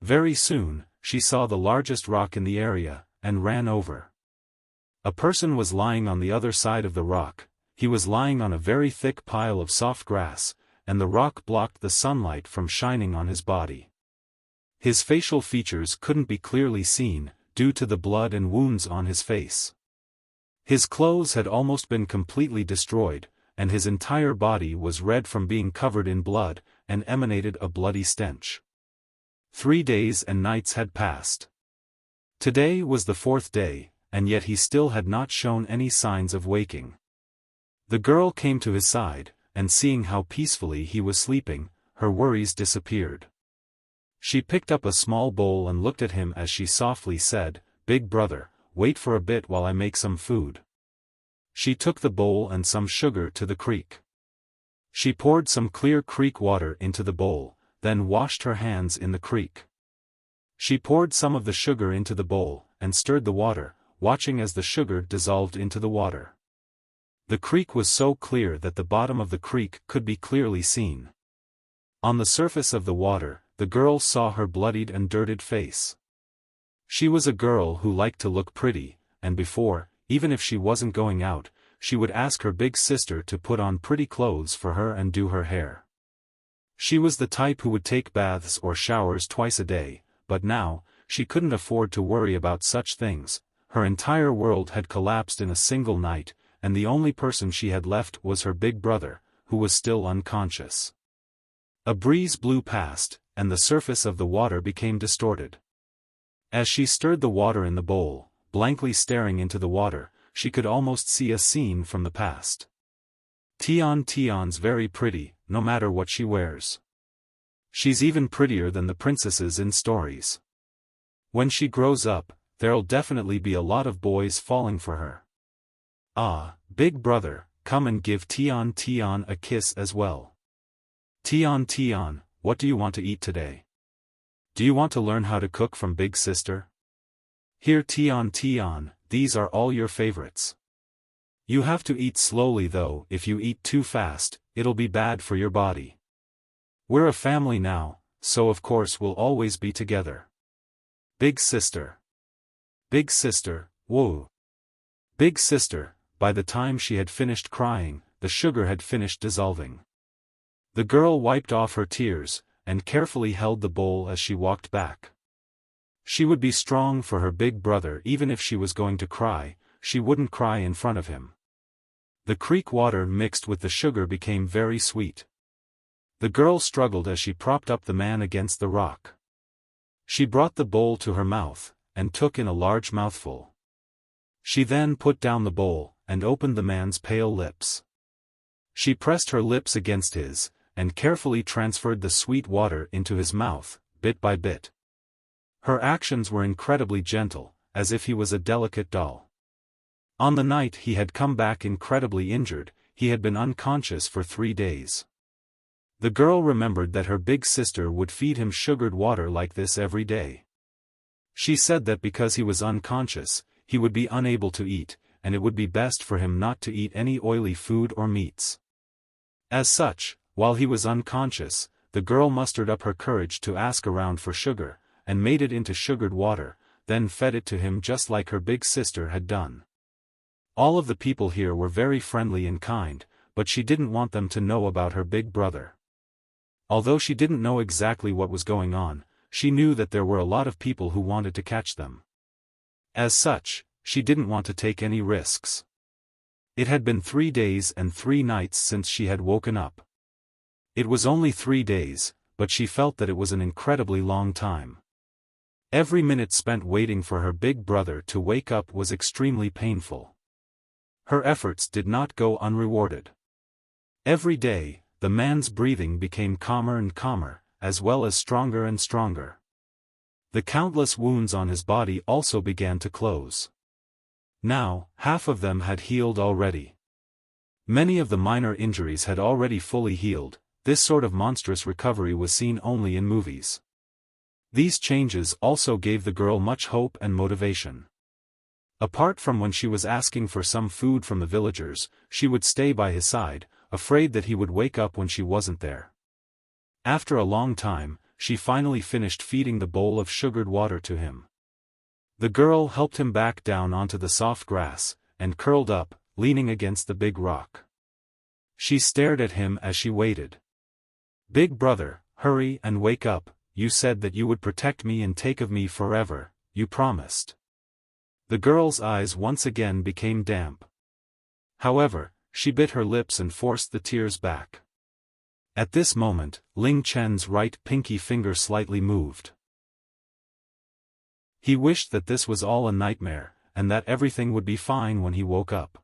Very soon, she saw the largest rock in the area, and ran over. A person was lying on the other side of the rock. He was lying on a very thick pile of soft grass, and the rock blocked the sunlight from shining on his body. His facial features couldn't be clearly seen, due to the blood and wounds on his face. His clothes had almost been completely destroyed, and his entire body was red from being covered in blood, and emanated a bloody stench. 3 days and nights had passed. Today was the 4th day, and yet he still had not shown any signs of waking. The girl came to his side, and seeing how peacefully he was sleeping, her worries disappeared. She picked up a small bowl and looked at him as she softly said, "Big brother, wait for a bit while I make some food." She took the bowl and some sugar to the creek. She poured some clear creek water into the bowl, then washed her hands in the creek. She poured some of the sugar into the bowl, and stirred the water, watching as the sugar dissolved into the water. The creek was so clear that the bottom of the creek could be clearly seen. On the surface of the water, the girl saw her bloodied and dirted face. She was a girl who liked to look pretty, and before, even if she wasn't going out, she would ask her big sister to put on pretty clothes for her and do her hair. She was the type who would take baths or showers twice a day, but now, she couldn't afford to worry about such things. Her entire world had collapsed in a single night, and the only person she had left was her big brother, who was still unconscious. A breeze blew past, and the surface of the water became distorted. As she stirred the water in the bowl, blankly staring into the water, she could almost see a scene from the past. Tian Tian's very pretty, no matter what she wears. She's even prettier than the princesses in stories. When she grows up, there'll definitely be a lot of boys falling for her. Ah, big brother, come and give Tian Tian a kiss as well. Tian Tian, what do you want to eat today? Do you want to learn how to cook from big sister? Here Tian Tian, these are all your favorites. You have to eat slowly though, if you eat too fast, it'll be bad for your body. We're a family now, so of course we'll always be together. Big sister. Big sister, whoa. Big sister, by the time she had finished crying, the sugar had finished dissolving. The girl wiped off her tears, and carefully held the bowl as she walked back. She would be strong for her big brother even if she was going to cry, she wouldn't cry in front of him. The creek water mixed with the sugar became very sweet. The girl struggled as she propped up the man against the rock. She brought the bowl to her mouth, and took in a large mouthful. She then put down the bowl, and opened the man's pale lips. She pressed her lips against his, and carefully transferred the sweet water into his mouth, bit by bit. Her actions were incredibly gentle, as if he was a delicate doll. On the night he had come back incredibly injured, he had been unconscious for 3 days. The girl remembered that her big sister would feed him sugared water like this every day. She said that because he was unconscious, he would be unable to eat, and it would be best for him not to eat any oily food or meats. As such, while he was unconscious, the girl mustered up her courage to ask around for sugar, and made it into sugared water, then fed it to him just like her big sister had done. All of the people here were very friendly and kind, but she didn't want them to know about her big brother. Although she didn't know exactly what was going on, she knew that there were a lot of people who wanted to catch them. As such, she didn't want to take any risks. It had been 3 days and 3 nights since she had woken up. It was only 3 days, but she felt that it was an incredibly long time. Every minute spent waiting for her big brother to wake up was extremely painful. Her efforts did not go unrewarded. Every day, the man's breathing became calmer and calmer, as well as stronger and stronger. The countless wounds on his body also began to close. Now, half of them had healed already. Many of the minor injuries had already fully healed, this sort of monstrous recovery was seen only in movies. These changes also gave the girl much hope and motivation. Apart from when she was asking for some food from the villagers, she would stay by his side, afraid that he would wake up when she wasn't there. After a long time, she finally finished feeding the bowl of sugared water to him. The girl helped him back down onto the soft grass, and curled up, leaning against the big rock. She stared at him as she waited. "Big brother, hurry and wake up, you said that you would protect me and take of me forever, you promised." The girl's eyes once again became damp. However, she bit her lips and forced the tears back. At this moment, Ling Chen's right pinky finger slightly moved. He wished that this was all a nightmare, and that everything would be fine when he woke up.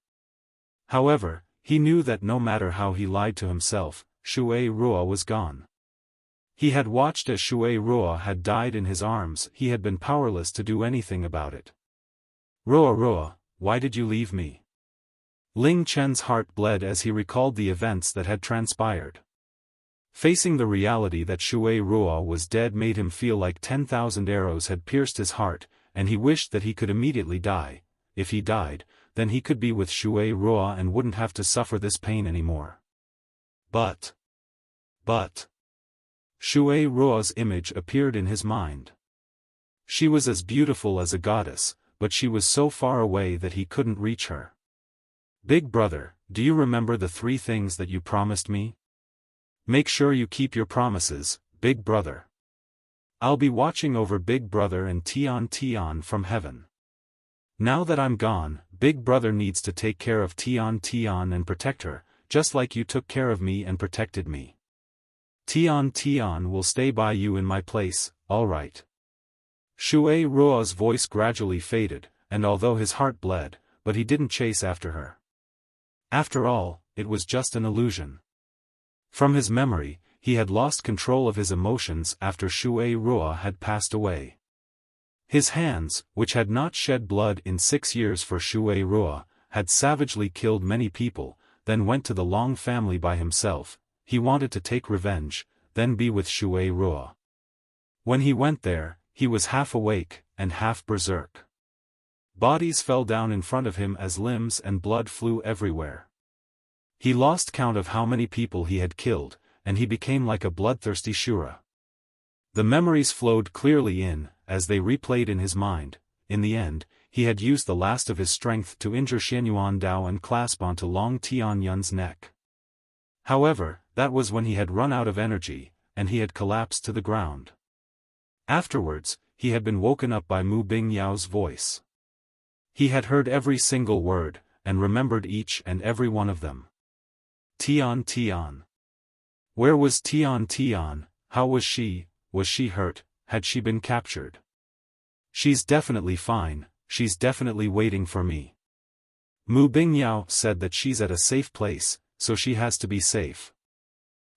However, he knew that no matter how he lied to himself, Shui Ruo was gone. He had watched as Shui Ruo had died in his arms. He had been powerless to do anything about it. "Ruo Ruo, why did you leave me?" Ling Chen's heart bled as he recalled the events that had transpired. Facing the reality that Shui Ruo was dead made him feel like 10,000 arrows had pierced his heart, and he wished that he could immediately die. If he died, then he could be with Shui Ruo and wouldn't have to suffer this pain anymore. But Shui Ruo's image appeared in his mind. She was as beautiful as a goddess, but she was so far away that he couldn't reach her. "Big brother, do you remember the 3 things that you promised me? Make sure you keep your promises, big brother. I'll be watching over big brother and Tian Tian from heaven. Now that I'm gone, big brother needs to take care of Tian Tian and protect her, just like you took care of me and protected me. Tian Tian will stay by you in my place, alright." Shui Ruo's voice gradually faded, and although his heart bled, but he didn't chase after her. After all, it was just an illusion. From his memory, he had lost control of his emotions after Shui Ruo had passed away. His hands, which had not shed blood in 6 years for Shui Ruo, had savagely killed many people, then went to the Long family by himself. He wanted to take revenge, then be with Shui Ruo. When he went there, he was half awake, and half berserk. Bodies fell down in front of him as limbs and blood flew everywhere. He lost count of how many people he had killed, and he became like a bloodthirsty Shura. The memories flowed clearly in, as they replayed in his mind. In the end, he had used the last of his strength to injure Xianyuan Dao and clasp onto Long Tianyun's neck. However, that was when he had run out of energy, and he had collapsed to the ground. Afterwards, he had been woken up by Mu Bingyao's voice. He had heard every single word, and remembered each and every one of them. Tian Tian. Where was Tian Tian? How was she? Was she hurt? Had she been captured? "She's definitely fine, she's definitely waiting for me. Mu Bingyao said that she's at a safe place, so she has to be safe."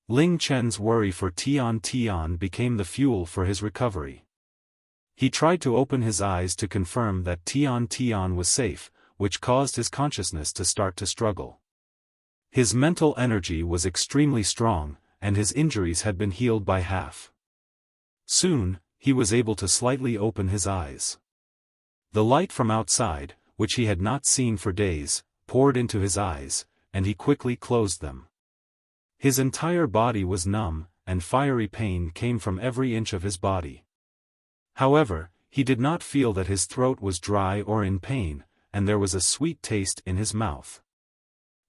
Ling Chen's worry for Tian Tian became the fuel for his recovery. He tried to open his eyes to confirm that Tian Tian was safe, which caused his consciousness to start to struggle. His mental energy was extremely strong, and his injuries had been healed by half. Soon, he was able to slightly open his eyes. The light from outside, which he had not seen for days, poured into his eyes, and he quickly closed them. His entire body was numb, and fiery pain came from every inch of his body. However, he did not feel that his throat was dry or in pain, and there was a sweet taste in his mouth.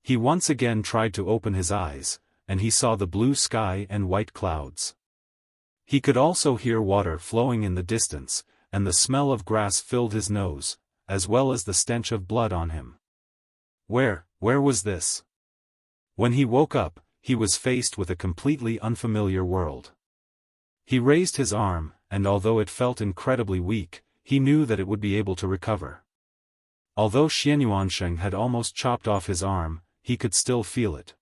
He once again tried to open his eyes, and he saw the blue sky and white clouds. He could also hear water flowing in the distance, and the smell of grass filled his nose, as well as the stench of blood on him. Where was this? When he woke up, he was faced with a completely unfamiliar world. He raised his arm, and although it felt incredibly weak, he knew that it would be able to recover. Although Xianyuansheng had almost chopped off his arm, he could still feel it.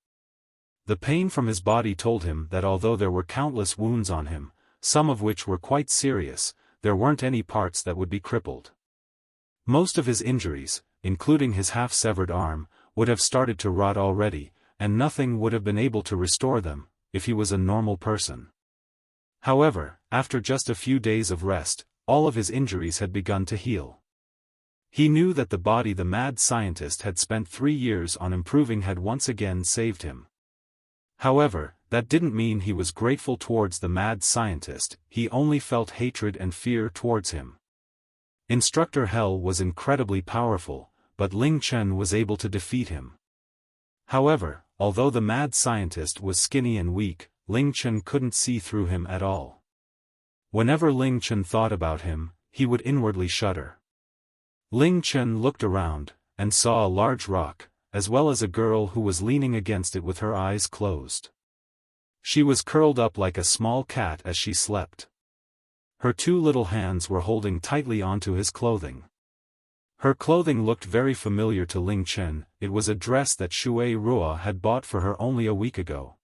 The pain from his body told him that although there were countless wounds on him, some of which were quite serious, there weren't any parts that would be crippled. Most of his injuries, including his half-severed arm, would have started to rot already, and nothing would have been able to restore them, if he was a normal person. However, after just a few days of rest, all of his injuries had begun to heal. He knew that the body the mad scientist had spent 3 years on improving had once again saved him. However, that didn't mean he was grateful towards the mad scientist, he only felt hatred and fear towards him. Instructor Hell was incredibly powerful, but Ling Chen was able to defeat him. However, although the mad scientist was skinny and weak, Ling Chen couldn't see through him at all. Whenever Ling Chen thought about him, he would inwardly shudder. Ling Chen looked around, and saw a large rock, as well as a girl who was leaning against it with her eyes closed. She was curled up like a small cat as she slept. Her 2 little hands were holding tightly onto his clothing. Her clothing looked very familiar to Ling Chen, it was a dress that Shura had bought for her only a week ago.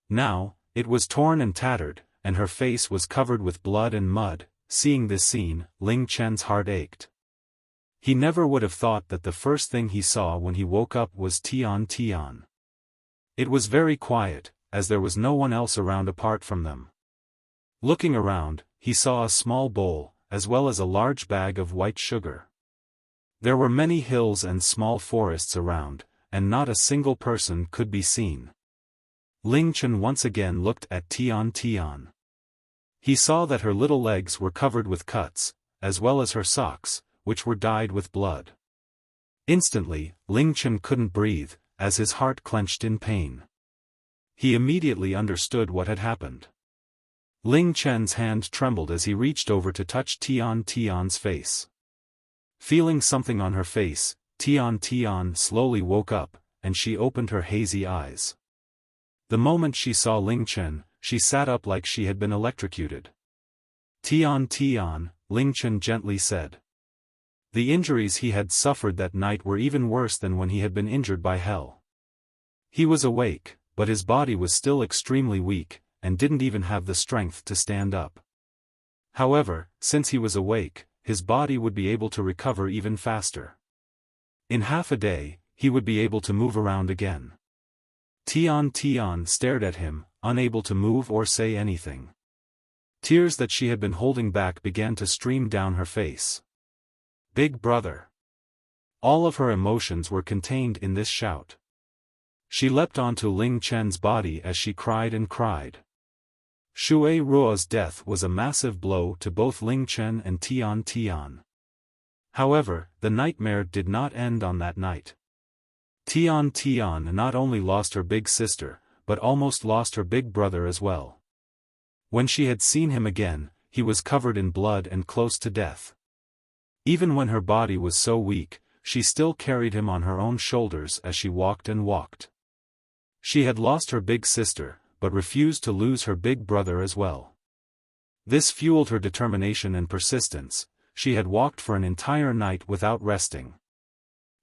Now, it was torn and tattered, and her face was covered with blood and mud. Seeing this scene, Ling Chen's heart ached. He never would have thought that the first thing he saw when he woke up was Tian Tian. It was very quiet, as there was no one else around apart from them. Looking around, he saw a small bowl, as well as a large bag of white sugar. There were many hills and small forests around, and not a single person could be seen. Ling Chen once again looked at Tian Tian. He saw that her little legs were covered with cuts, as well as her socks, which were dyed with blood. Instantly, Ling Chen couldn't breathe, as his heart clenched in pain. He immediately understood what had happened. Ling Chen's hand trembled as he reached over to touch Tian Tian's face. Feeling something on her face, Tian Tian slowly woke up, and she opened her hazy eyes. The moment she saw Ling Chen, she sat up like she had been electrocuted. Tian Tian, Ling Chen gently said. The injuries he had suffered that night were even worse than when he had been injured by Hell. He was awake, but his body was still extremely weak, and didn't even have the strength to stand up. However, since he was awake, his body would be able to recover even faster. In half a day, he would be able to move around again. Tian Tian stared at him, unable to move or say anything. Tears that she had been holding back began to stream down her face. Big brother. All of her emotions were contained in this shout. She leapt onto Ling Chen's body as she cried and cried. Shui Ruo's death was a massive blow to both Ling Chen and Tian Tian. However, the nightmare did not end on that night. Tian Tian not only lost her big sister, but almost lost her big brother as well. When she had seen him again, he was covered in blood and close to death. Even when her body was so weak, she still carried him on her own shoulders as she walked and walked. She had lost her big sister, but refused to lose her big brother as well. This fueled her determination and persistence. She had walked for an entire night without resting.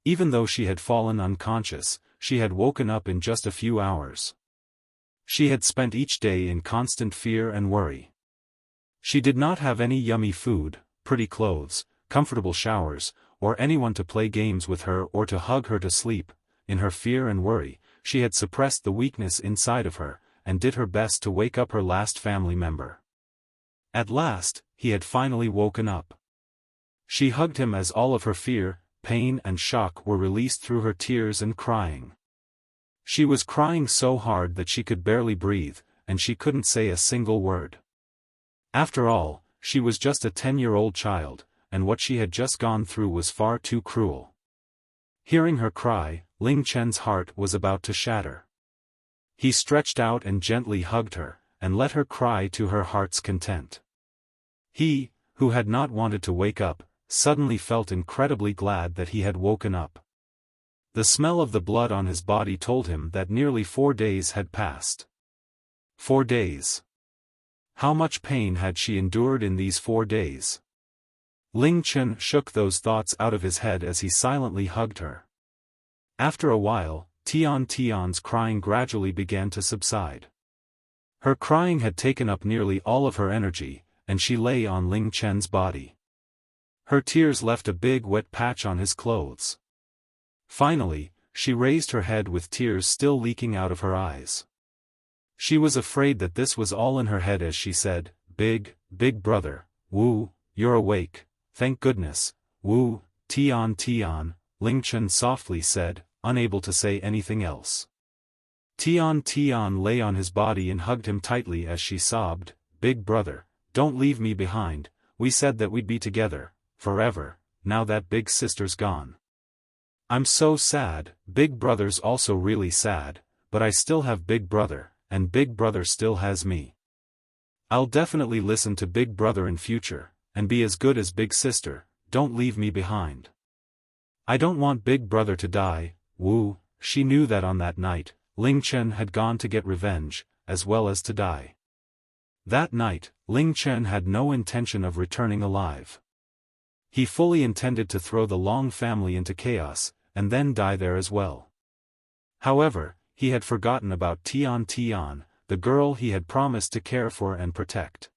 Even though she had fallen unconscious, she had woken up in just a few hours. She had spent each day in constant fear and worry. She did not have any yummy food, pretty clothes, comfortable showers, or anyone to play games with her or to hug her to sleep. In her fear and worry, she had suppressed the weakness inside of her, and did her best to wake up her last family member. At last, he had finally woken up. She hugged him as all of her fear, pain and shock were released through her tears and crying. She was crying so hard that she could barely breathe, and she couldn't say a single word. After all, she was just a 10-year-old child, and what she had just gone through was far too cruel. Hearing her cry, Ling Chen's heart was about to shatter. He stretched out and gently hugged her, and let her cry to her heart's content. He, who had not wanted to wake up, suddenly felt incredibly glad that he had woken up. The smell of the blood on his body told him that nearly 4 days had passed. 4 days. How much pain had she endured in these 4 days? Ling Chen shook those thoughts out of his head as he silently hugged her. After a while, Tian Tian's crying gradually began to subside. Her crying had taken up nearly all of her energy, and she lay on Ling Chen's body. Her tears left a big wet patch on his clothes. Finally, she raised her head with tears still leaking out of her eyes. She was afraid that this was all in her head as she said, Big brother, woo, you're awake, thank goodness, woo, Tian Tian, Ling Chen softly said, unable to say anything else. Tian Tian lay on his body and hugged him tightly as she sobbed, Big brother, don't leave me behind, we said that we'd be together, forever, now that big sister's gone. I'm so sad, big brother's also really sad, but I still have big brother, and big brother still has me. I'll definitely listen to big brother in future, and be as good as big sister, don't leave me behind. I don't want big brother to die, woo. She knew that on that night, Ling Chen had gone to get revenge, as well as to die. That night, Ling Chen had no intention of returning alive. He fully intended to throw the Long family into chaos, and then die there as well. However, he had forgotten about Tian Tian, the girl he had promised to care for and protect.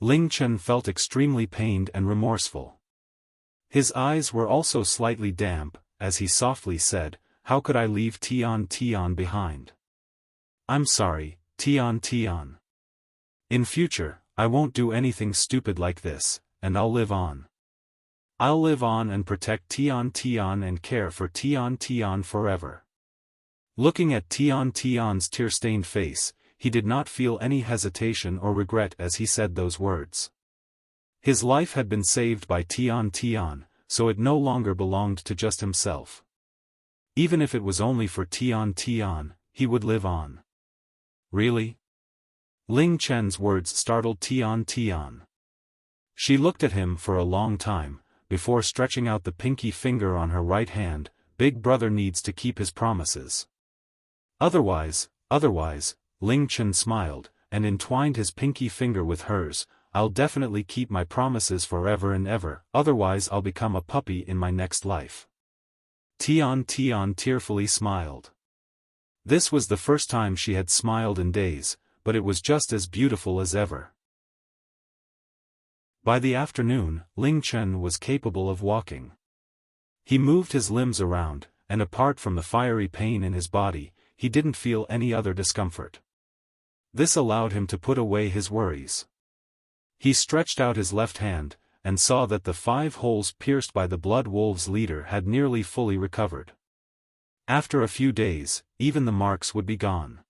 Ling Chen felt extremely pained and remorseful. His eyes were also slightly damp, as he softly said, how could I leave Tian Tian behind? I'm sorry, Tian Tian. In future, I won't do anything stupid like this, and I'll live on. I'll live on and protect Tian Tian and care for Tian Tian forever. Looking at Tian Tian's tear-stained face, he did not feel any hesitation or regret as he said those words. His life had been saved by Tian Tian, so it no longer belonged to just himself. Even if it was only for Tian Tian, he would live on. Really? Ling Chen's words startled Tian Tian. She looked at him for a long time, before stretching out the pinky finger on her right hand. Big brother needs to keep his promises. Otherwise, Ling Chen smiled, and entwined his pinky finger with hers. I'll definitely keep my promises forever and ever, otherwise I'll become a puppy in my next life. Tian Tian tearfully smiled. This was the first time she had smiled in days, but it was just as beautiful as ever. By the afternoon, Ling Chen was capable of walking. He moved his limbs around, and apart from the fiery pain in his body, he didn't feel any other discomfort. This allowed him to put away his worries. He stretched out his left hand, and saw that the 5 holes pierced by the Blood Wolves' leader had nearly fully recovered. After a few days, even the marks would be gone.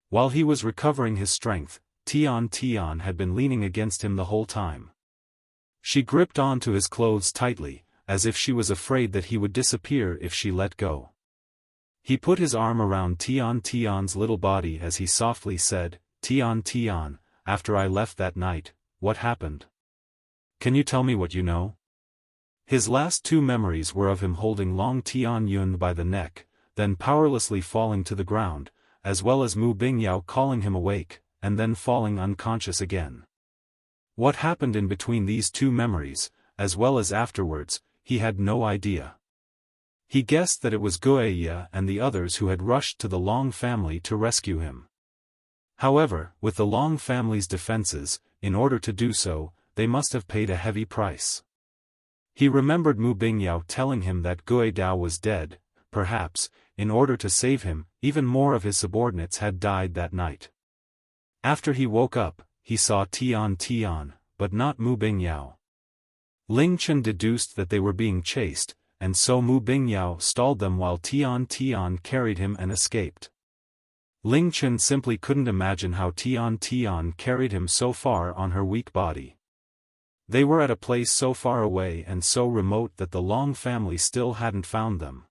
While he was recovering his strength, Tian Tian had been leaning against him the whole time. She gripped onto his clothes tightly, as if she was afraid that he would disappear if she let go. He put his arm around Tian Tian's little body as he softly said, Tian Tian, after I left that night, what happened? Can you tell me what you know? His last 2 memories were of him holding Long Tian Yun by the neck, then powerlessly falling to the ground, as well as Mu Bingyao calling him awake, and then falling unconscious again. What happened in between these 2 memories, as well as afterwards, he had no idea. He guessed that it was Guoya and the others who had rushed to the Long family to rescue him. However, with the Long family's defenses, in order to do so, they must have paid a heavy price. He remembered Mu Bingyao telling him that Gui Dao was dead. Perhaps, in order to save him, even more of his subordinates had died that night. After he woke up, he saw Tian Tian, but not Mu Bingyao. Ling Chen deduced that they were being chased, and so Mu Bingyao stalled them while Tian Tian carried him and escaped. Ling Chen simply couldn't imagine how Tian Tian carried him so far on her weak body. They were at a place so far away and so remote that the Long family still hadn't found them.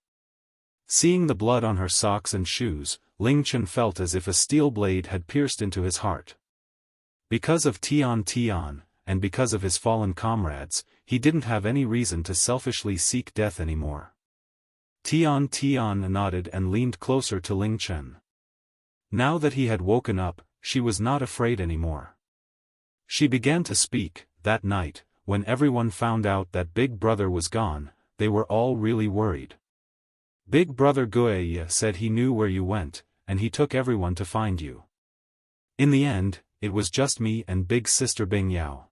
Seeing the blood on her socks and shoes, Ling Chen felt as if a steel blade had pierced into his heart. Because of Tian Tian, and because of his fallen comrades, he didn't have any reason to selfishly seek death anymore. Tian Tian nodded and leaned closer to Ling Chen. Now that he had woken up, she was not afraid anymore. She began to speak. That night, when everyone found out that Big Brother was gone, they were all really worried. Big Brother Guoya said he knew where you went, and he took everyone to find you. In the end, it was just me and Big Sister Bingyao.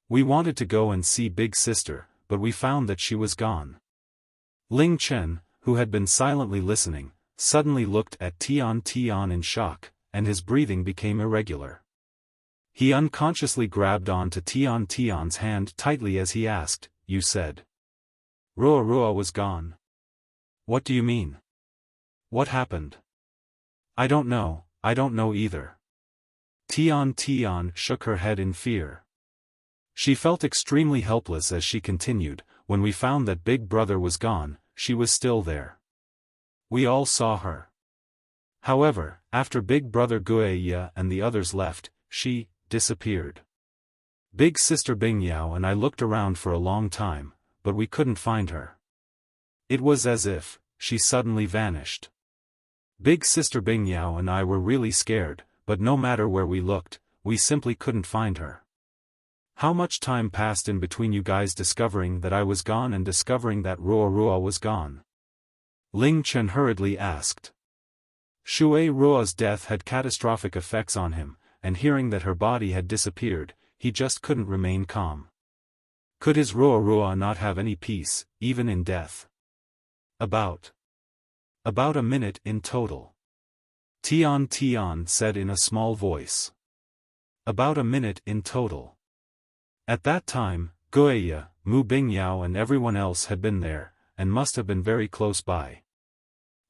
We wanted to go and see Big Sister, but we found that she was gone. Ling Chen, who had been silently listening, suddenly looked at Tian Tian in shock, and his breathing became irregular. He unconsciously grabbed on to Tian Tian's hand tightly as he asked, "You said Ruo was gone. What do you mean? What happened?" I don't know either." Tian Tian shook her head in fear. She felt extremely helpless as she continued, "When we found that Big Brother was gone, she was still there. We all saw her. However, after Big Brother Gueye and the others left, she disappeared. Big Sister Bingyao and I looked around for a long time, but we couldn't find her. It was as if she suddenly vanished. Big Sister Bingyao and I were really scared, but no matter where we looked, we simply couldn't find her." "How much time passed in between you guys discovering that I was gone and discovering that Ruo was gone?" Ling Chen hurriedly asked. Ruo's death had catastrophic effects on him, and hearing that her body had disappeared, he just couldn't remain calm. Could his Ruo not have any peace, even in death? About a minute in total," Tian Tian said in a small voice. "About a minute in total." At that time, Gueye, Mu Bingyao and everyone else had been there, and must have been very close by.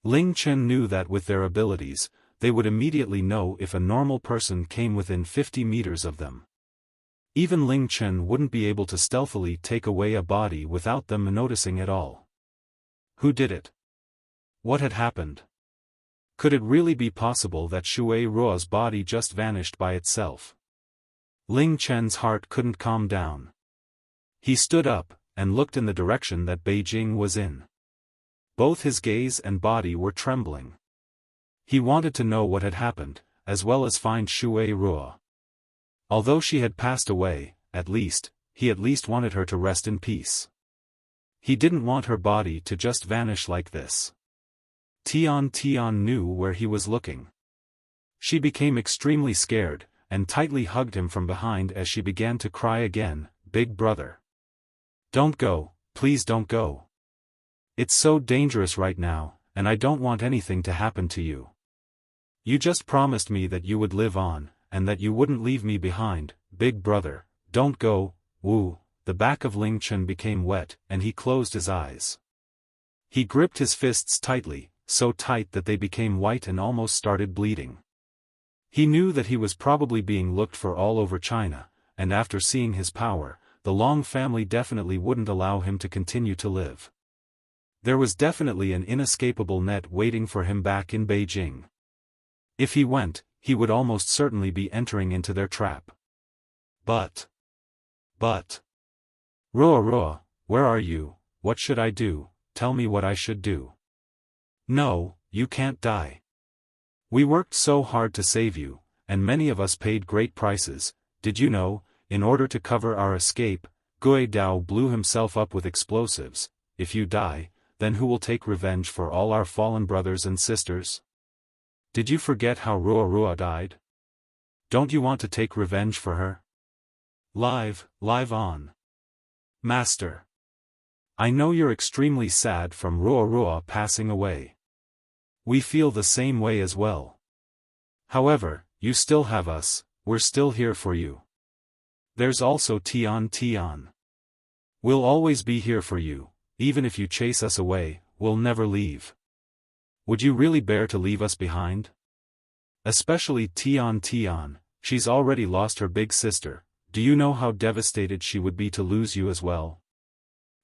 Ling Chen knew that with their abilities, they would immediately know if a normal person came within 50 meters of them. Even Ling Chen wouldn't be able to stealthily take away a body without them noticing at all. Who did it? What had happened? Could it really be possible that Ruo's body just vanished by itself? Ling Chen's heart couldn't calm down. He stood up, and looked in the direction that Beijing was in. Both his gaze and body were trembling. He wanted to know what had happened, as well as find Ruo. Although she had passed away, he at least wanted her to rest in peace. He didn't want her body to just vanish like this. Tian Tian knew where he was looking. She became extremely scared, and tightly hugged him from behind as she began to cry again, "Big Brother. Don't go, please don't go. It's so dangerous right now, and I don't want anything to happen to you. You just promised me that you would live on, and that you wouldn't leave me behind, Big Brother, don't go." Woo! The back of Ling Chen became wet, and he closed his eyes. He gripped his fists tightly, so tight that they became white and almost started bleeding. He knew that he was probably being looked for all over China, and after seeing his power, the Long family definitely wouldn't allow him to continue to live. There was definitely an inescapable net waiting for him back in Beijing. If he went, he would almost certainly be entering into their trap. But. Ruo, where are you? What should I do? Tell me what I should do. No, you can't die. We worked so hard to save you, and many of us paid great prices. Did you know, in order to cover our escape, Gui Dao blew himself up with explosives. If you die, then who will take revenge for all our fallen brothers and sisters? Did you forget how Ruo died? Don't you want to take revenge for her? Live on. Master. I know you're extremely sad from Ruo passing away. We feel the same way as well. However, you still have us, we're still here for you. There's also Tian Tian. We'll always be here for you, even if you chase us away, we'll never leave. Would you really bear to leave us behind? Especially Tian Tian, she's already lost her big sister. Do you know how devastated she would be to lose you as well?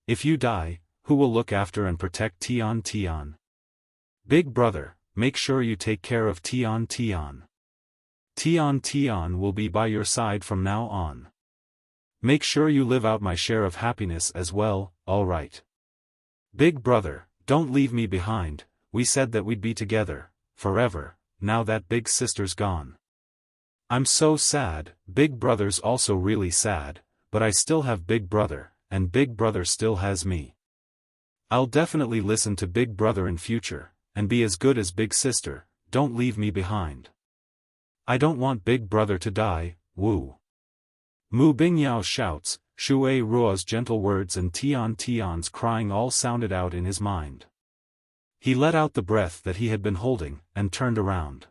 If you die, who will look after and protect Tian Tian? Big Brother, make sure you take care of Tian Tian. Tian Tian will be by your side from now on. Make sure you live out my share of happiness as well, alright? Big Brother, don't leave me behind. We said that we'd be together, forever, now that big sister's gone. I'm so sad. Big Brother's also really sad, but I still have Big Brother, and Big Brother still has me. I'll definitely listen to Big Brother in future, and be as good as Big Sister. Don't leave me behind. I don't want Big Brother to die. Woo. Mu Bingyao's shouts, Ruo's gentle words and Tian Tian's crying all sounded out in his mind. He let out the breath that he had been holding, and turned around.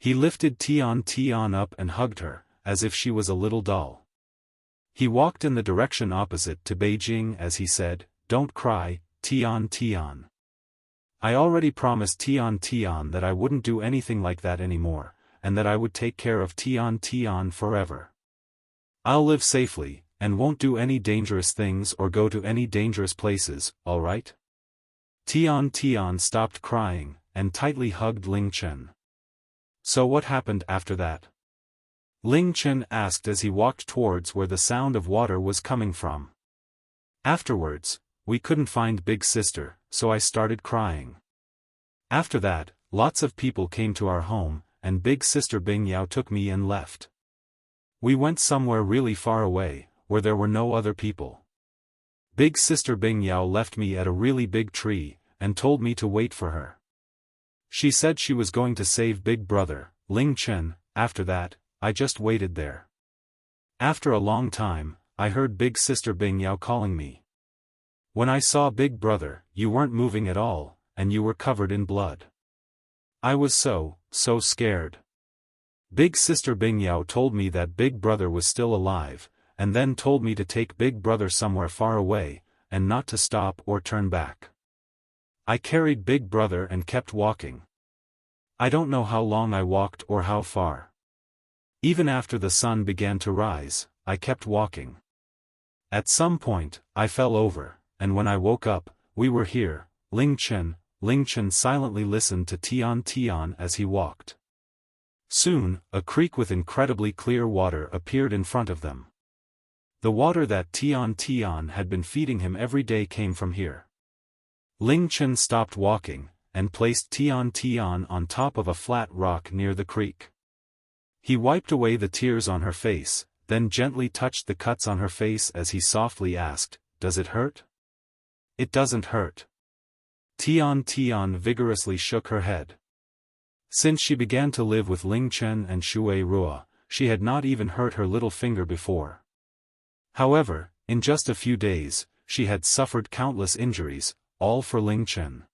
He lifted Tian Tian up and hugged her, as if she was a little doll. He walked in the direction opposite to Beijing as he said, "Don't cry, Tian Tian. I already promised Tian Tian that I wouldn't do anything like that anymore, and that I would take care of Tian Tian forever. I'll live safely, and won't do any dangerous things or go to any dangerous places, alright?" Tian Tian stopped crying, and tightly hugged Ling Chen. "So what happened after that?" Ling Chen asked as he walked towards where the sound of water was coming from. "Afterwards, we couldn't find Big Sister, so I started crying. After that, lots of people came to our home, and Big Sister Bing Yao took me and left. We went somewhere really far away, where there were no other people. Big Sister Bing Yao left me at a really big tree, and told me to wait for her. She said she was going to save Big Brother, Ling Chen. After that, I just waited there. After a long time, I heard Big Sister Bing Yao calling me. When I saw Big Brother, you weren't moving at all, and you were covered in blood. I was so scared. Big Sister Bing Yao told me that Big Brother was still alive, and then told me to take Big Brother somewhere far away, and not to stop or turn back. I carried Big Brother and kept walking. I don't know how long I walked or how far. Even after the sun began to rise, I kept walking. At some point, I fell over, and when I woke up, we were here, Ling Chen." Ling Chen silently listened to Tian Tian as he walked. Soon, a creek with incredibly clear water appeared in front of them. The water that Tian Tian had been feeding him every day came from here. Ling Chen stopped walking, and placed Tian Tian on top of a flat rock near the creek. He wiped away the tears on her face, then gently touched the cuts on her face as he softly asked, "Does it hurt?" "It doesn't hurt." Tian Tian vigorously shook her head. Since she began to live with Ling Chen and Shui Rua, she had not even hurt her little finger before. However, in just a few days, she had suffered countless injuries, all for Ling Chen.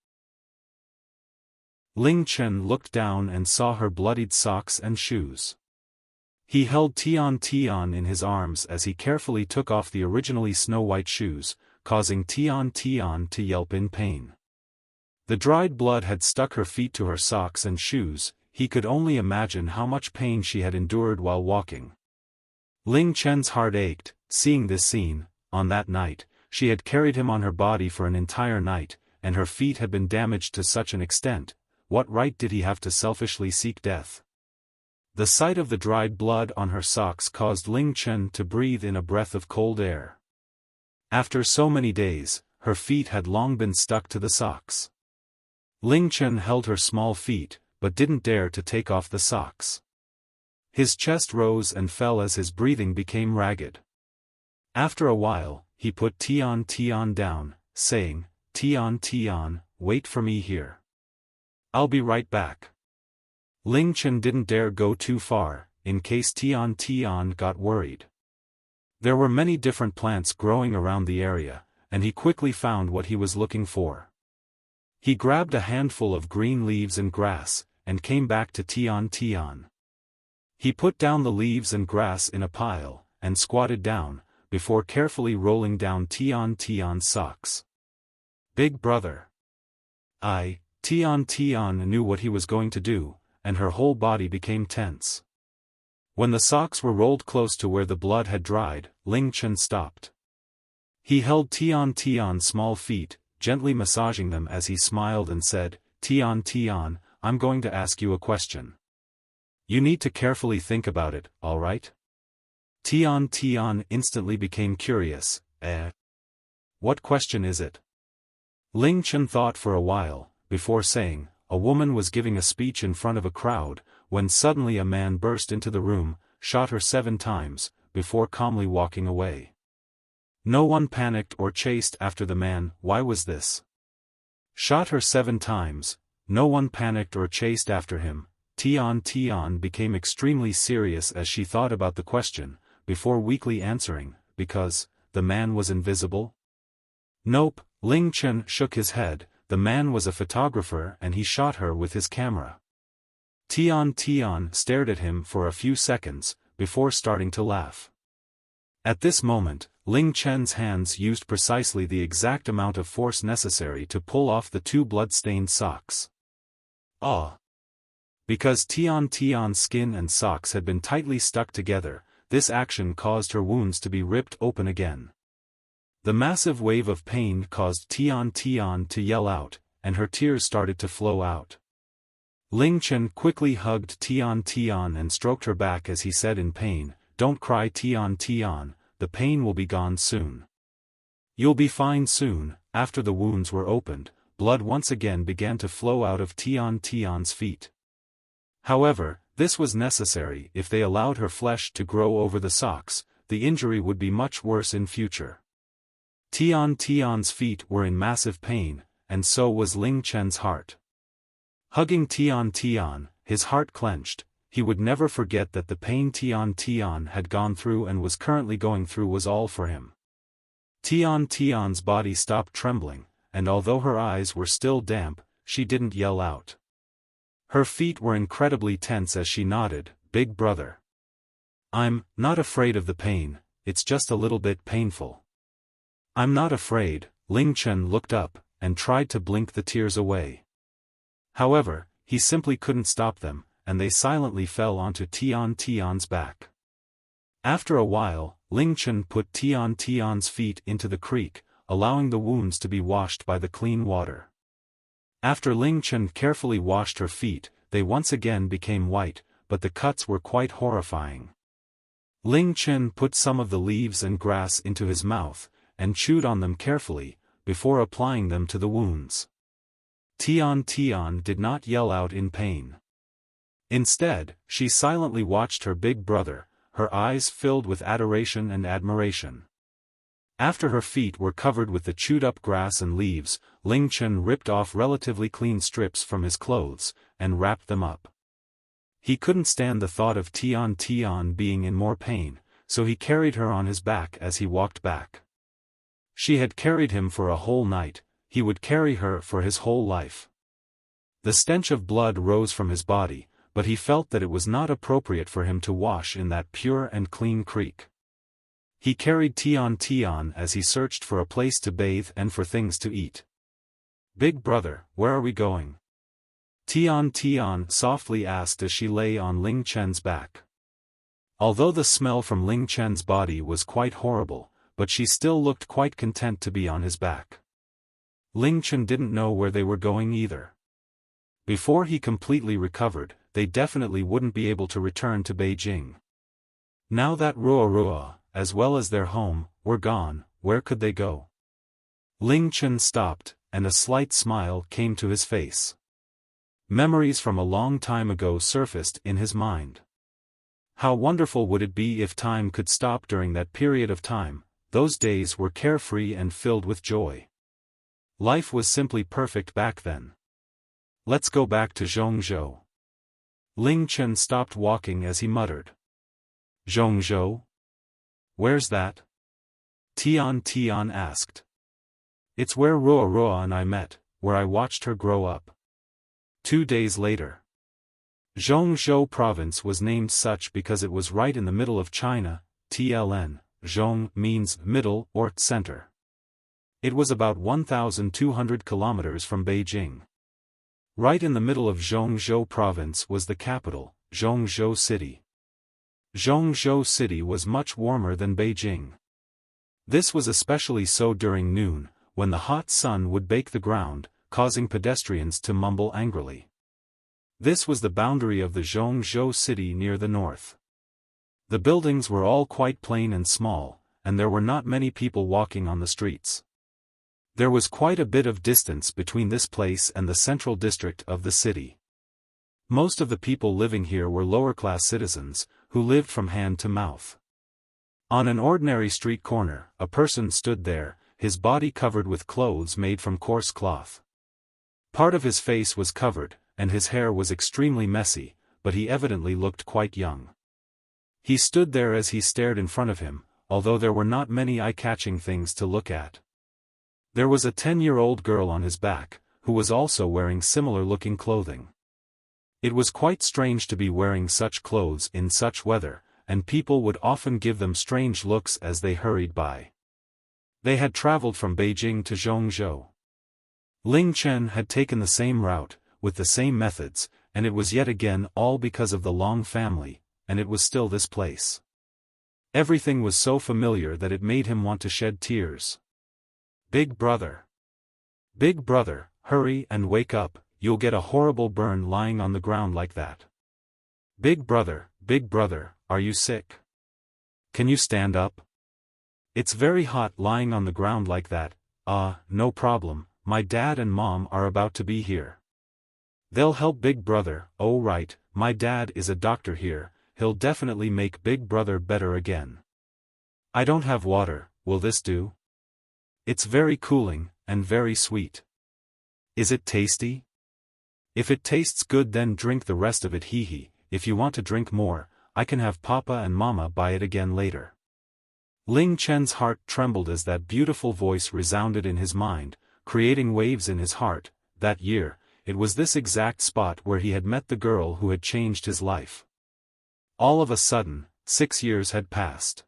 Ling Chen looked down and saw her bloodied socks and shoes. He held Tian Tian in his arms as he carefully took off the originally snow-white shoes, causing Tian Tian to yelp in pain. The dried blood had stuck her feet to her socks and shoes. He could only imagine how much pain she had endured while walking. Ling Chen's heart ached, seeing this scene. On that night, she had carried him on her body for an entire night, and her feet had been damaged to such an extent. What right did he have to selfishly seek death? The sight of the dried blood on her socks caused Ling Chen to breathe in a breath of cold air. After so many days, her feet had long been stuck to the socks. Ling Chen held her small feet, but didn't dare to take off the socks. His chest rose and fell as his breathing became ragged. After a while, he put Tian Tian down, saying, "Tian Tian, wait for me here. I'll be right back." Ling Chen didn't dare go too far, in case Tian Tian got worried. There were many different plants growing around the area, and he quickly found what he was looking for. He grabbed a handful of green leaves and grass, and came back to Tian Tian. He put down the leaves and grass in a pile, and squatted down, before carefully rolling down Tian Tian's socks. "Big Brother." Tian Tian knew what he was going to do, and her whole body became tense. When the socks were rolled close to where the blood had dried, Ling Chen stopped. He held Tian Tian's small feet, gently massaging them as he smiled and said, "Tian Tian, I'm going to ask you a question. You need to carefully think about it, alright?" Tian Tian instantly became curious. What question is it?" Ling Chen thought for a while, before saying, "A woman was giving a speech in front of a crowd, when suddenly a man burst into the room, shot her 7 times, before calmly walking away. No one panicked or chased after the man. Why was this?" "Shot her 7 times, no one panicked or chased after him." Tian Tian became extremely serious as she thought about the question, before weakly answering, "Because the man was invisible?" "Nope," Ling Chen shook his head. "The man was a photographer and he shot her with his camera." Tian Tian stared at him for a few seconds, before starting to laugh. At this moment, Ling Chen's hands used precisely the exact amount of force necessary to pull off the two blood-stained socks. Ah! Because Tian Tian's skin and socks had been tightly stuck together, this action caused her wounds to be ripped open again. The massive wave of pain caused Tian Tian to yell out, and her tears started to flow out. Ling Chen quickly hugged Tian Tian and stroked her back as he said in pain, "Don't cry, Tian Tian, the pain will be gone soon. You'll be fine soon." After the wounds were opened, blood once again began to flow out of Tian Tian's feet. However, this was necessary. If they allowed her flesh to grow over the socks, the injury would be much worse in future. Tian Tian's feet were in massive pain, and so was Ling Chen's heart. Hugging Tian Tian, his heart clenched. He would never forget that the pain Tian Tian had gone through and was currently going through was all for him. Tian Tian's body stopped trembling, and although her eyes were still damp, she didn't yell out. Her feet were incredibly tense as she nodded, "Big brother. I'm not afraid of the pain, it's just a little bit painful." "I'm not afraid." Ling Chen looked up, and tried to blink the tears away. However, he simply couldn't stop them, and they silently fell onto Tian Tian's back. After a while, Ling Chen put Tian Tian's feet into the creek, allowing the wounds to be washed by the clean water. After Ling Chen carefully washed her feet, they once again became white, but the cuts were quite horrifying. Ling Chen put some of the leaves and grass into his mouth, and chewed on them carefully, before applying them to the wounds. Tian Tian did not yell out in pain. Instead, she silently watched her big brother, her eyes filled with adoration and admiration. After her feet were covered with the chewed-up grass and leaves, Ling Chen ripped off relatively clean strips from his clothes, and wrapped them up. He couldn't stand the thought of Tian Tian being in more pain, so he carried her on his back as he walked back. She had carried him for a whole night, he would carry her for his whole life. The stench of blood rose from his body, but he felt that it was not appropriate for him to wash in that pure and clean creek. He carried Tian Tian as he searched for a place to bathe and for things to eat. "Big brother, where are we going?" Tian Tian softly asked as she lay on Ling Chen's back. Although the smell from Ling Chen's body was quite horrible, but she still looked quite content to be on his back. Ling Chen didn't know where they were going either. Before he completely recovered, they definitely wouldn't be able to return to Beijing. Now that Rua, as well as their home, were gone, where could they go? Ling Chen stopped, and a slight smile came to his face. Memories from a long time ago surfaced in his mind. How wonderful would it be if time could stop during that period of time? Those days were carefree and filled with joy. Life was simply perfect back then. "Let's go back to Zhongzhou." Ling Chen stopped walking as he muttered. "Zhongzhou? Where's that?" Tian Tian asked. "It's where Rua and I met, where I watched her grow up." 2 days later. Zhongzhou province was named such because it was right in the middle of China. Tln, Zhong means middle or center. It was about 1,200 kilometers from Beijing. Right in the middle of Zhongzhou province was the capital, Zhongzhou City. Zhongzhou City was much warmer than Beijing. This was especially so during noon, when the hot sun would bake the ground, causing pedestrians to mumble angrily. This was the boundary of the Zhongzhou City near the north. The buildings were all quite plain and small, and there were not many people walking on the streets. There was quite a bit of distance between this place and the central district of the city. Most of the people living here were lower-class citizens, who lived from hand to mouth. On an ordinary street corner, a person stood there, his body covered with clothes made from coarse cloth. Part of his face was covered, and his hair was extremely messy, but he evidently looked quite young. He stood there as he stared in front of him, although there were not many eye-catching things to look at. There was a 10-year-old girl on his back, who was also wearing similar-looking clothing. It was quite strange to be wearing such clothes in such weather, and people would often give them strange looks as they hurried by. They had traveled from Beijing to Zhongzhou. Ling Chen had taken the same route, with the same methods, and it was yet again all because of the Long family, and it was still this place. Everything was so familiar that it made him want to shed tears. Big brother. Big brother, hurry and wake up, you'll get a horrible burn lying on the ground like that. Big brother, are you sick? Can you stand up? It's very hot lying on the ground like that. No problem, my dad and mom are about to be here. They'll help big brother. Oh right, my dad is a doctor here, he'll definitely make big brother better again. I don't have water, will this do? It's very cooling, and very sweet. Is it tasty? If it tastes good then drink the rest of it hee. If you want to drink more, I can have Papa and Mama buy it again later. Ling Chen's heart trembled as that beautiful voice resounded in his mind, creating waves in his heart. That year, it was this exact spot where he had met the girl who had changed his life. All of a sudden, 6 years had passed.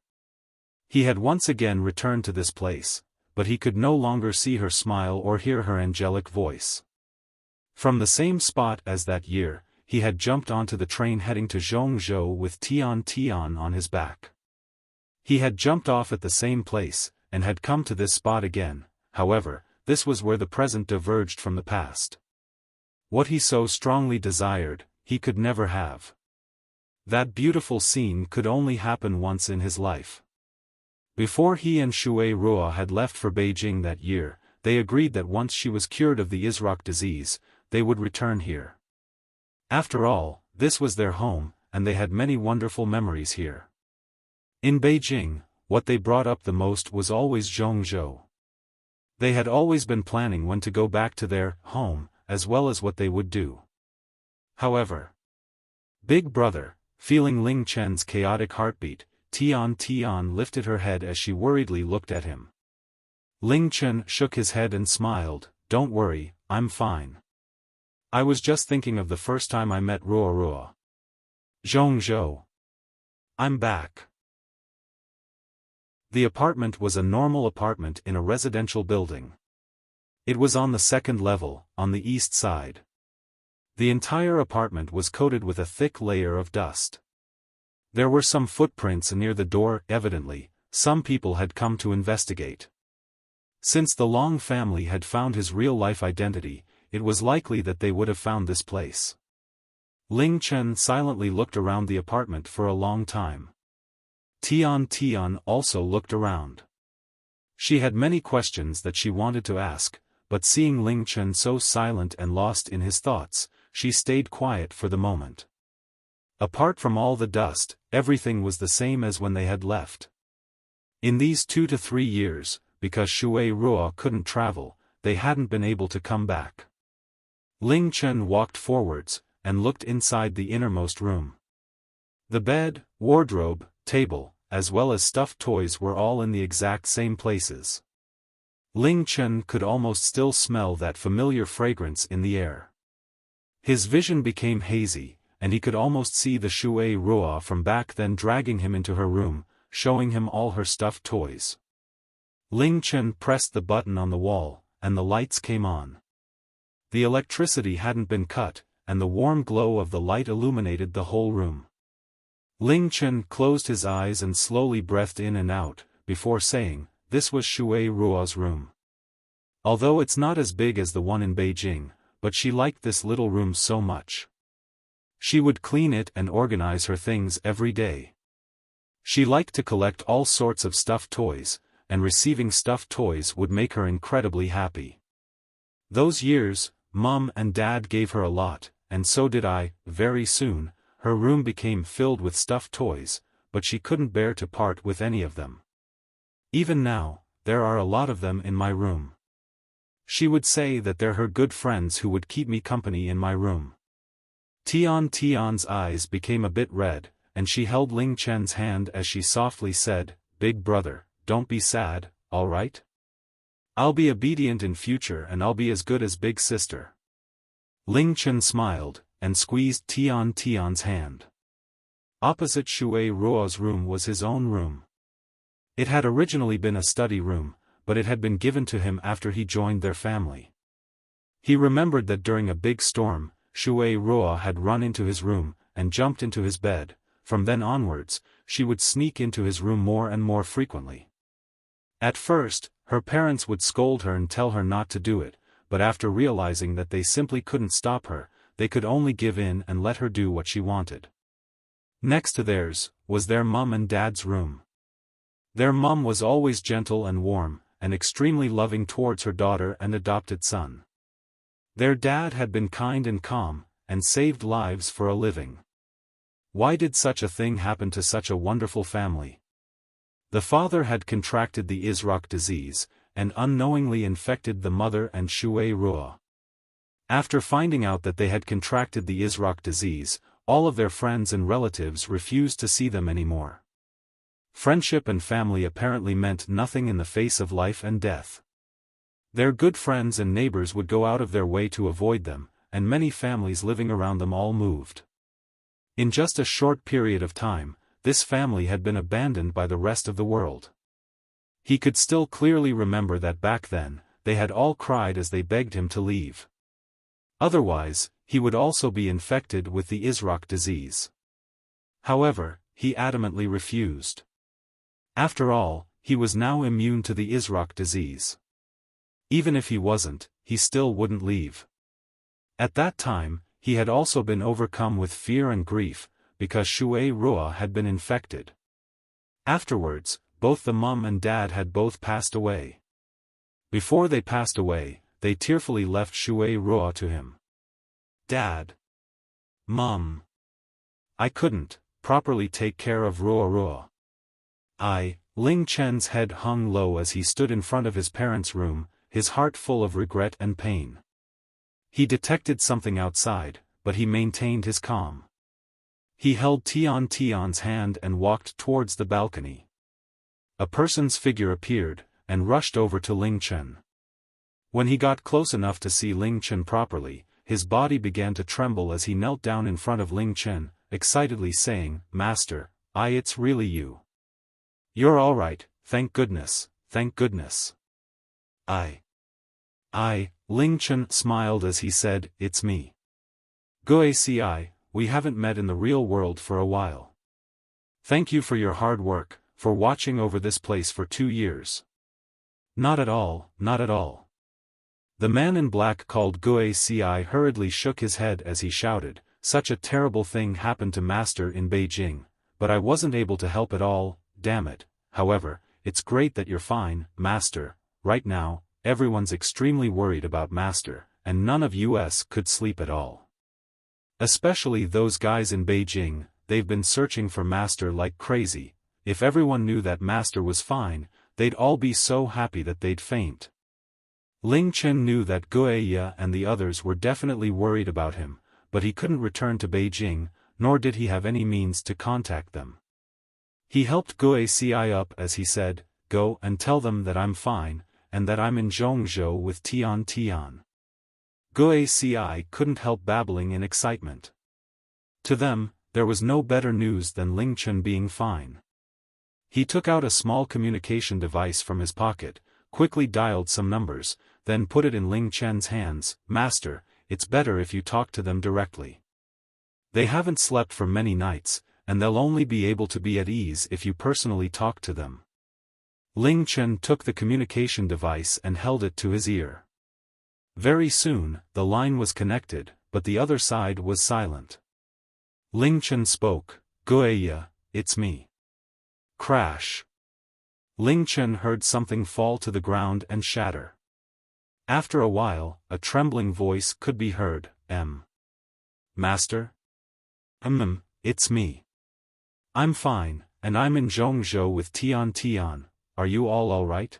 He had once again returned to this place, but he could no longer see her smile or hear her angelic voice. From the same spot as that year, he had jumped onto the train heading to Zhongzhou with Tian Tian on his back. He had jumped off at the same place, and had come to this spot again. However, this was where the present diverged from the past. What he so strongly desired, he could never have. That beautiful scene could only happen once in his life. Before he and Shura had left for Beijing that year, they agreed that once she was cured of the Isrock disease, they would return here. After all, this was their home, and they had many wonderful memories here. In Beijing, what they brought up the most was always Zhongzhou. They had always been planning when to go back to their home, as well as what they would do. However, Big Brother, feeling Ling Chen's chaotic heartbeat, Tian Tian lifted her head as she worriedly looked at him. Ling Chen shook his head and smiled. Don't worry, I'm fine. I was just thinking of the first time I met Ruo. Zhongzhou. I'm back. The apartment was a normal apartment in a residential building. It was on the second level, on the east side. The entire apartment was coated with a thick layer of dust. There were some footprints near the door. Evidently, some people had come to investigate. Since the Long family had found his real-life identity, it was likely that they would have found this place. Ling Chen silently looked around the apartment for a long time. Tian Tian also looked around. She had many questions that she wanted to ask, but seeing Ling Chen so silent and lost in his thoughts, she stayed quiet for the moment. Apart from all the dust, everything was the same as when they had left. In these 2 to 3 years, because Shura couldn't travel, they hadn't been able to come back. Ling Chen walked forwards, and looked inside the innermost room. The bed, wardrobe, table, as well as stuffed toys were all in the exact same places. Ling Chen could almost still smell that familiar fragrance in the air. His vision became hazy, and he could almost see the Shura from back then dragging him into her room, showing him all her stuffed toys. Ling Chen pressed the button on the wall, and the lights came on. The electricity hadn't been cut, and the warm glow of the light illuminated the whole room. Ling Chen closed his eyes and slowly breathed in and out, before saying, this was Shura's room. Although it's not as big as the one in Beijing, but she liked this little room so much. She would clean it and organize her things every day. She liked to collect all sorts of stuffed toys, and receiving stuffed toys would make her incredibly happy. Those years, Mom and Dad gave her a lot, and so did I. Very soon, her room became filled with stuffed toys, but she couldn't bear to part with any of them. Even now, there are a lot of them in my room. She would say that they're her good friends who would keep me company in my room. Tian Tian's eyes became a bit red, and she held Ling Chen's hand as she softly said, Big brother, don't be sad, all right? I'll be obedient in future and I'll be as good as big sister. Ling Chen smiled, and squeezed Tian Tian's hand. Opposite Shui Ruo's room was his own room. It had originally been a study room, but it had been given to him after he joined their family. He remembered that during a big storm, Shui Ruo had run into his room, and jumped into his bed. From then onwards, she would sneak into his room more and more frequently. At first, her parents would scold her and tell her not to do it, but after realizing that they simply couldn't stop her, they could only give in and let her do what she wanted. Next to theirs, was their mum and dad's room. Their mum was always gentle and warm, and extremely loving towards her daughter and adopted son. Their dad had been kind and calm, and saved lives for a living. Why did such a thing happen to such a wonderful family? The father had contracted the Isrock disease, and unknowingly infected the mother and Shui Ruo. After finding out that they had contracted the Isrock disease, all of their friends and relatives refused to see them anymore. Friendship and family apparently meant nothing in the face of life and death. Their good friends and neighbors would go out of their way to avoid them, and many families living around them all moved. In just a short period of time, this family had been abandoned by the rest of the world. He could still clearly remember that back then, they had all cried as they begged him to leave. Otherwise, he would also be infected with the Isrock disease. However, he adamantly refused. After all, he was now immune to the Isrock disease. Even if he wasn't, he still wouldn't leave. At that time, he had also been overcome with fear and grief, because Shui Ruo had been infected. Afterwards, both the mum and dad had both passed away. Before they passed away, they tearfully left Shui Ruo to him. Dad. Mum. I couldn't properly take care of Ruo. Ling Chen's head hung low as he stood in front of his parents' room, his heart full of regret and pain. He detected something outside, but he maintained his calm. He held Tian Tian's hand and walked towards the balcony. A person's figure appeared, and rushed over to Ling Chen. When he got close enough to see Ling Chen properly, his body began to tremble as he knelt down in front of Ling Chen, excitedly saying, "Master, it's really you. You're all right, thank goodness, thank goodness." Ling Chen smiled as he said, "It's me. Guai, we haven't met in the real world for a while. Thank you for your hard work, for watching over this place for 2 years." "Not at all, not at all." The man in black called Guai hurriedly shook his head as he shouted, "Such a terrible thing happened to Master in Beijing, but I wasn't able to help at all, damn it. However, it's great that you're fine, Master. Right now, everyone's extremely worried about Master, and none of us could sleep at all. Especially those guys in Beijing, they've been searching for Master like crazy. If everyone knew that Master was fine, they'd all be so happy that they'd faint." Ling Chen knew that Guai and the others were definitely worried about him, but he couldn't return to Beijing, nor did he have any means to contact them. He helped Guai up as he said, "Go and tell them that I'm fine, and that I'm in Zhongzhou with Tian Tian." Guai couldn't help babbling in excitement. To them, there was no better news than Ling Chen being fine. He took out a small communication device from his pocket, quickly dialed some numbers, then put it in Ling Chen's hands. "Master, it's better if you talk to them directly. They haven't slept for many nights, and they'll only be able to be at ease if you personally talk to them." Ling Chen took the communication device and held it to his ear. Very soon, the line was connected, but the other side was silent. Ling Chen spoke, "Guai, it's me." Crash. Ling Chen heard something fall to the ground and shatter. After a while, a trembling voice could be heard, "Master? It's me. I'm fine, and I'm in Zhongzhou with Tian Tian. Are you all right?"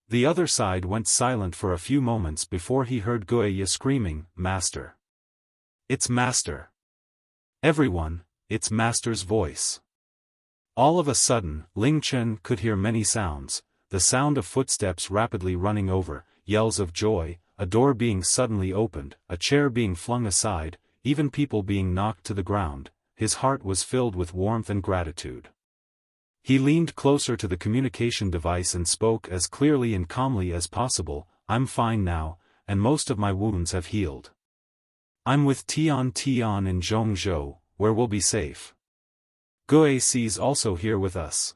The other side went silent for a few moments before he heard Guai screaming, "Master! It's Master! Everyone, it's Master's voice!" All of a sudden, Ling Chen could hear many sounds, the sound of footsteps rapidly running over, yells of joy, a door being suddenly opened, a chair being flung aside, even people being knocked to the ground, his heart was filled with warmth and gratitude. He leaned closer to the communication device and spoke as clearly and calmly as possible, "I'm fine now, and most of my wounds have healed. I'm with Tian Tian in Zhongzhou, where we'll be safe. Gui's also here with us."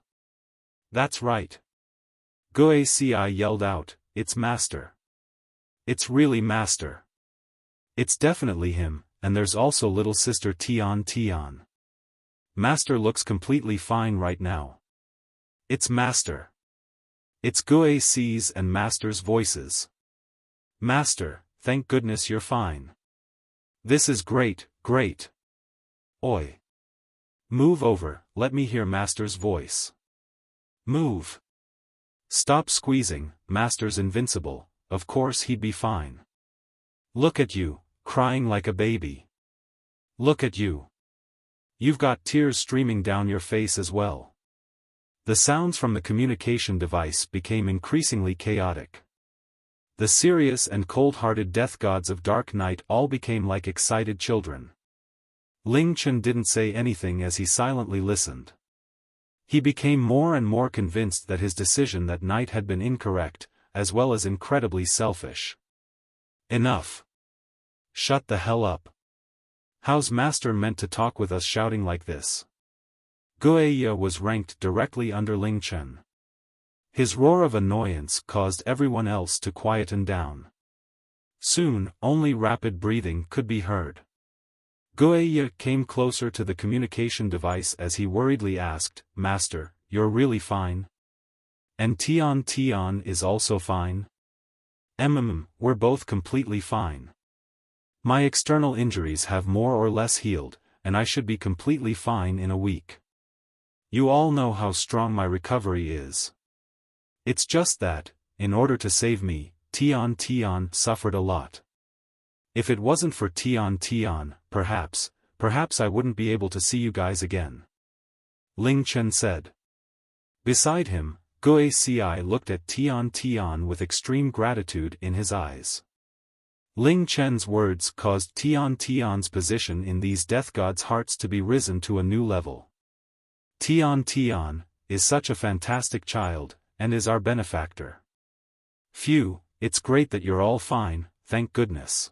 "That's right." Gui yelled out, "It's Master. It's really Master. It's definitely him, and there's also little sister Tian Tian. Master looks completely fine right now. It's Master." It's Gui's and Master's voices. "Master, thank goodness you're fine. This is great, great. Oi. Move over, let me hear Master's voice. Move. Stop squeezing, Master's invincible, of course he'd be fine. Look at you, crying like a baby. Look at you. You've got tears streaming down your face as well." The sounds from the communication device became increasingly chaotic. The serious and cold-hearted death gods of Dark Night all became like excited children. Ling Chen didn't say anything as he silently listened. He became more and more convinced that his decision that night had been incorrect, as well as incredibly selfish. Enough. Shut the hell up. How's Master meant to talk with us shouting like this? Gui was ranked directly under Ling Chen. His roar of annoyance caused everyone else to quieten down. Soon, only rapid breathing could be heard. Gui came closer to the communication device as he worriedly asked, "Master, you're really fine? And Tian Tian is also fine?" We're both completely fine. My external injuries have more or less healed, and I should be completely fine in a week. You all know how strong my recovery is. It's just that, in order to save me, Tian Tian suffered a lot. If it wasn't for Tian Tian, perhaps I wouldn't be able to see you guys again," Ling Chen said. Beside him, Gui looked at Tian Tian with extreme gratitude in his eyes. Ling Chen's words caused Tian Tian's position in these death gods' hearts to be risen to a new level. Tian Tian is such a fantastic child, and is our benefactor. Phew, it's great that you're all fine, thank goodness.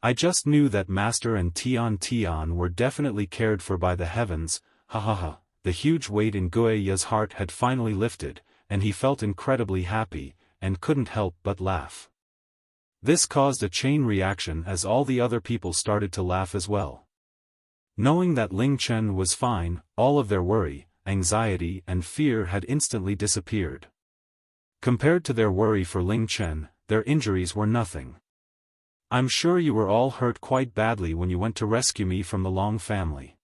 I just knew that Master and Tian Tian were definitely cared for by the heavens, ha ha ha. The huge weight in Gui's heart had finally lifted, and he felt incredibly happy, and couldn't help but laugh. This caused a chain reaction as all the other people started to laugh as well. Knowing that Ling Chen was fine, all of their worry, anxiety and fear had instantly disappeared. Compared to their worry for Ling Chen, their injuries were nothing. "I'm sure you were all hurt quite badly when you went to rescue me from the Long family.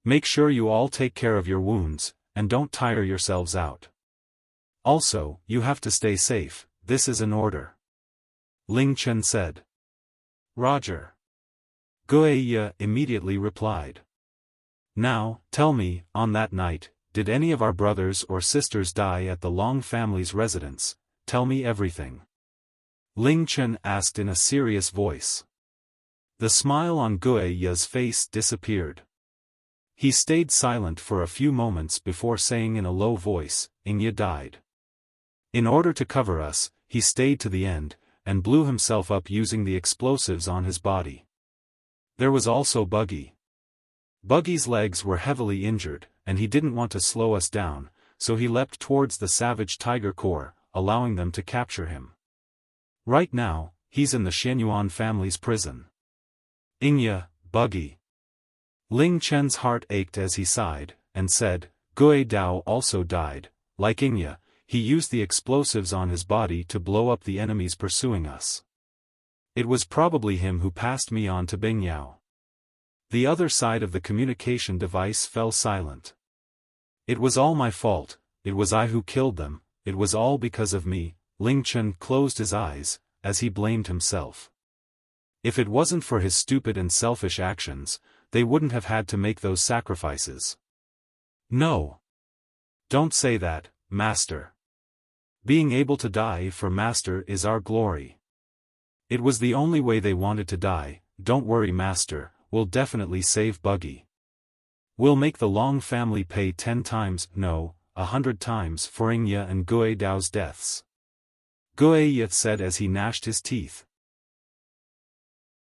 Make sure you all take care of your wounds, and don't tire yourselves out. Also, you have to stay safe, this is an order," Ling Chen said. "Roger." Gui immediately replied. "Now, tell me, on that night, did any of our brothers or sisters die at the Long family's residence? Tell me everything," Ling Chen asked in a serious voice. The smile on Gui's face disappeared. He stayed silent for a few moments before saying in a low voice, "Ingya died. In order to cover us, he stayed to the end, and blew himself up using the explosives on his body. There was also Buggy. Buggy's legs were heavily injured, and he didn't want to slow us down, so he leapt towards the savage tiger corps, allowing them to capture him. Right now, he's in the Shenyuan family's prison." Ingya, Buggy. Ling Chen's heart ached as he sighed, and said, "Gui Dao also died. Like Ingya, he used the explosives on his body to blow up the enemies pursuing us. It was probably him who passed me on to Bingyao." The other side of the communication device fell silent. "It was all my fault, it was I who killed them, it was all because of me," Ling Chen closed his eyes, as he blamed himself. If it wasn't for his stupid and selfish actions, they wouldn't have had to make those sacrifices. "No. Don't say that, Master. Being able to die for Master is our glory. It was the only way they wanted to die, "Don't worry master, we'll definitely save Buggy. We'll make the Long family pay 10 times, no, 100 times for Ingya and Gui Dao's deaths." Gui Ye said as he gnashed his teeth.